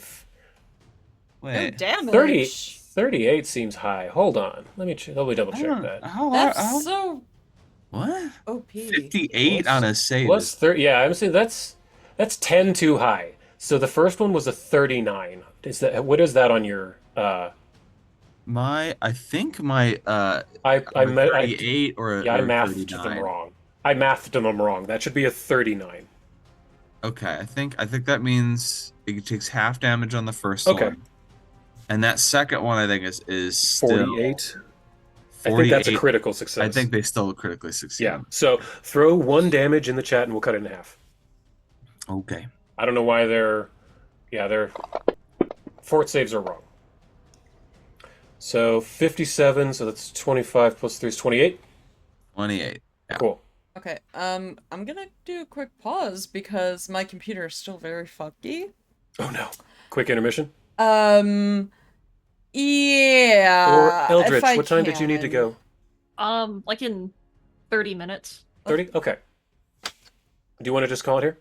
No Wait. damage. 38 seems high. Hold on. Let me double I check don't- that. That's so what? OP. 58 on a save. Plus 30. Yeah, I'm saying that's 10 too high. So the first one was a 39. Is that what is that on your I think my I a met 38 or yeah, I or mathed 39. them wrong. I mathed them wrong. That should be a 39. Okay, I think that means it takes half damage on the first Okay. one. And that second one I think is still 48. I think that's a 48. critical success. I think they still critically succeed. Yeah. So throw 1 damage in the chat and we'll cut it in half. Okay. I don't know why their fort saves are wrong. So 57, so that's 25 plus 3 is 28. 28. Yeah. Cool. Okay, I'm gonna do a quick pause because my computer is still very funky. Oh no. Quick intermission. Yeah. Or Eldritch, if I what time did you need to can. go? Like in 30 minutes. 30? Okay. Do you want to just call it here?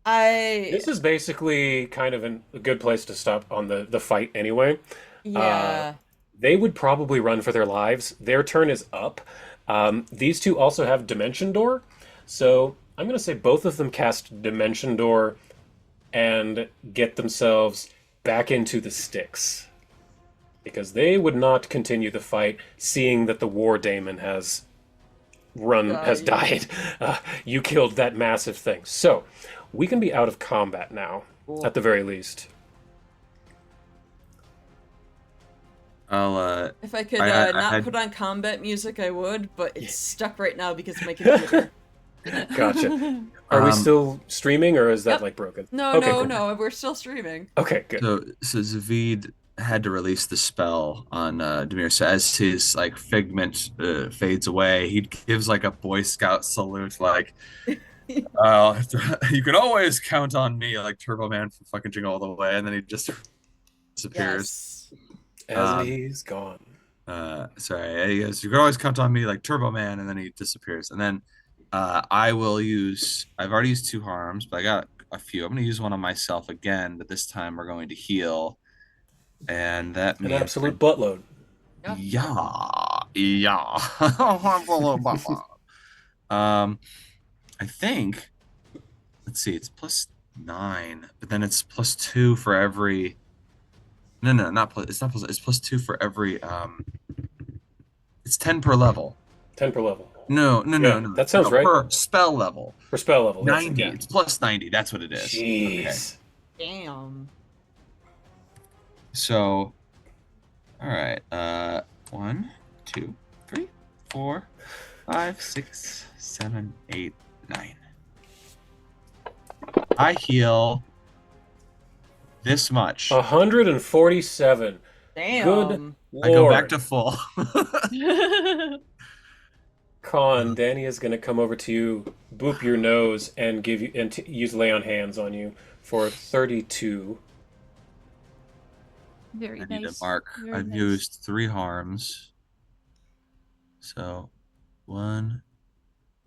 This is basically kind of a good place to stop on the fight anyway. Yeah. They would probably run for their lives. Their turn is up. These two also have Dimension Door. So I'm going to say both of them cast Dimension Door and get themselves back into the sticks. Because they would not continue the fight seeing that the War Daemon has died. You killed that massive thing. So we can be out of combat now, Cool. at the very least. I'll If I could I not had- put on combat music, I would, but it's stuck right now because of my computer. Gotcha. Are we still streaming, or is that Yep. like broken? No, Okay, no, cool. no, we're still streaming. Okay, good. so Zavid had to release the spell on Demir. So as his like figment fades away, he gives like a Boy Scout salute, like, you can always count on me, like Turbo Man from fucking Jingle All the Way, and then he just disappears. Yes. As he's gone. Sorry, he goes, you can always count on me, like Turbo Man, and then he disappears. And then I've already used 2 harms, but I got a few. I'm gonna use one on myself again, but this time we're going to heal. And that An means absolute buttload. yeah. I think, let's see, it's +9, but then it's +2 for every. No, not plus. It's not plus. It's +2 for every. It's 10 per level. 10 per level. No. that sounds right. Per spell level. For spell level. that's it, 90. yeah. It's +90. That's what it is. Okay. Jeez. Damn. So, all right. 1, 2, 3, 4, 5, 6, 7, 8, 9. I heal this much. 147. Damn. Good I go back Lord. to full. Con, Danny is going to come over to you, boop your nose, and give you use lay on hands on you for 32. Very I need nice. to mark. Very I've nice. used 3 harms. So, 1,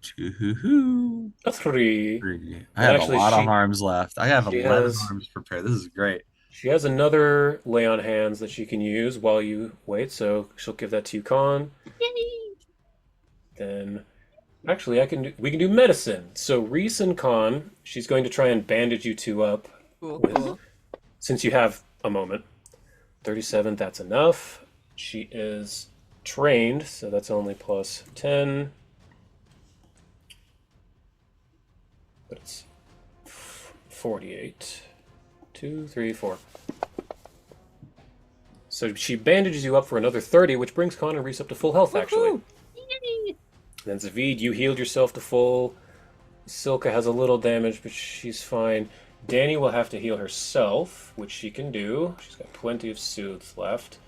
2, 3. 3. I have Actually, a lot of she- harms left. I have she 11 has- harms prepared. This is great. She has another lay on hands that she can use while you wait, so she'll give that to you, Con. Then, actually, we can do medicine. So Reese and Con, she's going to try and bandage you 2 up. Cool, with- cool. Since you have a moment. 37, that's enough. She is trained, so that's only +10. But it's 48. 2, 3, 4. So she bandages you up for another 30, which brings Con and Reese up to full health, actually. Woohoo! Then Zavid, you healed yourself to full. Silka has a little damage, but she's fine. Danny will have to heal herself, which she can do. She's got plenty of soothes left.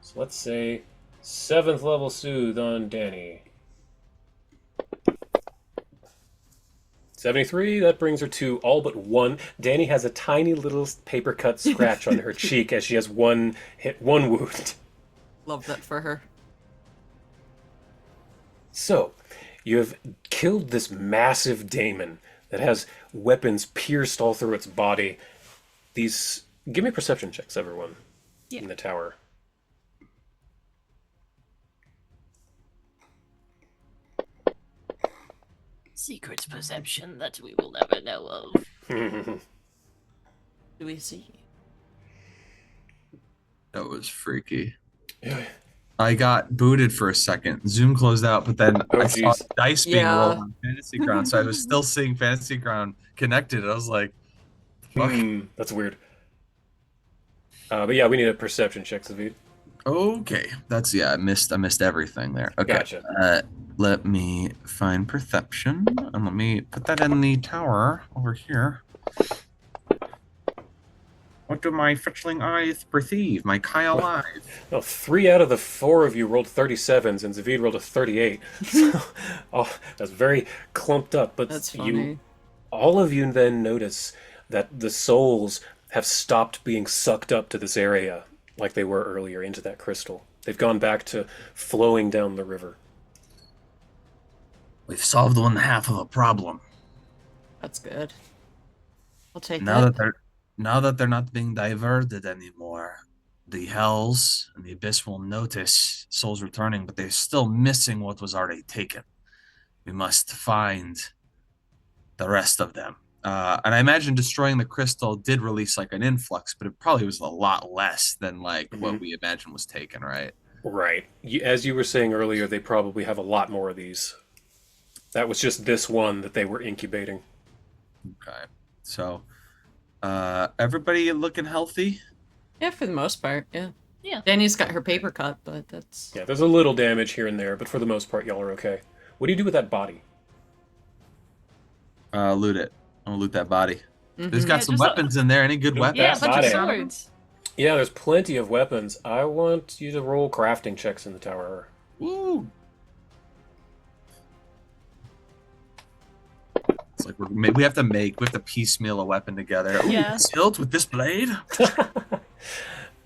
So let's say 7th level soothe on Danny. 73, that brings her to all but 1. Danny has a tiny little paper cut scratch on her cheek as she has one wound. Love that for her. So, you have killed this massive daemon that has weapons pierced all through its body. Give me perception checks, everyone. Yeah. in the tower. Secret perception that we will never know of. Do we see? That was freaky. Yeah. I got booted for a second. Zoom closed out, but then Oh, I saw jeez. dice being Yeah. rolled on Fantasy Ground, so I was still seeing Fantasy Ground connected. I was like, fuck. That's weird. But yeah, we need a perception check, Zavid. Okay, I missed everything there. Okay, Gotcha. let me find perception and let me put that in the tower over here. What do my fetchling eyes perceive? My Kyle eyes. Well, 3 out of the 4 of you rolled 37s, and Zavid rolled a 38. So, that's very clumped up. But That's funny. all of you then notice that the souls have stopped being sucked up to this area like they were earlier into that crystal. They've gone back to flowing down the river. We've solved 1/2 of the problem. That's good. I'll take Now that. that they're not being diverted anymore, the hells and the abyss will notice souls returning, but they're still missing what was already taken. We must find the rest of them. And I imagine destroying the crystal did release like an influx, but it probably was a lot less than like what we imagined was taken, right? Right. As you were saying earlier, they probably have a lot more of these. That was just this one that they were incubating. Okay. So, everybody looking healthy? Yeah, for the most part, yeah. Yeah. Danny's got her paper cut, but that's... Yeah, there's a little damage here and there, but for the most part, y'all are okay. What do you do with that body? Loot it. I'll loot that body. There's Mhm. got Yeah, some just a- weapons in there. Any good Loot weapons? Yeah, a that bunch of body. swords. Yeah, there's plenty of weapons. I want you to roll crafting checks in the tower. Woo! It's like we have to piecemeal a weapon together. Ooh, Yeah. this hilt with this blade.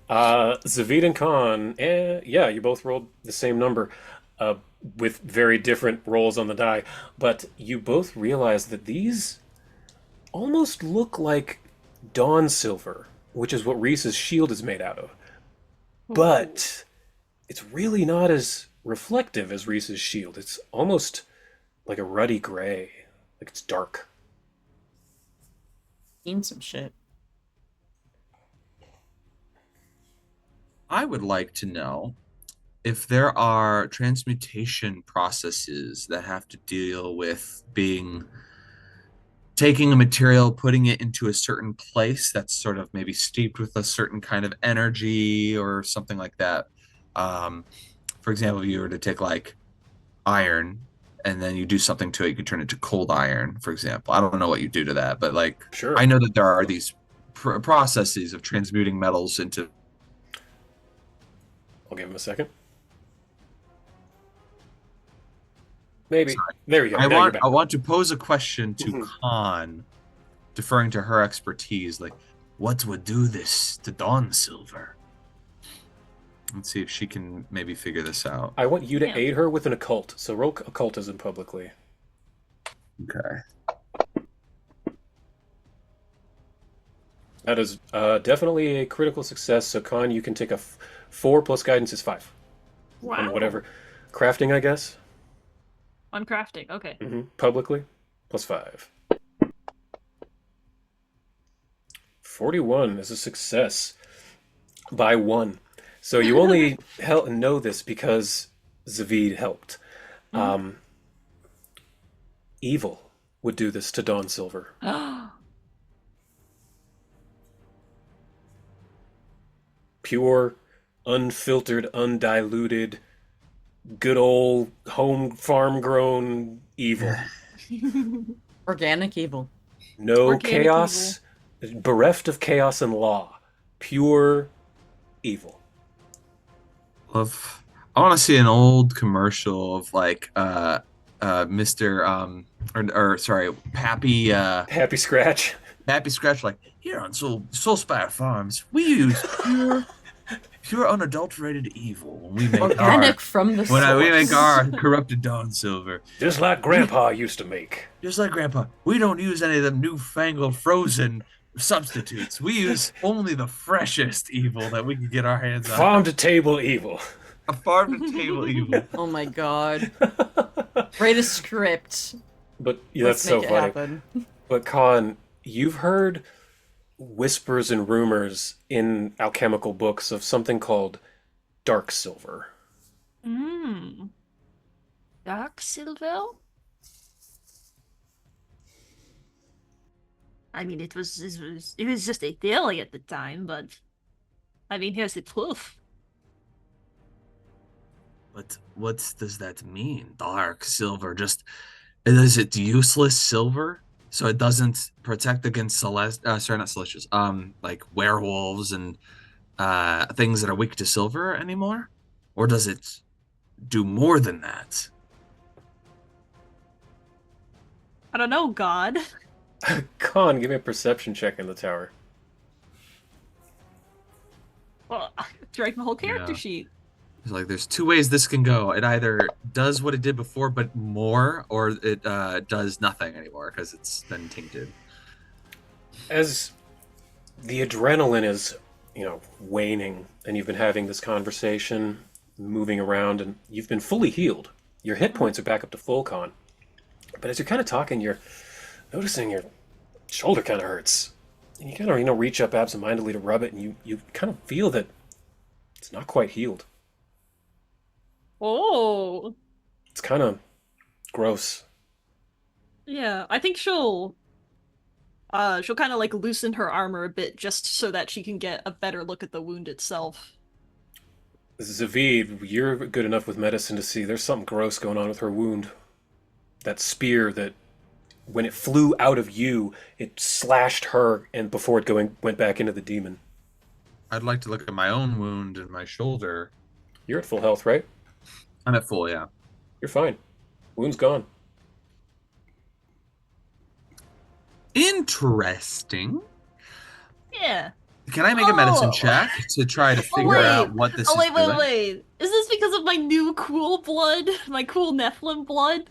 Zavid and Khan, yeah, you both rolled the same number with very different rolls on the die, but you both realize that these almost look like dawn silver, which is what Reese's shield is made out of. But it's really not as reflective as Reese's shield. It's almost like a ruddy gray, like it's dark. Seen some shit. I would like to know if there are transmutation processes that have to deal with taking a material, putting it into a certain place that's sort of maybe steeped with a certain kind of energy or something like that. For example, if you were to take like iron and then you do something to it, you could turn it to cold iron, for example. I don't know what you do to that, but like Sure. I know that there are these processes of transmuting metals into. I'll give him a second. Maybe. There you go. I Now you're want back. I want to pose a question to Mhm. Khan, deferring to her expertise. Like, what would do this to Dawn Silver? Let's see if she can maybe figure this out. I want you to Yeah. aid her with an occult, so roll occultism publicly. Okay. That is definitely a critical success, so Khan, you can take a 4 plus guidance is 5. Wow. On whatever. Crafting, I guess? On crafting, okay. Publicly, plus 5. 41 is a success by 1. So you only know this because Zavid helped. Evil would do this to Dawn Silver. Pure, unfiltered, undiluted, good old home farm grown evil. Organic evil. No Organic chaos, bereft of chaos and law. Pure evil. Love. I want to see an old commercial of like Mr. Or sorry, Pappy Happy Scratch. Pappy Scratch, like, here on Soulspire Farms, we use pure unadulterated evil when we make Organic from the when we make source. our corrupted Dawn Silver. Just like Grandpa used to make. Just like Grandpa, we don't use any of them newfangled frozen substitutes. We use only the freshest evil that we can get our hands on. Farm to table evil. A farm to table evil. Oh my god. Write a script. But yeah, Let's that's so make it funny. happen. But Khan, you've heard whispers and rumors in alchemical books of something called dark silver. Dark silver? I mean, it was just a theory at the time, but I mean, here's the proof. But what does that mean? Dark silver? Just is it useless silver? So it doesn't protect against sorry, not celestials. Like werewolves and things that are weak to silver anymore? Or does it do more than that? I don't know, God. Khan, give me a perception check in the tower. Well, write my whole character Yeah. sheet. It's like there's two ways this can go. It either does what it did before, but more, or it does nothing anymore because it's been tainted. As the adrenaline is, waning, and you've been having this conversation, moving around, and you've been fully healed. Your hit points are back up to full, Khan. But as you're kind of talking, you're noticing your shoulder kind of hurts. And you kind of, reach up absentmindedly to rub it, and you kind of feel that it's not quite healed. Oh. It's kind of gross. Yeah, I think she'll kind of like loosen her armor a bit just so that she can get a better look at the wound itself. Zavid, you're good enough with medicine to see there's something gross going on with her wound. That spear that, when it flew out of you, it slashed her, and before it went back into the demon. I'd like to look at my own wound in my shoulder. You're at full health, right? I'm at full, yeah. You're fine. Wound's gone. Interesting. Yeah. Can I make a medicine Oh. check to try to figure wait. out what this Oh, is wait, wait, doing? wait. Is this because of my new cool blood? My cool Nephilim blood?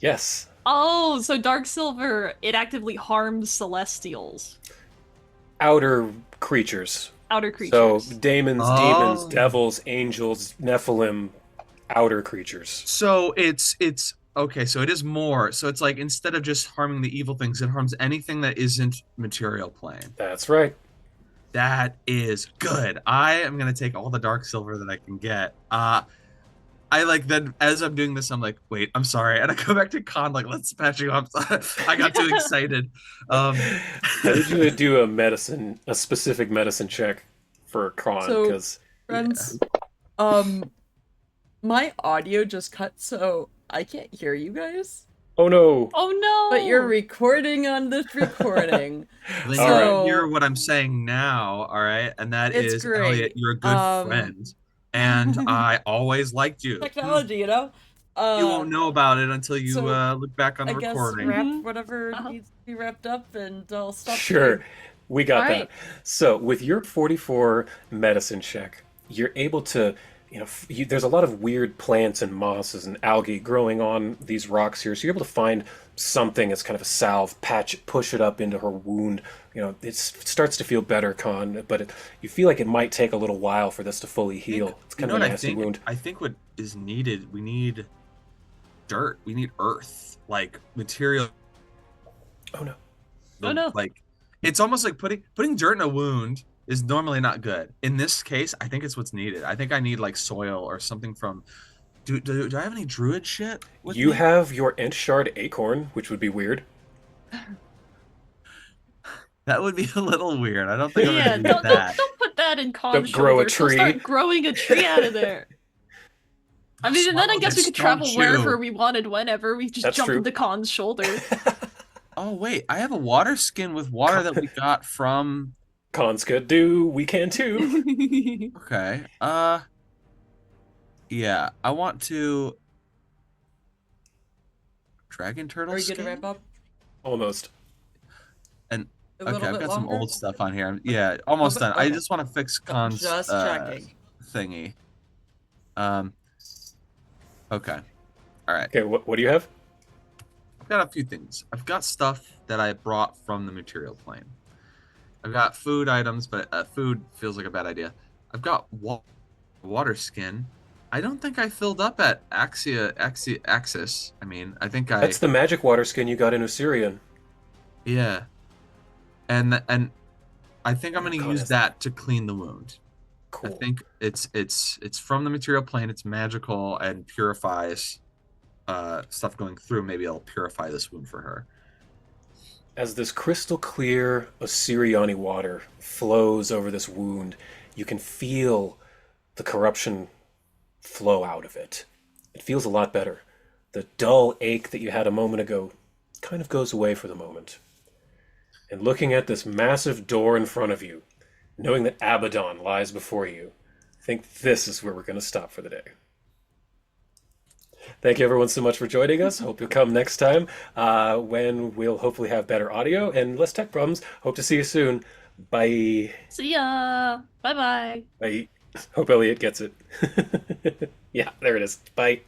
Yes. Oh, so Dark Silver, it actively harms Celestials. Outer creatures. Outer So, creatures. demons, Oh. devils, angels, Nephilim, outer creatures. So it's okay, so it is more. So it's like instead of just harming the evil things, it harms anything that isn't material plane. That's right. That is good. I am gonna take all the dark silver that I can get. I like then as I'm doing this, I'm like, wait, I'm sorry, and I go back to Khan like, let's patch you up. I got too excited. I need you to do a specific medicine check for Kron, So- because Friends, my audio just cut, so I can't hear you guys. oh no. Oh no! But you're recording on this recording. Then All you right. hear what I'm saying now, all right? And that It's is, great. Elliot, you're a good friend, and I always liked you. Technology, you know? You won't know about it until you so look back on the I guess recording. wrap Mhm. whatever Uh-huh. needs to be wrapped up, and I'll stop. Sure, we got All that. right. So with your 44 medicine check, you're able to, there's a lot of weird plants and mosses and algae growing on these rocks here. So you're able to find something as kind of a salve, push it up into her wound. It starts to feel better, Khan, but you feel like it might take a little while for this to fully heal. It's kind of a nasty wound. I think what is needed, we need dirt. We need earth, like material. Oh no. Oh, no. Like it's almost like putting dirt in a wound is normally not good. In this case, I think it's what's needed. I think I need like soil or something from. Do I have any druid shit? With You me? have your Ent Shard Acorn, which would be weird. That would be a little weird. I don't think I'm Yeah, gonna do don't that. put that in Con's Don't grow a shoulder. She'll tree. start growing a tree out of there. I mean, and then I Swallow guess we that could travel strong wherever chew. we wanted, whenever. We just That's jump true. into Con's shoulder. Oh wait, I have a water skin with water that we got from. Khans could do, we can too. Okay. Yeah, I want to. Dragon turtle Are you skin. gonna wrap up? Almost. A Okay, little I've bit got some longer? old stuff on here. Yeah, almost done. I Okay. just want to fix Khan's Just checking. thingy. Okay. All right. Okay, what do you have? I've got a few things. I've got stuff that I brought from the material plane. I've got food items, but food feels like a bad idea. I've got water skin. I don't think I filled up at Axis. I mean, I think That's the magic water skin you got in Osirian. yeah. And I think I'm Oh, gonna God, use that's- that to clean the wound. Cool. I think it's from the material plane. It's magical and purifies stuff going through. Maybe I'll purify this wound for her. As this crystal clear Osiriani water flows over this wound, you can feel the corruption flow out of it. It feels a lot better. The dull ache that you had a moment ago kind of goes away for the moment. And looking at this massive door in front of you, knowing that Abaddon lies before you, I think this is where we're going to stop for the day. Thank you everyone so much for joining us. Hope you'll come next time when we'll hopefully have better audio and less tech problems. Hope to see you soon. Bye. See ya. Bye bye. Bye. Hope Elliot gets it. Yeah, there it is. Bye.